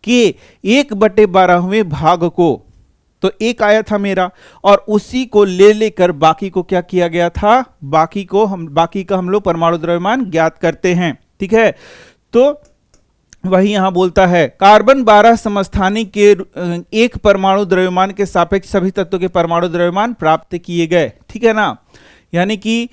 के 1/12वें भाग को। तो एक आया था मेरा, और उसी को ले लेकर बाकी को क्या किया गया था, बाकी का हम लोग परमाणु द्रव्यमान ज्ञात करते हैं। ठीक है, तो वही यहां बोलता है कार्बन 12 समस्थानिक के एक परमाणु द्रव्यमान के सापेक्ष सभी तत्वों के परमाणु द्रव्यमान प्राप्त किए गए। ठीक है ना। यानी कि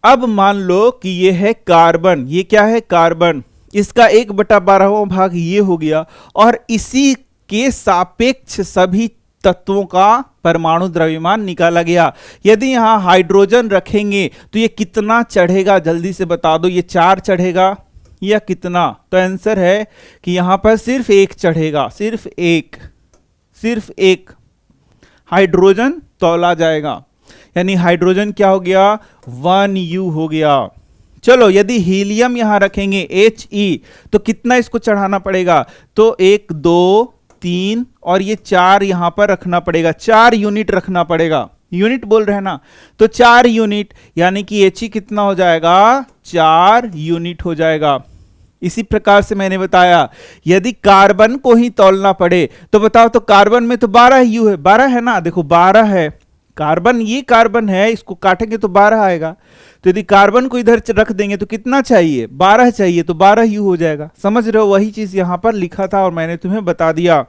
अब मान लो कि ये है कार्बन, ये क्या है, कार्बन, इसका 1/12वां भाग ये हो गया, और इसी के सापेक्ष सभी तत्वों का परमाणु द्रव्यमान निकाला गया। यदि यहां हाइड्रोजन रखेंगे तो ये कितना चढ़ेगा, जल्दी से बता दो, ये 4 चढ़ेगा या कितना? तो आंसर है कि यहां पर सिर्फ 1 चढ़ेगा, सिर्फ एक हाइड्रोजन तौला जाएगा। यानी हाइड्रोजन क्या हो गया, 1U हो गया। चलो, यदि हीलियम यहां रखेंगे He, तो कितना इसको चढ़ाना पड़ेगा, तो 1 2 3 और ये 4 यहां पर रखना पड़ेगा, 4 यूनिट रखना पड़ेगा। यूनिट बोल रहे हैं ना, तो 4 यूनिट, यानी कि He कितना हो जाएगा, 4 यूनिट हो जाएगा। इसी प्रकार से मैंने बताया यदि कार्बन को ही तौलना पड़े तो बताओ, तो कार्बन में तो 12U है, 12 है ना, देखो 12 है कार्बन, ये कार्बन है, इसको काटेंगे तो 12 आएगा। तो यदि कार्बन को इधर रख देंगे तो कितना चाहिए, 12 चाहिए, तो 12U हो जाएगा। समझ रहे हो? वही चीज यहां पर लिखा था और मैंने तुम्हें बता दिया,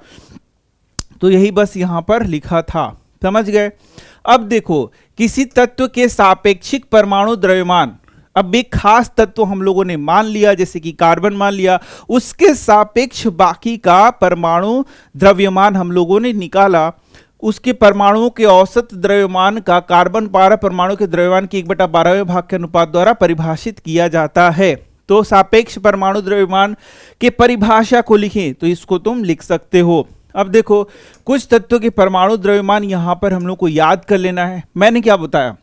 तो यही बस यहां पर लिखा था। समझ गए? अब देखो, किसी तत्व के सापेक्षिक परमाणु द्रव्यमान, अब एक खास तत्व हम लोगों ने मान लिया, जैसे कि कार्बन मान लिया, उसके सापेक्ष बाकी का परमाणु द्रव्यमान हम लोगों ने निकाला। उसके परमाणुओं के औसत द्रव्यमान का कार्बन 12 परमाणु के द्रव्यमान के 1/12वें भाग के अनुपात द्वारा परिभाषित किया जाता है। तो सापेक्ष परमाणु द्रव्यमान के परिभाषा को लिखें तो इसको तुम लिख सकते हो। अब देखो, कुछ तत्वों के परमाणु द्रव्यमान यहां पर हम लोग को याद कर लेना है। मैंने क्या बताया,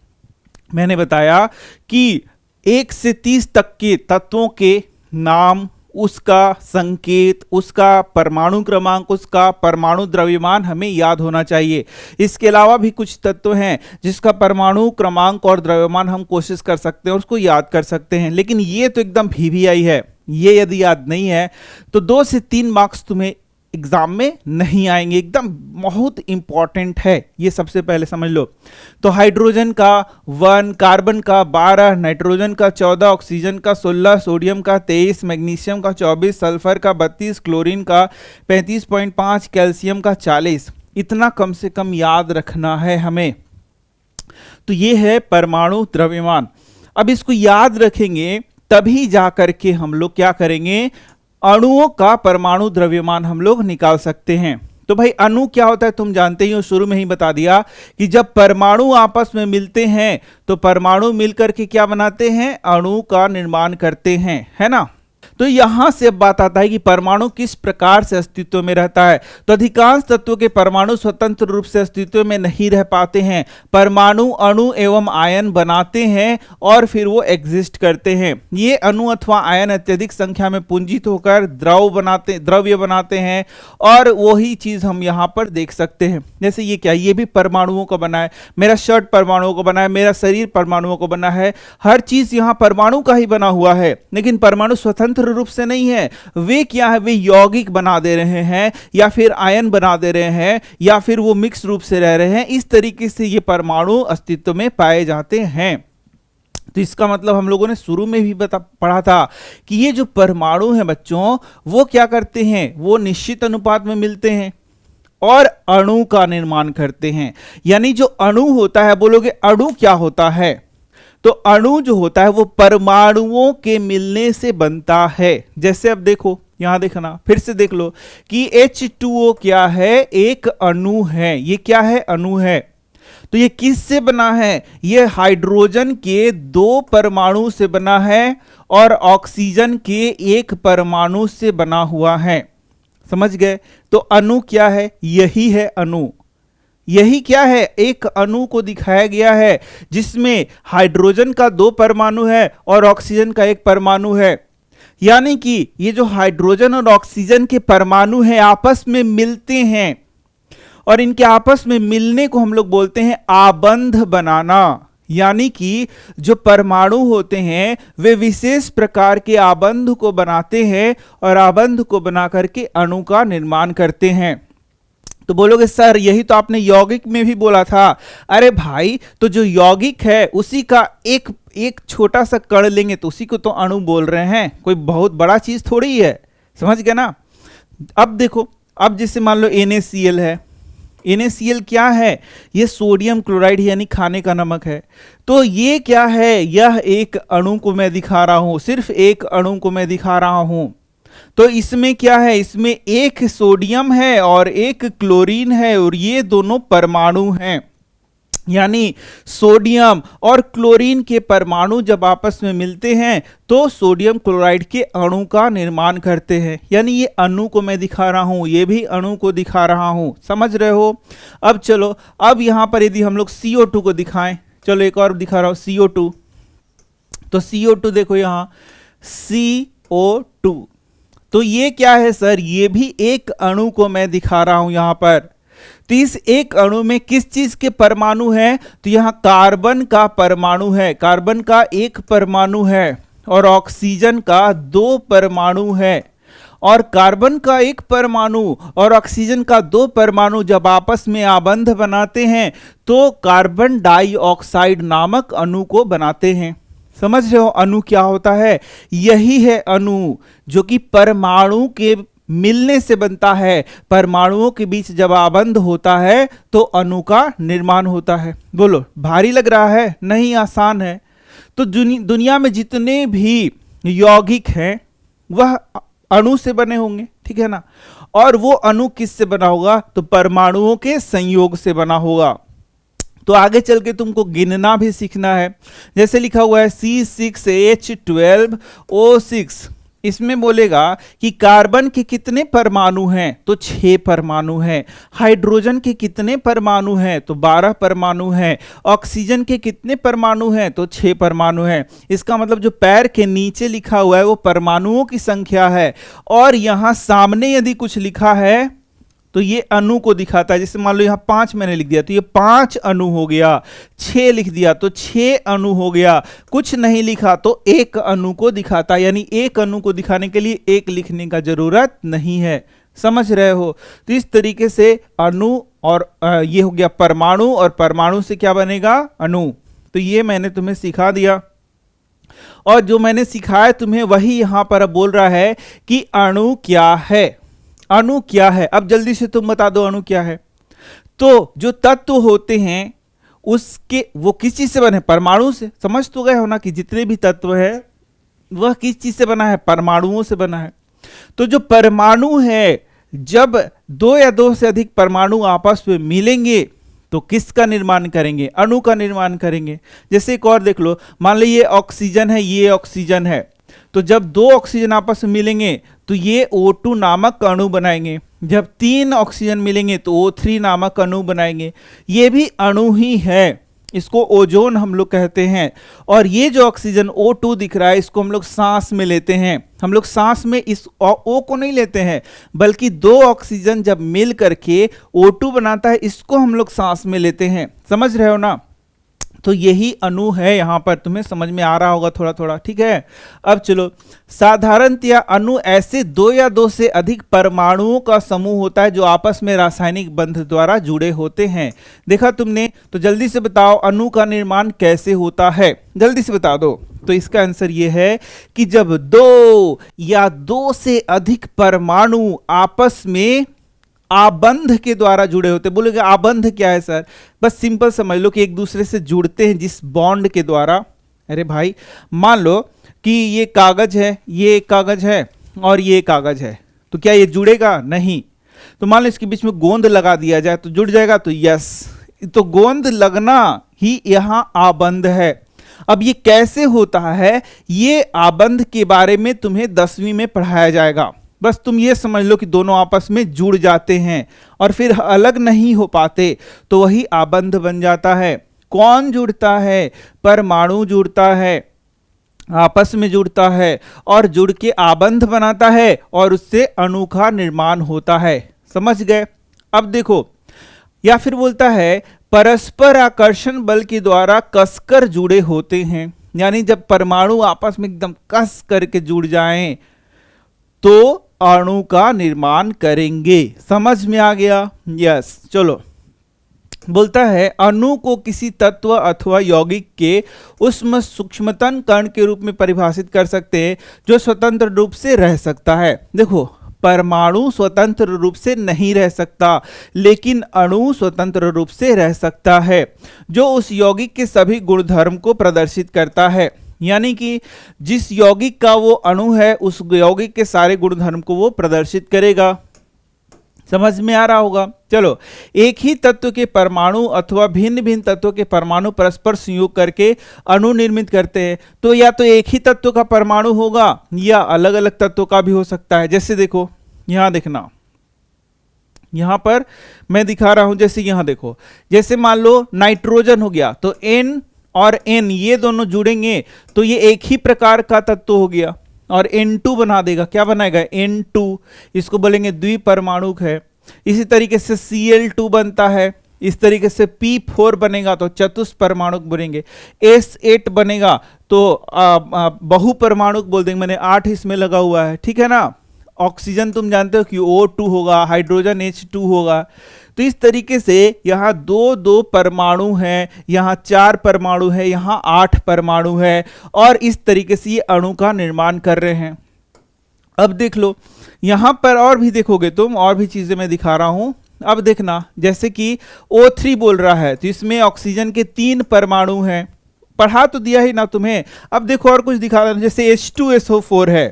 मैंने बताया कि 1 से 30 तक के तत्वों के नाम, उसका संकेत, उसका परमाणु क्रमांक, उसका परमाणु द्रव्यमान हमें याद होना चाहिए। इसके अलावा भी कुछ तत्व हैं जिसका परमाणु क्रमांक और द्रव्यमान हम कोशिश कर सकते हैं और उसको याद कर सकते हैं, लेकिन ये तो एकदम VVI है। ये यदि याद नहीं है तो 2 से 3 मार्क्स तुम्हें एग्जाम में नहीं आएंगे, एकदम बहुत इंपॉर्टेंट है, ये सबसे पहले समझ लो। तो हाइड्रोजन का 1, कार्बन का 12, नाइट्रोजन का 14, ऑक्सीजन का 16, सोडियम का 23, मैग्नीशियम का 24, सल्फर का 32, क्लोरीन का 35.5, कैल्शियम का 40। इतना कम से कम याद रखना है हमें। तो ये है परमाणु द्रव्यमान। अब इसको याद रखेंगे तभी जाकर के हम लोग क्या करेंगे, अणुओं का परमाणु द्रव्यमान हम लोग निकाल सकते हैं। तो भाई अणु क्या होता है तुम जानते ही हो, शुरू में ही बता दिया कि जब परमाणु आपस में मिलते हैं तो परमाणु मिलकर के क्या बनाते हैं, अणु का निर्माण करते हैं, है ना। तो यहां से अब बात आता है कि परमाणु किस प्रकार से अस्तित्व में रहता है। तो अधिकांश तत्वों के परमाणु स्वतंत्र रूप से अस्तित्व में नहीं रह पाते हैं। परमाणु अणु एवं आयन बनाते हैं और फिर वो एग्जिस्ट करते हैं। ये अणु अथवा आयन अत्यधिक संख्या में पुंजित होकर द्रव्य बनाते हैं और वही चीज हम यहां पर देख सकते हैं। जैसे ये क्या, ये भी परमाणुओं का बना है, मेरा शर्ट परमाणुओं का बना है, मेरा शरीर परमाणुओं का बना है, हर चीज यहां परमाणु का ही बना हुआ है। लेकिन परमाणु स्वतंत्र रूप से नहीं है, वे क्या है, वे यौगिक बना दे रहे हैं या फिर आयन बना दे रहे हैं या फिर वो मिक्स रूप से रह रहे हैं। इस तरीके से ये परमाणु अस्तित्व में पाए जाते हैं। तो इसका मतलब हम लोगों ने शुरू में भी पढ़ा था कि ये जो परमाणु है बच्चों, वो क्या करते हैं, वो निश्चित अनुपात में मिलते हैं और अणु का निर्माण करते हैं। यानी जो अणु होता है, बोलोगे अणु क्या होता है, तो अणु जो होता है वो परमाणुओं के मिलने से बनता है। जैसे अब देखो यहां देखना, फिर से देख लो कि H2O क्या है, एक अणु है। ये क्या है, अणु है। तो ये किससे बना है, ये हाइड्रोजन के 2 परमाणु से बना है और ऑक्सीजन के 1 परमाणु से बना हुआ है। समझ गए। तो अणु क्या है, यही है अणु। यही क्या है, एक अणु को दिखाया गया है जिसमें हाइड्रोजन का 2 परमाणु है और ऑक्सीजन का 1 परमाणु है। यानी कि ये जो हाइड्रोजन और ऑक्सीजन के परमाणु हैं आपस में मिलते हैं और इनके आपस में मिलने को हम लोग बोलते हैं आबंध बनाना। यानी कि जो परमाणु होते हैं वे विशेष प्रकार के आबंध को बनाते हैं और आबंध को बना करके अणु का निर्माण करते हैं। तो बोलोगे सर यही तो आपने यौगिक में भी बोला था। अरे भाई, तो जो यौगिक है उसी का एक छोटा सा कण लेंगे तो उसी को तो अणु बोल रहे हैं, कोई बहुत बड़ा चीज थोड़ी है। समझ गए ना। अब देखो, अब जैसे मान लो NaCl है। NaCl क्या है, ये सोडियम क्लोराइड यानी खाने का नमक है। तो ये क्या है, यह एक अणु को मैं दिखा रहा हूं, सिर्फ एक अणु को मैं दिखा रहा हूं। तो इसमें क्या है, इसमें 1 सोडियम है और 1 क्लोरीन है और ये दोनों परमाणु हैं। यानी सोडियम और क्लोरीन के परमाणु जब आपस में मिलते हैं तो सोडियम क्लोराइड के अणु का निर्माण करते हैं। यानी ये अणु को मैं दिखा रहा हूं, ये भी अणु को दिखा रहा हूं। समझ रहे हो। अब चलो, अब यहां पर यदि हम लोग CO2 को दिखाएं, चलो एक और दिखा रहा हूं CO2। तो CO2 देखो यहां CO2, तो ये क्या है सर, ये भी एक अणु को मैं दिखा रहा हूं यहां पर। तो इस एक अणु में किस चीज के परमाणु हैं, तो यहां कार्बन का परमाणु है, कार्बन का 1 परमाणु है और ऑक्सीजन का 2 परमाणु है। और कार्बन का 1 परमाणु और ऑक्सीजन का 2 परमाणु जब आपस में आबंध बनाते हैं तो कार्बन डाइऑक्साइड नामक अणु को बनाते हैं। समझ रहे हो अणु क्या होता है, यही है अणु जो कि परमाणु के मिलने से बनता है। परमाणुओं के बीच जब आबंध होता है तो अणु का निर्माण होता है। बोलो भारी लग रहा है, नहीं आसान है। तो दुनिया में जितने भी यौगिक हैं वह अणु से बने होंगे, ठीक है ना। और वो अणु किससे बना होगा, तो परमाणुओं के संयोग से बना होगा। तो आगे चल के तुमको गिनना भी सीखना है। जैसे लिखा हुआ है C6H12O6, इसमें बोलेगा कि कार्बन के कितने परमाणु हैं, तो 6 परमाणु हैं। हाइड्रोजन के कितने परमाणु हैं, तो 12 परमाणु हैं। ऑक्सीजन के कितने परमाणु हैं, तो 6 परमाणु हैं। इसका मतलब जो पैर के नीचे लिखा हुआ है वो परमाणुओं की संख्या है और यहां सामने यदि कुछ लिखा है तो ये अणु को दिखाता है। जैसे मान लो यहाँ 5 मैंने लिख दिया तो ये 5 अणु हो गया, 6 लिख दिया तो 6 अणु हो गया, कुछ नहीं लिखा तो 1 अणु को दिखाता है। यानी एक अणु को दिखाने के लिए 1 लिखने का जरूरत नहीं है। समझ रहे हो। तो इस तरीके से अणु और ये हो गया परमाणु, और परमाणु से क्या बनेगा, अणु। तो ये मैंने तुम्हें सिखा दिया, और जो मैंने सिखाया तुम्हें वही यहां पर अब बोल रहा है कि अणु क्या है। अणु क्या है, अब जल्दी से तुम बता दो अणु क्या है। तो जो तत्व होते हैं उसके वो किस चीज से बने, परमाणु से। समझ तो गए हो ना कि जितने भी तत्व है वह किस चीज से बना है, परमाणुओं से बना है। तो जो परमाणु है, जब दो या दो से अधिक परमाणु आपस में मिलेंगे तो किसका निर्माण करेंगे, अणु का निर्माण करेंगे। जैसे एक और देख लो, मान लो ये ऑक्सीजन है, ये ऑक्सीजन है, तो जब दो ऑक्सीजन आपस में मिलेंगे तो ये O2 नामक अणु बनाएंगे। जब तीन ऑक्सीजन मिलेंगे तो O3 नामक अणु बनाएंगे। ये भी अणु ही है, इसको ओजोन हम लोग कहते हैं। और ये जो ऑक्सीजन O2 दिख रहा है, इसको हम लोग सांस में लेते हैं। हम लोग सांस में इस O को नहीं लेते हैं, बल्कि दो ऑक्सीजन जब मिल करके O2 बनाता है, इसको हम लोग सांस में लेते हैं। समझ रहे हो ना। तो यही अणु है, यहां पर तुम्हें समझ में आ रहा होगा थोड़ा थोड़ा, ठीक है। अब चलो, साधारणतया अणु ऐसे दो या दो से अधिक परमाणुओं का समूह होता है जो आपस में रासायनिक बंध द्वारा जुड़े होते हैं। देखा तुमने, तो जल्दी से बताओ अणु का निर्माण कैसे होता है, जल्दी से बता दो। तो इसका आंसर ये है कि जब दो या दो से अधिक परमाणु आपस में आबंध के द्वारा जुड़े होते। बोलोगे आबंध क्या है सर, बस सिंपल समझ लो कि एक दूसरे से जुड़ते हैं जिस बॉन्ड के द्वारा। अरे भाई, मान लो कि ये कागज है, ये कागज है और ये कागज है, तो क्या ये जुड़ेगा, नहीं। तो मान लो इसके बीच में गोंद लगा दिया जाए तो जुड़ जाएगा, तो यस, तो गोंद लगना ही यहां आबंध है। अब ये कैसे होता है, ये आबंध के बारे में तुम्हें 10वीं में पढ़ाया जाएगा। बस तुम ये समझ लो कि दोनों आपस में जुड़ जाते हैं और फिर अलग नहीं हो पाते, तो वही आबंध बन जाता है। कौन जुड़ता है, परमाणु जुड़ता है, आपस में जुड़ता है और जुड़ के आबंध बनाता है और उससे अणु का निर्माण होता है। समझ गए। अब देखो, या फिर बोलता है परस्पर आकर्षण बल के द्वारा कसकर जुड़े होते हैं। यानी जब परमाणु आपस में एकदम कस करके जुड़ जाएं तो अणु का निर्माण करेंगे। समझ में आ गया, यस। चलो, बोलता है अणु को किसी तत्व अथवा यौगिक के उष्म सूक्ष्मतम कण के रूप में परिभाषित कर सकते हैं जो स्वतंत्र रूप से रह सकता है। देखो, परमाणु स्वतंत्र रूप से नहीं रह सकता, लेकिन अणु स्वतंत्र रूप से रह सकता है, जो उस यौगिक के सभी गुणधर्म को प्रदर्शित करता है। यानी कि जिस यौगिक का वो अणु है, उस यौगिक के सारे गुणधर्म को वो प्रदर्शित करेगा। समझ में आ रहा होगा। चलो, एक ही तत्व के परमाणु अथवा भिन्न भिन्न तत्वों के परमाणु परस्पर संयोग करके अणु निर्मित करते हैं। तो या तो एक ही तत्व का परमाणु होगा या अलग अलग तत्वों का भी हो सकता है। जैसे देखो, यहां देखना, यहां पर मैं दिखा रहा हूं, जैसे यहां देखो, जैसे मान लो नाइट्रोजन हो गया, तो N और N ये दोनों जुड़ेंगे तो ये एक ही प्रकार का तत्व हो गया और N2 बना देगा। क्या बनाएगा, N2, इसको बोलेंगे द्विपरमाणुक है। इसी तरीके से Cl2 बनता है, इस तरीके से P4 बनेगा तो चतुष्परमाणुक बनेंगे। S8 बनेगा तो बहुपरमाणुक बोल देंगे, मैंने 8 इसमें लगा हुआ है, ठीक है ना। ऑक्सीजन तुम जानते हो कि O2 होगा, हाइड्रोजन H2 होगा। तो इस तरीके से यहाँ दो दो परमाणु हैं, यहाँ 4 परमाणु है, यहाँ 8 परमाणु है, और इस तरीके से ये अणु का निर्माण कर रहे हैं। अब देख लो, यहाँ पर और भी देखोगे तुम, और भी चीजें मैं दिखा रहा हूं। अब देखना, जैसे कि O3 बोल रहा है तो इसमें ऑक्सीजन के 3 परमाणु हैं। पढ़ा तो दिया ही ना तुम्हें। अब देखो और कुछ दिखा रहा हूं, जैसे H2SO4 है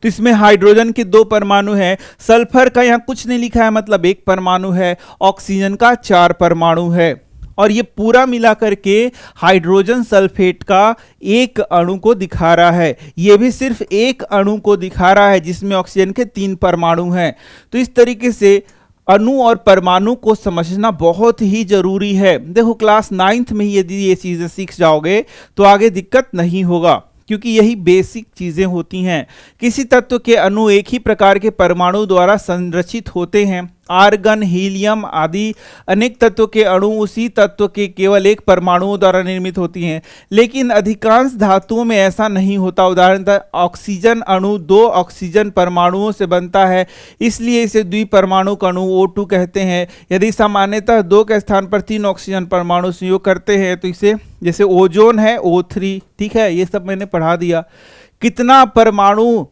तो इसमें हाइड्रोजन के 2 परमाणु हैं। सल्फर का यहाँ कुछ नहीं लिखा है, मतलब 1 परमाणु है। ऑक्सीजन का 4 परमाणु है, और ये पूरा मिला करके हाइड्रोजन सल्फेट का एक अणु को दिखा रहा है। ये भी सिर्फ एक अणु को दिखा रहा है जिसमें ऑक्सीजन के 3 परमाणु हैं। तो इस तरीके से अणु और परमाणु को समझना बहुत ही जरूरी है। देखो, क्लास 9th में यदि ये चीजें सीख जाओगे तो आगे दिक्कत नहीं होगा, क्योंकि यही बेसिक चीजें होती हैं। किसी तत्व के अणु एक ही प्रकार के परमाणु द्वारा संरचित होते हैं आर्गन, हीलियम आदि अनेक तत्व के अणु उसी तत्व के केवल एक परमाणुओं द्वारा निर्मित होती हैं, लेकिन अधिकांश धातुओं में ऐसा नहीं होता। उदाहरणतः ऑक्सीजन अणु 2 ऑक्सीजन परमाणुओं से बनता है, इसलिए इसे द्विपरमाणुक अणु O2 कहते हैं। यदि सामान्यतः 2 के स्थान पर 3 ऑक्सीजन परमाणु संयोग करते हैं तो इसे, जैसे ओजोन है O3, ठीक है, ये सब मैंने पढ़ा दिया। कितना परमाणु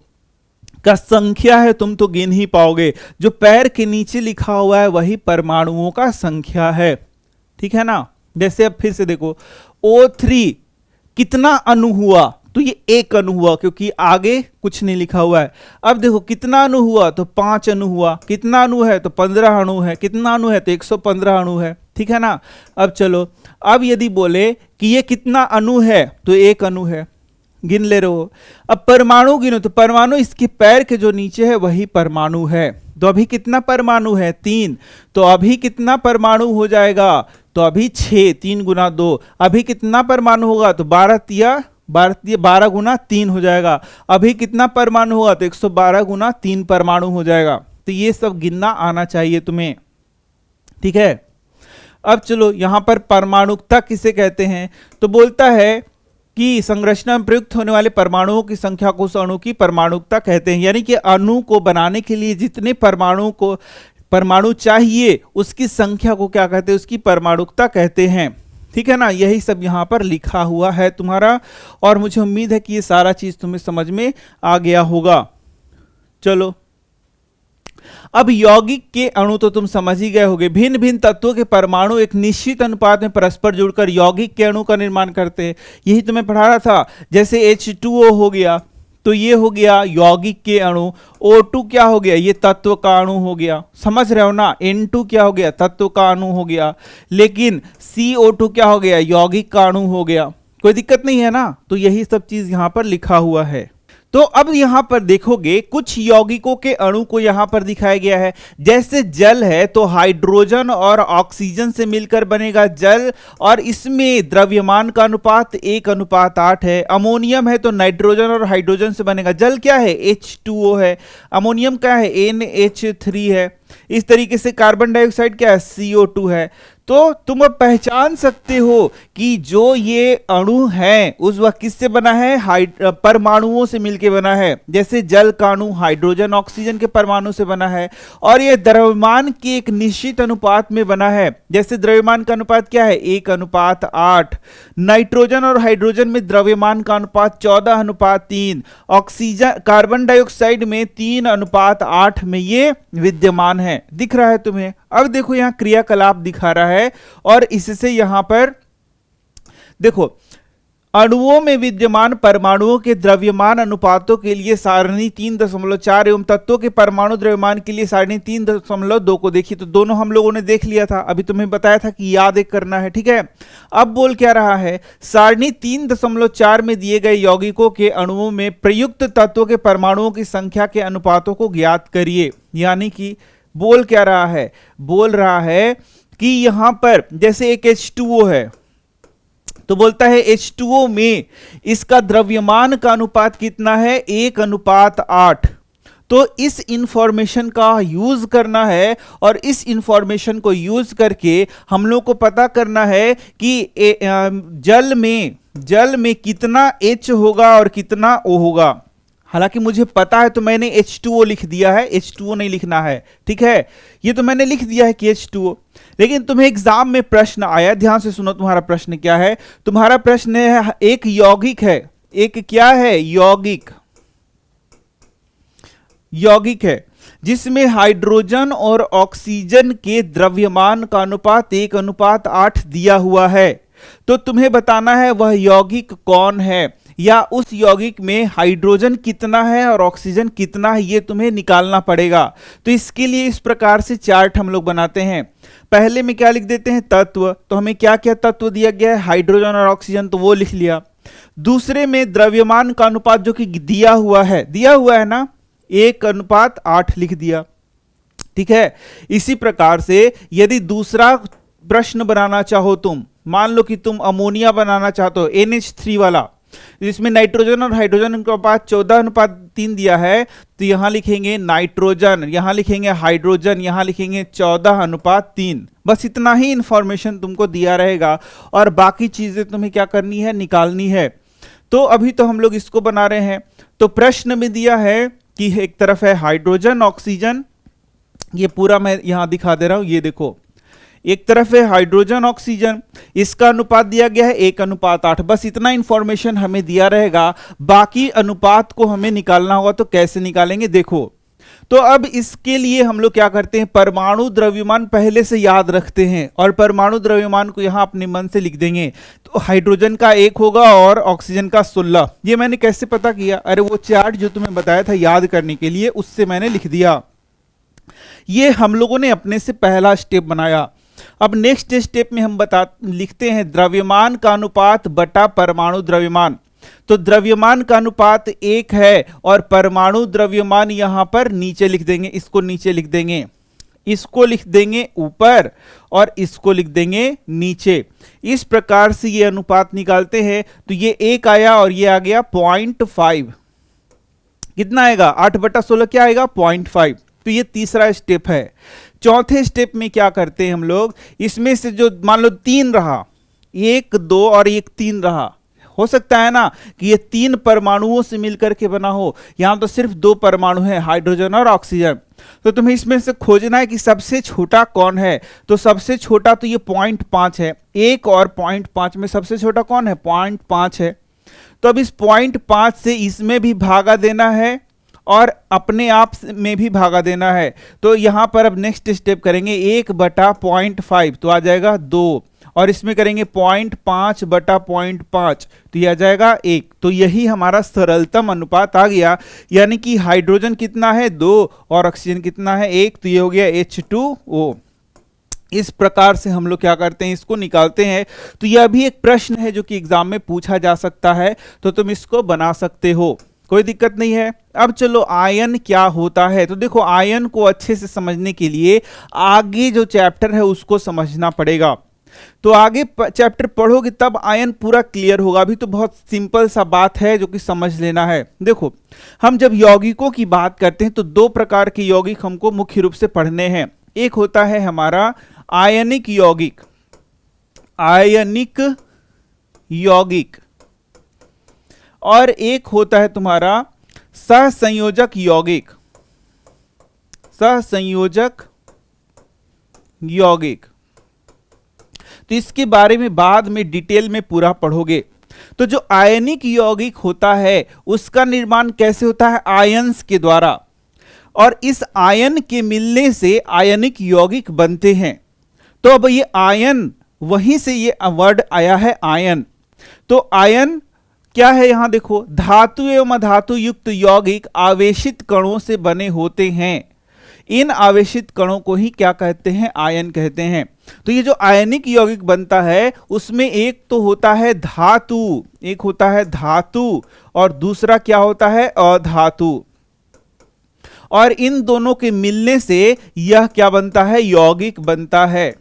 का संख्या है तुम तो गिन ही पाओगे, जो पैर के नीचे लिखा हुआ है वही परमाणुओं का संख्या है, ठीक है ना। जैसे अब फिर से देखो O3 कितना अणु हुआ, तो ये एक अणु हुआ क्योंकि आगे कुछ नहीं लिखा हुआ है। अब देखो कितना अणु हुआ, तो 5 अणु हुआ। कितना अणु है, तो 15 अणु है। कितना अणु है, तो 115 अणु है, ठीक है ना। अब चलो, अब यदि बोले कि ये कितना अणु है, तो एक अणु है, गिन ले रहे हो। अब परमाणु गिनो, तो परमाणु इसके पैर के जो नीचे है वही परमाणु है। तो अभी कितना परमाणु है, 3। तो अभी कितना परमाणु हो जाएगा, तो अभी 6, 3 गुना 2। अभी कितना परमाणु होगा, तो 12 गुना 3 हो जाएगा। अभी कितना परमाणु होगा, तो 112 गुना 3 परमाणु हो जाएगा। तो ये सब गिनना आना चाहिए तुम्हें, ठीक है। अब चलो, यहां पर परमाणुकता किसे कहते हैं, तो बोलता है कि संरचना में प्रयुक्त होने वाले परमाणुओं की संख्या को उस अणु की परमाणुकता कहते हैं। यानी कि अणु को बनाने के लिए जितने परमाणु चाहिए उसकी संख्या को क्या कहते हैं, उसकी परमाणुकता कहते हैं, ठीक है ना। यही सब यहां पर लिखा हुआ है तुम्हारा, और मुझे उम्मीद है कि ये सारा चीज तुम्हें समझ में आ गया होगा। चलो, अब यौगिक के अणु तो तुम समझ ही गए होगे। भिन्न भिन्न तत्वों के परमाणु एक निश्चित अनुपात में परस्पर जुड़कर यौगिक के अणु का निर्माण करते हैं। यही तुम्हें पढ़ा रहा था। जैसे H2O हो गया, तो ये हो गया यौगिक के अणु। O2 क्या हो गया, ये तत्व का अणु हो गया, समझ रहे हो ना। N2 क्या हो गया, तत्व का अणु हो गया। लेकिन CO2 क्या हो गया, यौगिक का अणु हो गया। कोई दिक्कत नहीं है ना। तो यही सब चीज यहां पर लिखा हुआ है। तो अब यहां पर देखोगे कुछ यौगिकों के अणु को यहां पर दिखाया गया है। जैसे जल है तो हाइड्रोजन और ऑक्सीजन से मिलकर बनेगा जल, और इसमें द्रव्यमान का अनुपात 1:8 है। अमोनियम है तो नाइट्रोजन और हाइड्रोजन से बनेगा। जल क्या है, H2O है। अमोनियम क्या है, NH3 है। इस तरीके से कार्बन डाइऑक्साइड क्या है, CO2 है। तो तुम अब पहचान सकते हो कि जो ये अणु है उस वक्त किससे बना है, परमाणुओं से मिलके बना है। जैसे जल का अणु हाइड्रोजन ऑक्सीजन के परमाणु से बना है, और ये द्रव्यमान के एक निश्चित अनुपात में बना है। जैसे द्रव्यमान का अनुपात क्या है, 1:8। नाइट्रोजन और हाइड्रोजन में द्रव्यमान का अनुपात 14:3। ऑक्सीजन कार्बन डाइऑक्साइड में 3:8 में ये विद्यमान है। दिख रहा है तुम्हें। अब देखो यहां क्रियाकलाप दिखा रहा है, और इससे यहां पर देखो अणुओं में विद्यमान परमाणुओं के द्रव्यमान अनुपातों के लिए सारणी 3.4 एवं तत्वों के परमाणु द्रव्यमान के लिए सारणी 3.2 को देखिए। तो दोनों हम लोगों ने देख लिया था, अभी तुम्हें बताया था कि याद एक करना है, ठीक है। अब बोल क्या रहा है, सारणी 3.4 में दिए गए यौगिकों के अणुओं में प्रयुक्त तत्वों के परमाणुओं की संख्या के अनुपातों को ज्ञात करिए। यानी कि बोल क्या रहा है, बोल रहा है कि यहां पर जैसे एक H2O है, तो बोलता है H2O में इसका द्रव्यमान का अनुपात कितना है, 1:8। तो इस इंफॉर्मेशन का यूज करना है, और इस इंफॉर्मेशन को यूज करके हम लोग को पता करना है कि जल में कितना H होगा और कितना O होगा। हालांकि मुझे पता है तो मैंने H2O लिख दिया है, H2O नहीं लिखना है, ठीक है। ये तो मैंने लिख दिया है कि H2O, लेकिन तुम्हें एग्जाम में प्रश्न आया, ध्यान से सुनो। तुम्हारा प्रश्न क्या है, तुम्हारा प्रश्न है एक यौगिक है, एक क्या है, यौगिक है जिसमें हाइड्रोजन और ऑक्सीजन के द्रव्यमान का अनुपात 1:8 दिया हुआ है। तो तुम्हें बताना है वह यौगिक कौन है, या उस यौगिक में हाइड्रोजन कितना है और ऑक्सीजन कितना है, ये तुम्हें निकालना पड़ेगा। तो इसके लिए इस प्रकार से चार्ट हम लोग बनाते हैं। पहले में क्या लिख देते हैं, तत्व। तो हमें क्या क्या तत्व दिया गया है, हाइड्रोजन और ऑक्सीजन, तो वो लिख लिया। दूसरे में द्रव्यमान का अनुपात जो कि दिया हुआ है ना, 1:8 लिख दिया, ठीक है। इसी प्रकार से यदि दूसरा प्रश्न बनाना चाहो तुम, मान लो कि तुम अमोनिया बनाना चाहते हो, NH3 वाला, इसमें नाइट्रोजन और हाइड्रोजन का अनुपात 14:3 दिया है, तो यहां लिखेंगे नाइट्रोजन, यहां लिखेंगे हाइड्रोजन, यहां लिखेंगे 14:3। बस इतना ही इंफॉर्मेशन तुमको दिया रहेगा और बाकी चीजें तुम्हें क्या करनी है, निकालनी है। तो अभी तो हम लोग इसको बना रहे हैं। तो प्रश्न में दिया है कि एक तरफ है हाइड्रोजन ऑक्सीजन, ये पूरा मैं यहां दिखा दे रहा हूं, ये देखो एक तरफ है हाइड्रोजन ऑक्सीजन, इसका अनुपात दिया गया है 1:8। बस इतना इंफॉर्मेशन हमें दिया रहेगा, बाकी अनुपात को हमें निकालना होगा। तो कैसे निकालेंगे देखो। तो अब इसके लिए हम लोग क्या करते हैं, परमाणु द्रव्यमान पहले से याद रखते हैं और परमाणु द्रव्यमान को यहां अपने मन से लिख देंगे। तो हाइड्रोजन का 1 होगा और ऑक्सीजन का 16। ये मैंने कैसे पता किया, अरे वो चार्ट जो तुम्हें बताया था याद करने के लिए, उससे मैंने लिख दिया। ये हम लोगों ने अपने से पहला स्टेप बनाया। अब नेक्स्ट स्टेप में हम लिखते हैं द्रव्यमान का अनुपात बटा परमाणु द्रव्यमान। तो द्रव्यमान का अनुपात 1 है और परमाणु द्रव्यमान यहां पर नीचे लिख देंगे, इसको नीचे लिख देंगे, इसको लिख देंगे ऊपर और इसको लिख देंगे नीचे। इस प्रकार से ये अनुपात निकालते हैं। तो ये 1 आया और ये आ गया 0.5। कितना आएगा, 8/16 क्या आएगा, 0.5। तो ये तीसरा स्टेप है। चौथे स्टेप में क्या करते हैं हम लोग, इसमें से जो मान लो 3 रहा, 1, 2 और 1, 3 रहा, हो सकता है ना कि ये 3 परमाणुओं से मिलकर के बना हो। यहां तो सिर्फ 2 परमाणु हैं, हाइड्रोजन और ऑक्सीजन। तो तुम्हें इसमें से खोजना है कि सबसे छोटा कौन है। तो सबसे छोटा तो ये 0.5 है, 1 और 0.5 में सबसे छोटा कौन है, 0.5 है। तो अब इस 0.5 से इसमें भी भागा देना है और अपने आप में भी भागा देना है। तो यहां पर अब नेक्स्ट स्टेप करेंगे 1/0.5, तो आ जाएगा 2 और इसमें करेंगे 0.5/0.5, तो यह आ जाएगा 1। तो यही हमारा सरलतम अनुपात आ गया। यानी कि हाइड्रोजन कितना है, 2 और ऑक्सीजन कितना है, 1। तो ये हो गया H2O। इस प्रकार से हम लोग क्या करते हैं, इसको निकालते हैं। तो यह भी एक प्रश्न है जो कि एग्जाम में पूछा जा सकता है, तो तुम इसको बना सकते हो, कोई दिक्कत नहीं है। अब चलो आयन क्या होता है। तो देखो आयन को अच्छे से समझने के लिए आगे जो चैप्टर है उसको समझना पड़ेगा। तो आगे चैप्टर पढ़ोगे तब आयन पूरा क्लियर होगा। अभी तो बहुत सिंपल सा बात है जो कि समझ लेना है। देखो हम जब यौगिकों की बात करते हैं तो 2 प्रकार के यौगिक हमको मुख्य रूप से पढ़ने हैं। एक होता है हमारा आयनिक यौगिक, आयनिक यौगिक, और एक होता है तुम्हारा सहसंयोजक यौगिक, सहसंयोजक यौगिक। तो इसके बारे में बाद में डिटेल में पूरा पढ़ोगे। तो जो आयनिक यौगिक होता है उसका निर्माण कैसे होता है, आयंस के द्वारा, और इस आयन के मिलने से आयनिक यौगिक बनते हैं। तो अब ये आयन, वहीं से ये वर्ड आया है आयन। तो आयन क्या है, यहां देखो धातु एवं अधातु युक्त यौगिक आवेशित कणों से बने होते हैं। इन आवेशित कणों को ही क्या कहते हैं, आयन कहते हैं। तो ये जो आयनिक यौगिक बनता है उसमें एक तो होता है धातु, एक होता है धातु और दूसरा क्या होता है, अधातु। और इन दोनों के मिलने से यह क्या बनता है, यौगिक बनता है।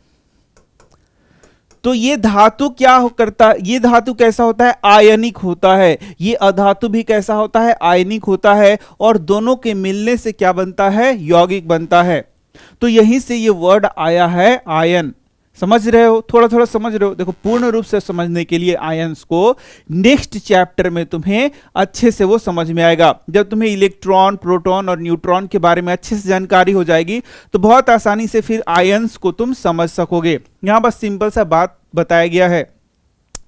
तो ये धातु क्या करता है, ये धातु कैसा होता है, आयनिक होता है। ये अधातु भी कैसा होता है, आयनिक होता है। और दोनों के मिलने से क्या बनता है, यौगिक बनता है। तो यहीं से ये वर्ड आया है आयन। समझ रहे हो, थोड़ा थोड़ा समझ रहे हो। देखो पूर्ण रूप से समझने के लिए आयंस को नेक्स्ट चैप्टर में तुम्हें अच्छे से वो समझ में आएगा। जब तुम्हें इलेक्ट्रॉन, प्रोटॉन और न्यूट्रॉन के बारे में अच्छे से जानकारी हो जाएगी तो बहुत आसानी से फिर आयंस को तुम समझ सकोगे। यहां बस सिंपल सा बात बताया गया है,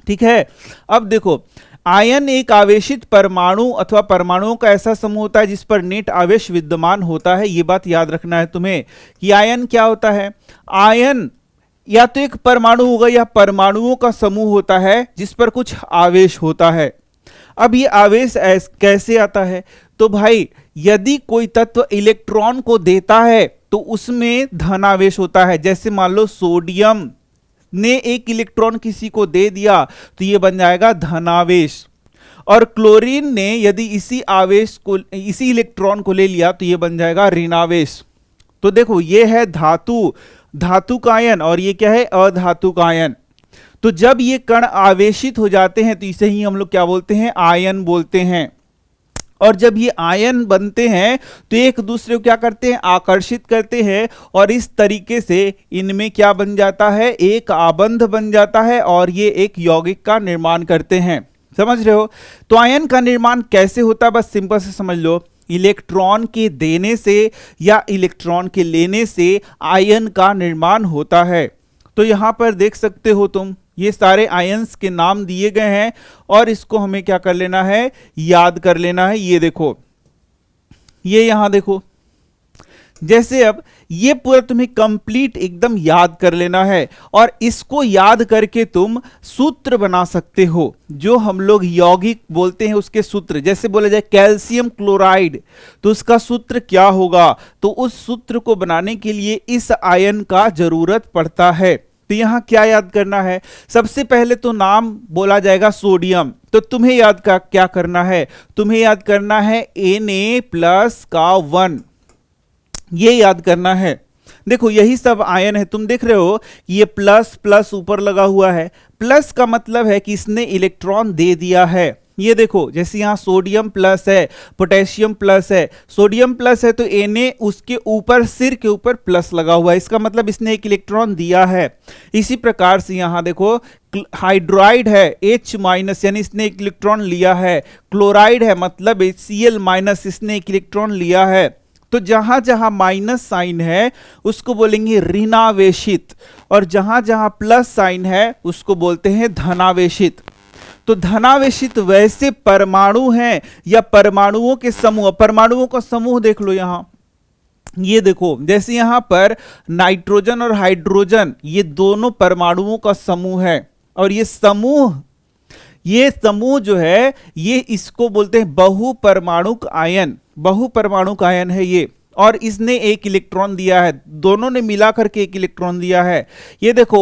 ठीक है। अब देखो आयन एक आवेशित परमाणु अथवा परमाणुओं का ऐसा समूह होता है जिस पर नेट आवेश विद्यमान होता है। ये बात याद रखना है तुम्हें कि आयन क्या होता है। आयन या तो एक परमाणु होगा या परमाणुओं का समूह होता है जिस पर कुछ आवेश होता है। अब ये आवेश कैसे आता है, तो भाई यदि कोई तत्व इलेक्ट्रॉन को देता है तो उसमें धनावेश होता है। जैसे मान लो सोडियम ने एक इलेक्ट्रॉन किसी को दे दिया तो ये बन जाएगा धनावेश, और क्लोरीन ने यदि इसी आवेश को, इसी इलेक्ट्रॉन को ले लिया तो ये बन जाएगा ऋणावेश। तो देखो ये है धातु, धातु का आयन, और ये क्या है, अधातु का आयन। तो जब ये कण आवेशित हो जाते हैं तो इसे ही हम लोग क्या बोलते हैं, आयन बोलते हैं। और जब ये आयन बनते हैं तो एक दूसरे को क्या करते हैं, आकर्षित करते हैं, और इस तरीके से इनमें क्या बन जाता है, एक आबंध बन जाता है, और ये एक यौगिक का निर्माण करते हैं। समझ रहे हो? तो आयन का निर्माण कैसे होता है, बस सिंपल से समझ लो, इलेक्ट्रॉन के देने से या इलेक्ट्रॉन के लेने से आयन का निर्माण होता है। तो यहां पर देख सकते हो तुम, ये सारे आयंस के नाम दिए गए हैं, और इसको हमें क्या कर लेना है, याद कर लेना है। ये देखो, ये यहां देखो, जैसे अब ये पूरा तुम्हें कंप्लीट एकदम याद कर लेना है, और इसको याद करके तुम सूत्र बना सकते हो, जो हम लोग यौगिक बोलते हैं उसके सूत्र। जैसे बोला जाए कैल्शियम क्लोराइड, तो उसका सूत्र क्या होगा, तो उस सूत्र को बनाने के लिए इस आयन का जरूरत पड़ता है। तो यहां क्या याद करना है, सबसे पहले तो नाम बोला जाएगा सोडियम, तो तुम्हें याद का क्या करना है, तुम्हें याद करना है Na+1, ये याद करना है। देखो यही सब आयन है, तुम देख रहे हो कि ये प्लस प्लस ऊपर लगा हुआ है, प्लस का मतलब है कि इसने इलेक्ट्रॉन दे दिया है। ये देखो, जैसे यहाँ सोडियम प्लस है, पोटेशियम प्लस है, सोडियम प्लस है तो Na उसके ऊपर, सिर के ऊपर प्लस लगा हुआ है, इसका मतलब इसने एक इलेक्ट्रॉन दिया है। इसी प्रकार से यहाँ देखो, हाइड्राइड है H- यानी इसने एक इलेक्ट्रॉन लिया है, क्लोराइड है मतलब Cl-, इसने एक इलेक्ट्रॉन लिया है। तो जहां जहां माइनस साइन है उसको बोलेंगे ऋणावेशित, और जहां जहां प्लस साइन है उसको बोलते हैं धनावेशित। तो धनावेशित वैसे परमाणु हैं या परमाणुओं के समूह, परमाणुओं का समूह देख लो यहां, ये देखो, जैसे यहां पर नाइट्रोजन और हाइड्रोजन, ये दोनों परमाणुओं का समूह है, और ये समूह जो है ये इसको बोलते हैं बहुपरमाणुक आयन, बहुपरमाणुक आयन है ये, और इसने एक इलेक्ट्रॉन दिया है, दोनों ने मिलाकर के एक इलेक्ट्रॉन दिया है। ये देखो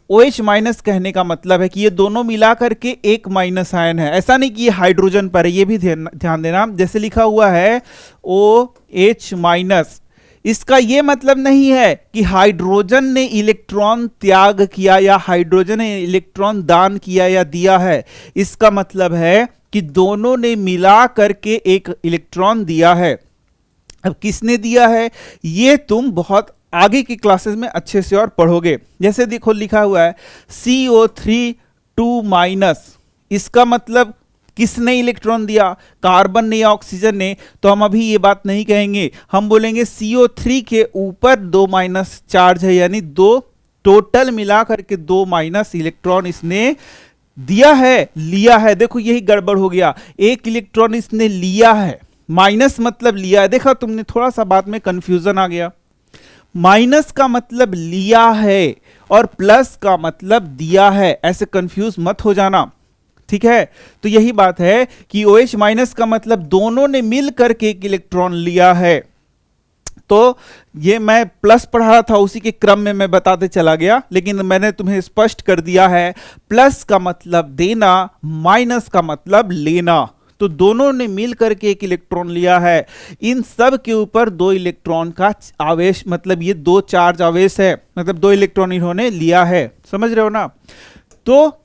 OH- कहने का मतलब है कि ये दोनों मिलाकर के एक माइनस आयन है, ऐसा नहीं कि ये हाइड्रोजन पर है, ये भी ध्यान देना। जैसे लिखा हुआ है OH-, इसका ये मतलब नहीं है कि हाइड्रोजन ने इलेक्ट्रॉन त्याग किया या हाइड्रोजन ने इलेक्ट्रॉन दान किया या दिया है, इसका मतलब है कि दोनों ने मिला करके एक इलेक्ट्रॉन दिया है। अब किसने दिया है ये तुम बहुत आगे की क्लासेस में अच्छे से और पढ़ोगे। जैसे देखो लिखा हुआ है CO3 2-, इसका मतलब किसने इलेक्ट्रॉन दिया, कार्बन ने या ऑक्सीजन ने, तो हम अभी ये बात नहीं कहेंगे, हम बोलेंगे CO3 के ऊपर 2- चार्ज है, यानी 2 टोटल मिला करके 2- इलेक्ट्रॉन इसने दिया है, लिया है। देखो यही गड़बड़ हो गया, एक इलेक्ट्रॉन इसने लिया है, माइनस मतलब लिया है, देखा तुमने थोड़ा सा बात में कंफ्यूजन आ गया। माइनस का मतलब लिया है और प्लस का मतलब दिया है, ऐसे कंफ्यूज मत हो जाना, ठीक है। तो यही बात है कि OH- का मतलब दोनों ने मिल करके एक इलेक्ट्रॉन लिया है। तो ये मैं प्लस पढ़ा रहा था, उसी के क्रम में मैं बताते चला गया, लेकिन मैंने तुम्हें स्पष्ट कर दिया है, प्लस का मतलब देना, माइनस का मतलब लेना। तो दोनों ने मिल करके एक इलेक्ट्रॉन लिया है, इन सब के ऊपर 2 इलेक्ट्रॉन का आवेश, मतलब ये 2 चार्ज आवेश है, मतलब 2 इलेक्ट्रॉन इन्होंने लिया है, समझ रहे हो ना। तो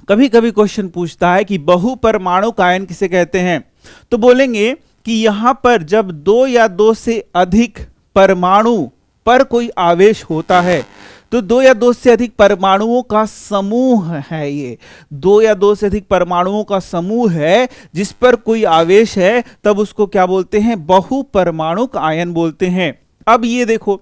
कभी कभी क्वेश्चन पूछता है कि बहुपरमाणुक आयन किसे कहते हैं, तो बोलेंगे कि यहां पर जब 2 या 2 से अधिक परमाणु पर कोई आवेश होता है, तो 2 या 2 से अधिक परमाणुओं का समूह है, ये 2 या 2 से अधिक परमाणुओं का समूह है जिस पर कोई आवेश है, तब उसको क्या बोलते हैं, बहुपरमाणुक आयन बोलते हैं। अब ये देखो,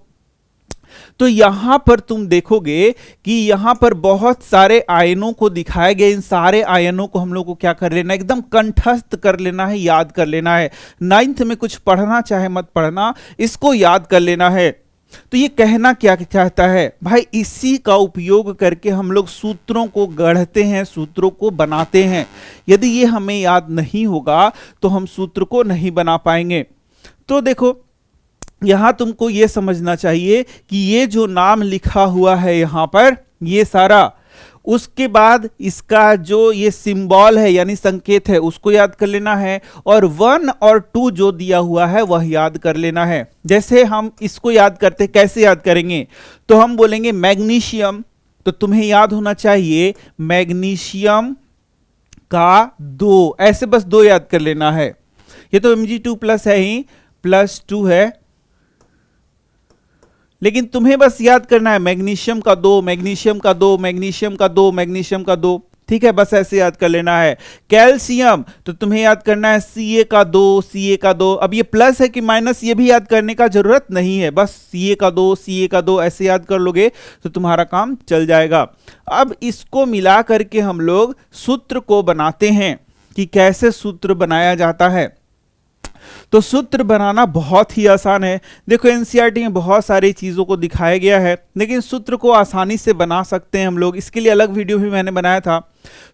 तो यहां पर तुम देखोगे कि यहां पर बहुत सारे आयनों को दिखाए गए, इन सारे आयनों को हम लोग को क्या कर लेना, एकदम कंठस्थ कर लेना है, याद कर लेना है। 9th में कुछ पढ़ना चाहे मत पढ़ना, इसको याद कर लेना है। तो ये कहना क्या चाहता है भाई, इसी का उपयोग करके हम लोग सूत्रों को गढ़ते हैं, सूत्रों को बनाते हैं। यदि ये हमें याद नहीं होगा तो हम सूत्र को नहीं बना पाएंगे। तो देखो यहां तुमको ये समझना चाहिए कि ये जो नाम लिखा हुआ है यहां पर, ये सारा, उसके बाद इसका जो ये सिंबल है यानी संकेत है उसको याद कर लेना है, और 1 और 2 जो दिया हुआ है वह याद कर लेना है। जैसे हम इसको याद करते, कैसे याद करेंगे, तो हम बोलेंगे मैग्नीशियम तो तुम्हें याद होना चाहिए मैग्नीशियम का 2, ऐसे बस 2 याद कर लेना है। ये तो Mg2 प्लस है ही, +2 है, लेकिन तुम्हें बस याद करना है मैग्नीशियम का 2, मैग्नीशियम का 2, मैग्नीशियम का 2, मैग्नीशियम का 2, ठीक है, बस ऐसे याद कर लेना है। कैल्शियम तो तुम्हें याद करना है Ca का 2, Ca का 2। अब ये प्लस है कि माइनस ये भी याद करने का जरूरत नहीं है, बस Ca का 2, Ca का 2 ऐसे याद कर लोगे तो तुम्हारा काम चल जाएगा। अब इसको मिला करके हम लोग सूत्र को बनाते हैं कि कैसे सूत्र बनाया जाता है। तो सूत्र बनाना बहुत ही आसान है। देखो एनसीईआरटी में बहुत सारी चीजों को दिखाया गया है, लेकिन सूत्र को आसानी से बना सकते हैं हम लोग। इसके लिए अलग वीडियो भी मैंने बनाया था।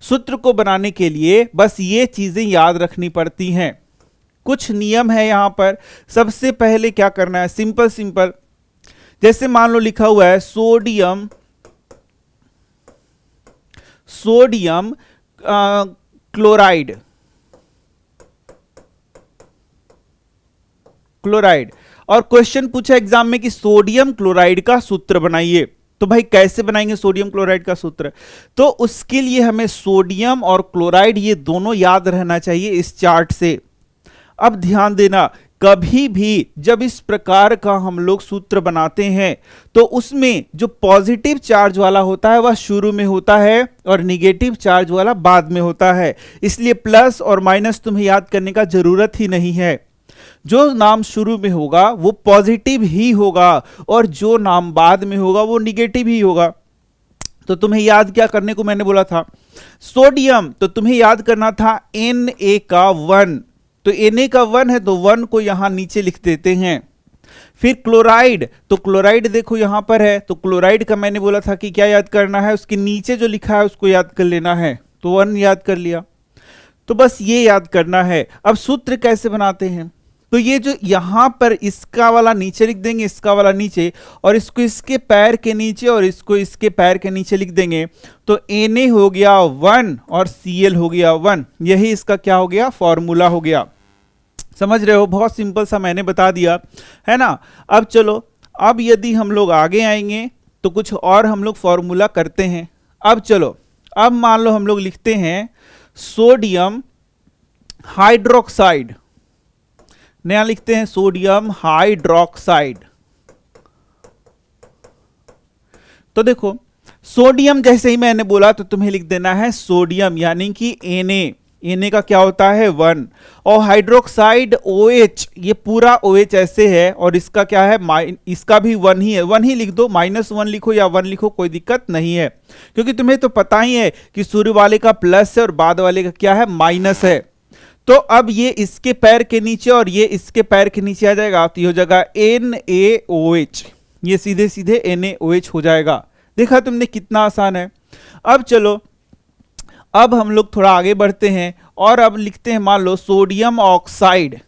सूत्र को बनाने के लिए बस ये चीजें याद रखनी पड़ती हैं। कुछ नियम है यहां पर। सबसे पहले क्या करना है, सिंपल सिंपल, जैसे मान लो लिखा हुआ है सोडियम क्लोराइड, और क्वेश्चन पूछा एग्जाम में कि सोडियम क्लोराइड का सूत्र बनाइए। तो भाई कैसे बनाएंगे सोडियम क्लोराइड का सूत्र? तो उसके लिए हमें सोडियम और क्लोराइड ये दोनों याद रहना चाहिए इस चार्ट से। अब ध्यान देना, कभी भी जब इस प्रकार का हम लोग सूत्र बनाते हैं तो उसमें जो पॉजिटिव चार्ज वाला होता है वह शुरू में होता है और निगेटिव चार्ज वाला बाद में होता है। इसलिए प्लस और माइनस तुम्हें याद करने का जरूरत ही नहीं है। जो नाम शुरू में होगा वो पॉजिटिव ही होगा और जो नाम बाद में होगा वो निगेटिव ही होगा। तो तुम्हें याद क्या करने को मैंने बोला था? सोडियम तो तुम्हें याद करना था Na का 1, तो Na का 1 है तो 1 को यहां नीचे लिख देते हैं। फिर क्लोराइड, तो क्लोराइड देखो यहां पर है, तो क्लोराइड का मैंने बोला था कि क्या याद करना है, उसके नीचे जो लिखा है उसको याद कर लेना है, तो 1 याद कर लिया। तो बस ये याद करना है। अब सूत्र कैसे बनाते हैं? तो ये जो यहां पर इसका वाला नीचे लिख देंगे, इसका वाला नीचे, और इसको इसके पैर के नीचे और इसको इसके पैर के नीचे लिख देंगे। तो Na हो गया 1 और Cl हो गया 1। यही इसका क्या हो गया, फॉर्मूला हो गया। समझ रहे हो? बहुत सिंपल सा मैंने बता दिया है ना। अब चलो, अब यदि हम लोग आगे आएंगे तो कुछ और हम लोग फॉर्मूला करते हैं। अब चलो, अब मान लो हम लोग लिखते हैं सोडियम हाइड्रोक्साइड, नया लिखते हैं सोडियम हाइड्रोक्साइड। तो देखो सोडियम जैसे ही मैंने बोला तो तुम्हें लिख देना है सोडियम, यानी कि Na का क्या होता है 1, और हाइड्रोक्साइड OH, ये पूरा OH ऐसे है, और इसका क्या है इसका भी 1 ही है, 1 ही लिख दो, -1 लिखो या 1 लिखो, कोई दिक्कत नहीं है, क्योंकि तुम्हें तो पता ही है कि शुरू वाले का प्लस है और बाद वाले का क्या है, माइनस है। तो अब ये इसके पैर के नीचे और ये इसके पैर के नीचे आ जाएगा, तो ये हो जाएगा NaOH, ये सीधे सीधे NaOH हो जाएगा। देखा तुमने कितना आसान है। अब चलो, अब हम लोग थोड़ा आगे बढ़ते हैं और अब लिखते हैं मान लो सोडियम ऑक्साइड,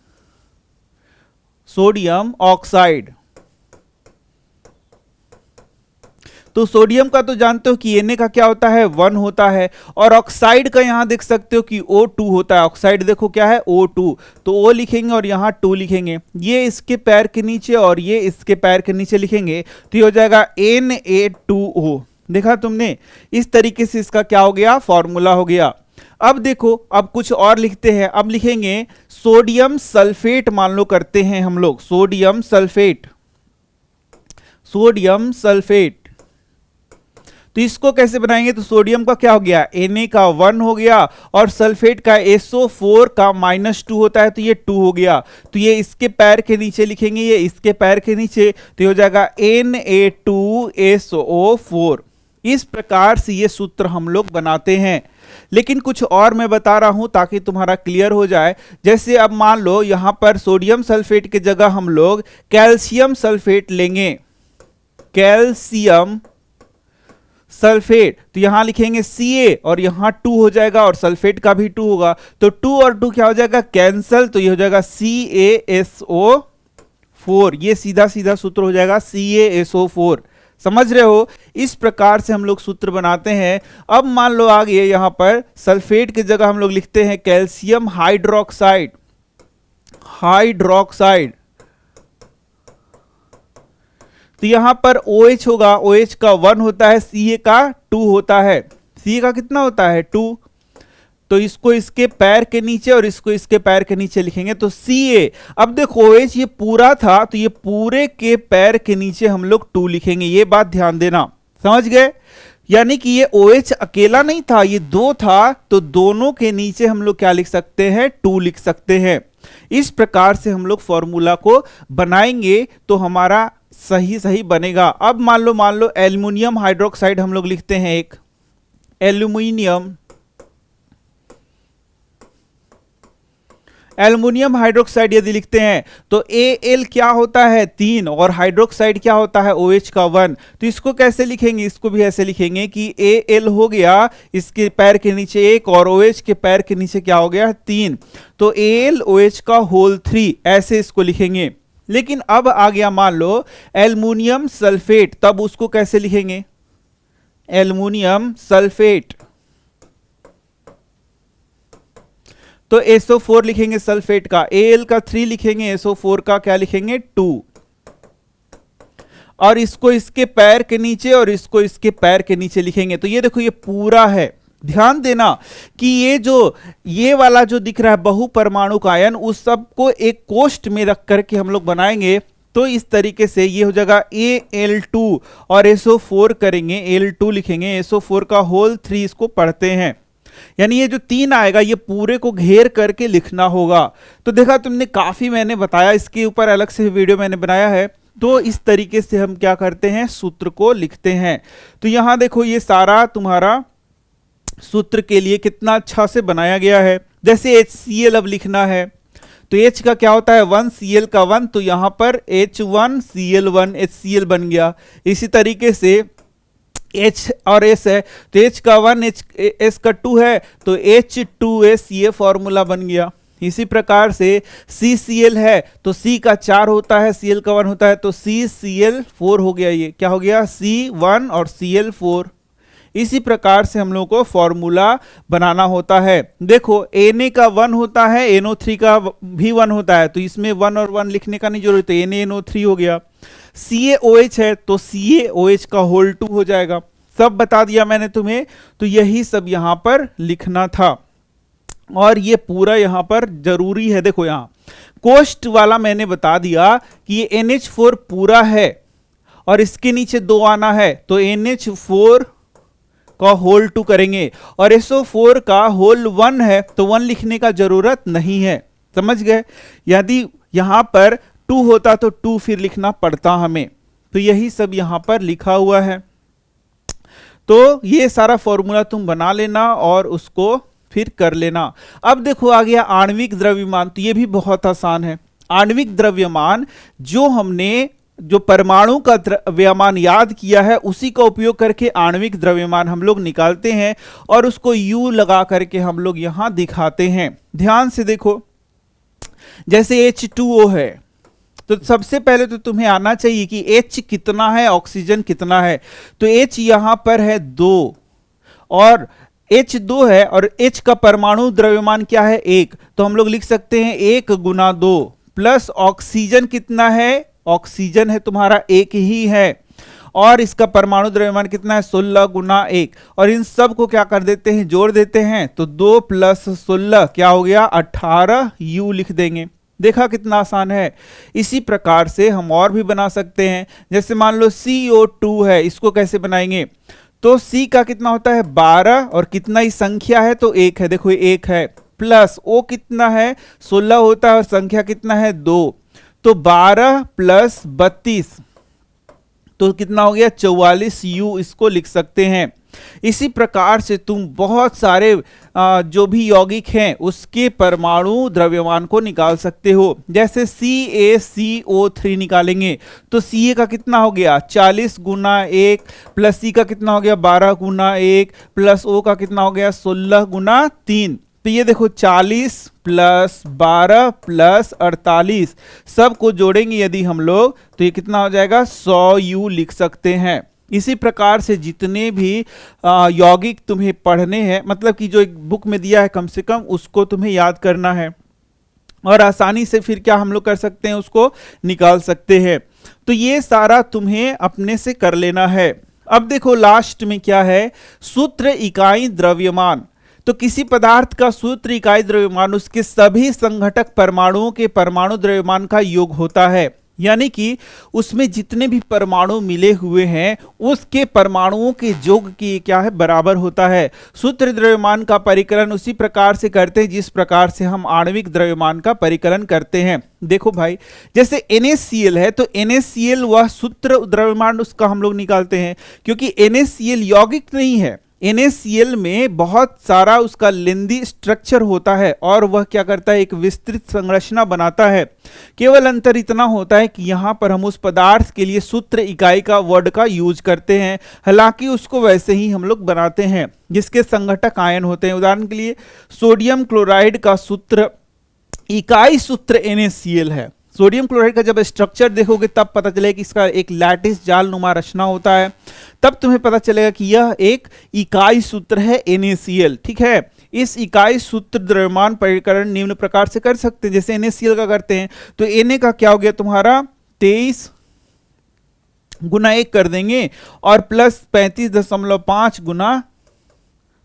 तो सोडियम का तो जानते हो कि Na का क्या होता है 1 होता है, और ऑक्साइड का यहां देख सकते हो कि O2 होता है। ऑक्साइड देखो क्या है O2, तो O लिखेंगे और यहां 2 लिखेंगे, ये इसके पैर के नीचे और ये इसके पैर के नीचे लिखेंगे, तो ये हो जाएगा Na2O। देखा तुमने, इस तरीके से इसका क्या हो गया, फॉर्मूला हो गया। अब देखो, अब कुछ और लिखते हैं। अब लिखेंगे सोडियम सल्फेट, मान लो करते हैं हम लोग सोडियम सल्फेट। तो इसको कैसे बनाएंगे? तो सोडियम का क्या हो गया, Na का 1 हो गया, और सल्फेट का SO4 का -2 होता है, तो ये 2 हो गया। तो ये इसके पैर के नीचे लिखेंगे, ये इसके पैर के नीचे, तो ये हो जाएगा Na2SO4। इस प्रकार से ये सूत्र हम लोग बनाते हैं। लेकिन कुछ और मैं बता रहा हूं ताकि तुम्हारा क्लियर हो जाए। जैसे अब मान लो यहां पर सोडियम सल्फेट की जगह हम लोग कैल्शियम सल्फेट लेंगे, कैल्शियम सल्फेट, तो यहां लिखेंगे Ca और यहां 2 हो जाएगा और सल्फेट का भी 2 होगा, तो 2 और 2 क्या हो जाएगा, कैंसल, तो ये हो जाएगा CaSO4। ये सीधा सीधा सूत्र हो जाएगा CaSO4। समझ रहे हो? इस प्रकार से हम लोग सूत्र बनाते हैं। अब मान लो आगे यहां पर सल्फेट की जगह हम लोग लिखते हैं कैल्शियम हाइड्रोक्साइड, तो यहां पर OH होगा, OH का 1 होता है, Ca का 2 होता है। Ca का कितना होता है 2, तो इसको इसके पैर के नीचे और इसको इसके पैर के नीचे लिखेंगे तो Ca। अब देखो OH ये पूरा था तो ये पूरे के पैर के नीचे हम लोग 2 लिखेंगे, ये बात ध्यान देना, समझ गए। यानी कि ये OH अकेला नहीं था, ये 2 था, तो दोनों के नीचे हम लोग क्या लिख सकते हैं 2 लिख सकते हैं। इस प्रकार से हम लोग फॉर्मूला को बनाएंगे तो हमारा सही सही बनेगा। अब मान लो एल्युमिनियम हाइड्रोक्साइड हम लोग लिखते हैं, एक एल्युमिनियम हाइड्रोक्साइड यदि लिखते हैं तो Al क्या होता है 3 और हाइड्रोक्साइड क्या होता है OH का 1। तो इसको कैसे लिखेंगे, इसको भी ऐसे लिखेंगे कि Al हो गया इसके पैर के नीचे 1 और OH के पैर के नीचे क्या हो गया 3, तो AlOH का होल 3, ऐसे इसको लिखेंगे। लेकिन अब आ गया मान लो एल्युमिनियम सल्फेट, तब उसको कैसे लिखेंगे, एल्युमिनियम सल्फेट, तो SO4 लिखेंगे सल्फेट का, Al का 3 लिखेंगे, SO4 का क्या लिखेंगे 2, और इसको इसके पैर के नीचे और इसको इसके पैर के नीचे लिखेंगे। तो ये देखो ये पूरा है, ध्यान देना कि ये वाला जो दिख रहा है बहु परमाणु का आयन, उस सब को एक कोष्ठ में रख करके हम लोग बनाएंगे। तो इस तरीके से ये हो जाएगा Al2 और SO4 करेंगे, Al2 लिखेंगे, SO4 का होल 3 इसको पढ़ते हैं। यानी ये जो 3 आएगा ये पूरे को घेर करके लिखना होगा। तो देखा तुमने, काफी मैंने बताया, इसके ऊपर अलग से वीडियो मैंने बनाया है। तो इस तरीके से हम क्या करते हैं, सूत्र को लिखते हैं। तो यहां देखो ये सारा तुम्हारा सूत्र के लिए कितना अच्छा से बनाया गया है। जैसे HCl अब लिखना है तो H का क्या होता है 1, Cl का 1, तो यहां पर H1Cl1 HCl बन गया। इसी तरीके से H और S है तो H का 1 S का 2 है तो H2S, ये फॉर्मूला बन गया। इसी प्रकार से CCl है तो C का 4 होता है, Cl का 1 होता है, तो CCl4 हो गया। ये क्या हो गया C1 और Cl4। इसी प्रकार से हम लोग को फॉर्मूला बनाना होता है। देखो Na का 1 होता है, NO3 का भी 1 होता है, तो इसमें 1 और 1 लिखने का नहीं जरूरत है, NaNO3 हो गया। CaOH है तो CaOH का होल 2 हो जाएगा। सब बता दिया मैंने तुम्हें, तो यही सब यहां पर लिखना था और ये पूरा यहां पर जरूरी है। देखो यहां कोष्ठ वाला मैंने बता दिया कि ये NH4 पूरा है और इसके नीचे 2 आना है, तो NH4 का होल 2 करेंगे और SO4 का होल 1 है तो 1 लिखने का जरूरत नहीं है, समझ गए। यदि यहां पर 2 होता तो 2 फिर लिखना पड़ता हमें। तो यही सब यहां पर लिखा हुआ है। तो ये सारा फॉर्मूला तुम बना लेना और उसको फिर कर लेना। अब देखो आ गया आणविक द्रव्यमान, तो ये भी बहुत आसान है। आणविक द्रव्यमान जो परमाणु का द्रव्यमान याद किया है उसी का उपयोग करके आणविक द्रव्यमान हम लोग निकालते हैं और उसको U लगा करके हम लोग यहां दिखाते हैं। ध्यान से देखो, जैसे H2O है तो सबसे पहले तो तुम्हें आना चाहिए कि H कितना है, ऑक्सीजन कितना है। तो H यहां पर है 2 और H 2 है और H का परमाणु द्रव्यमान क्या है 1, तो हम लोग लिख सकते हैं 1 गुना 2 प्लस ऑक्सीजन कितना है, ऑक्सीजन है तुम्हारा 1 ही है और इसका परमाणु द्रव्यमान कितना है 16 गुना 1, और इन सब को क्या कर देते हैं जोड़ देते हैं, तो 2 + 16 क्या हो गया 18 U लिख देंगे। देखा कितना आसान है। इसी प्रकार से हम और भी बना सकते हैं। जैसे मान लो CO2 है, इसको कैसे बनाएंगे, तो C का कितना होता है 12 और कितना ही संख्या है तो 1 है, देखो 1 है, प्लस O कितना है 16 होता है और संख्या कितना है 2, तो 12 + 32 तो कितना हो गया 44 U, इसको लिख सकते हैं। इसी प्रकार से तुम बहुत सारे जो भी यौगिक हैं उसके परमाणु द्रव्यमान को निकाल सकते हो। जैसे CaCO3 निकालेंगे तो Ca का कितना हो गया 40 गुना 1 प्लस C का कितना हो गया 12 गुना 1 प्लस O का कितना हो गया 16 गुना 3। तो ये देखो 40 + 12 + 48 सब को जोड़ेंगे यदि हम लोग तो ये कितना हो जाएगा 100 U लिख सकते हैं। इसी प्रकार से जितने भी यौगिक तुम्हें पढ़ने हैं, मतलब कि जो एक बुक में दिया है कम से कम उसको तुम्हें याद करना है और आसानी से फिर क्या हम लोग कर सकते हैं उसको निकाल सकते हैं। तो ये सारा तुम्हें अपने से कर लेना है। अब देखो लास्ट में क्या है, सूत्र इकाई द्रव्यमान। तो किसी पदार्थ का सूत्र इकाई द्रव्यमान उसके सभी संघटक परमाणुओं के परमाणु द्रव्यमान का योग होता है, यानी कि उसमें जितने भी परमाणु मिले हुए हैं उसके परमाणुओं के योग की क्या है, बराबर होता है। सूत्र द्रव्यमान का परिकलन उसी प्रकार से करते हैं जिस प्रकार से हम आणविक द्रव्यमान का परिकलन करते हैं। देखो भाई, जैसे NaCl है तो NaCl वह सूत्र द्रव्यमान उसका हम लोग निकालते हैं, क्योंकि NaCl यौगिक नहीं है। NaCl में बहुत सारा उसका लेंदी स्ट्रक्चर होता है और वह क्या करता है, एक विस्तृत संरचना बनाता है। केवल अंतर इतना होता है कि यहां पर हम उस पदार्थ के लिए सूत्र इकाई का वर्ड का यूज करते हैं, हालांकि उसको वैसे ही हम लोग बनाते हैं जिसके संघटक आयन होते हैं। उदाहरण के लिए सोडियम क्लोराइड का सूत्र इकाई सूत्र NaCl है। सोडियम क्लोराइड का जब स्ट्रक्चर देखोगे तब पता चलेगा कि इसका एक लैटिस जाल नुमा रचना होता है, तब तुम्हें पता चलेगा कि यह एक इकाई सूत्र है NaCl। ठीक है, इस इकाई सूत्र द्रव्यमान परिकलन निम्न प्रकार से कर सकते हैं, जैसे NaCl का करते हैं। तो Na का क्या हो गया तुम्हारा 23 गुना 1 कर देंगे और प्लस 35.5 गुना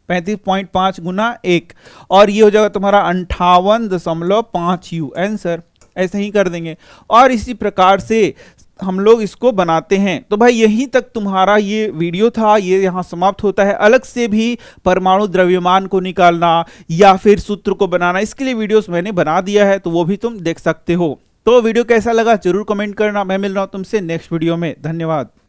35.5 गुना 1 और ये हो जाएगा तुम्हारा 58.5 U आंसर। ऐसे ही कर देंगे और इसी प्रकार से हम लोग इसको बनाते हैं। तो भाई यहीं तक तुम्हारा ये वीडियो था, ये यहाँ समाप्त होता है। अलग से भी परमाणु द्रव्यमान को निकालना या फिर सूत्र को बनाना, इसके लिए वीडियोस मैंने बना दिया है, तो वो भी तुम देख सकते हो। तो वीडियो कैसा लगा जरूर कमेंट करना। मैं मिल रहा हूँ तुमसे नेक्स्ट वीडियो में। धन्यवाद।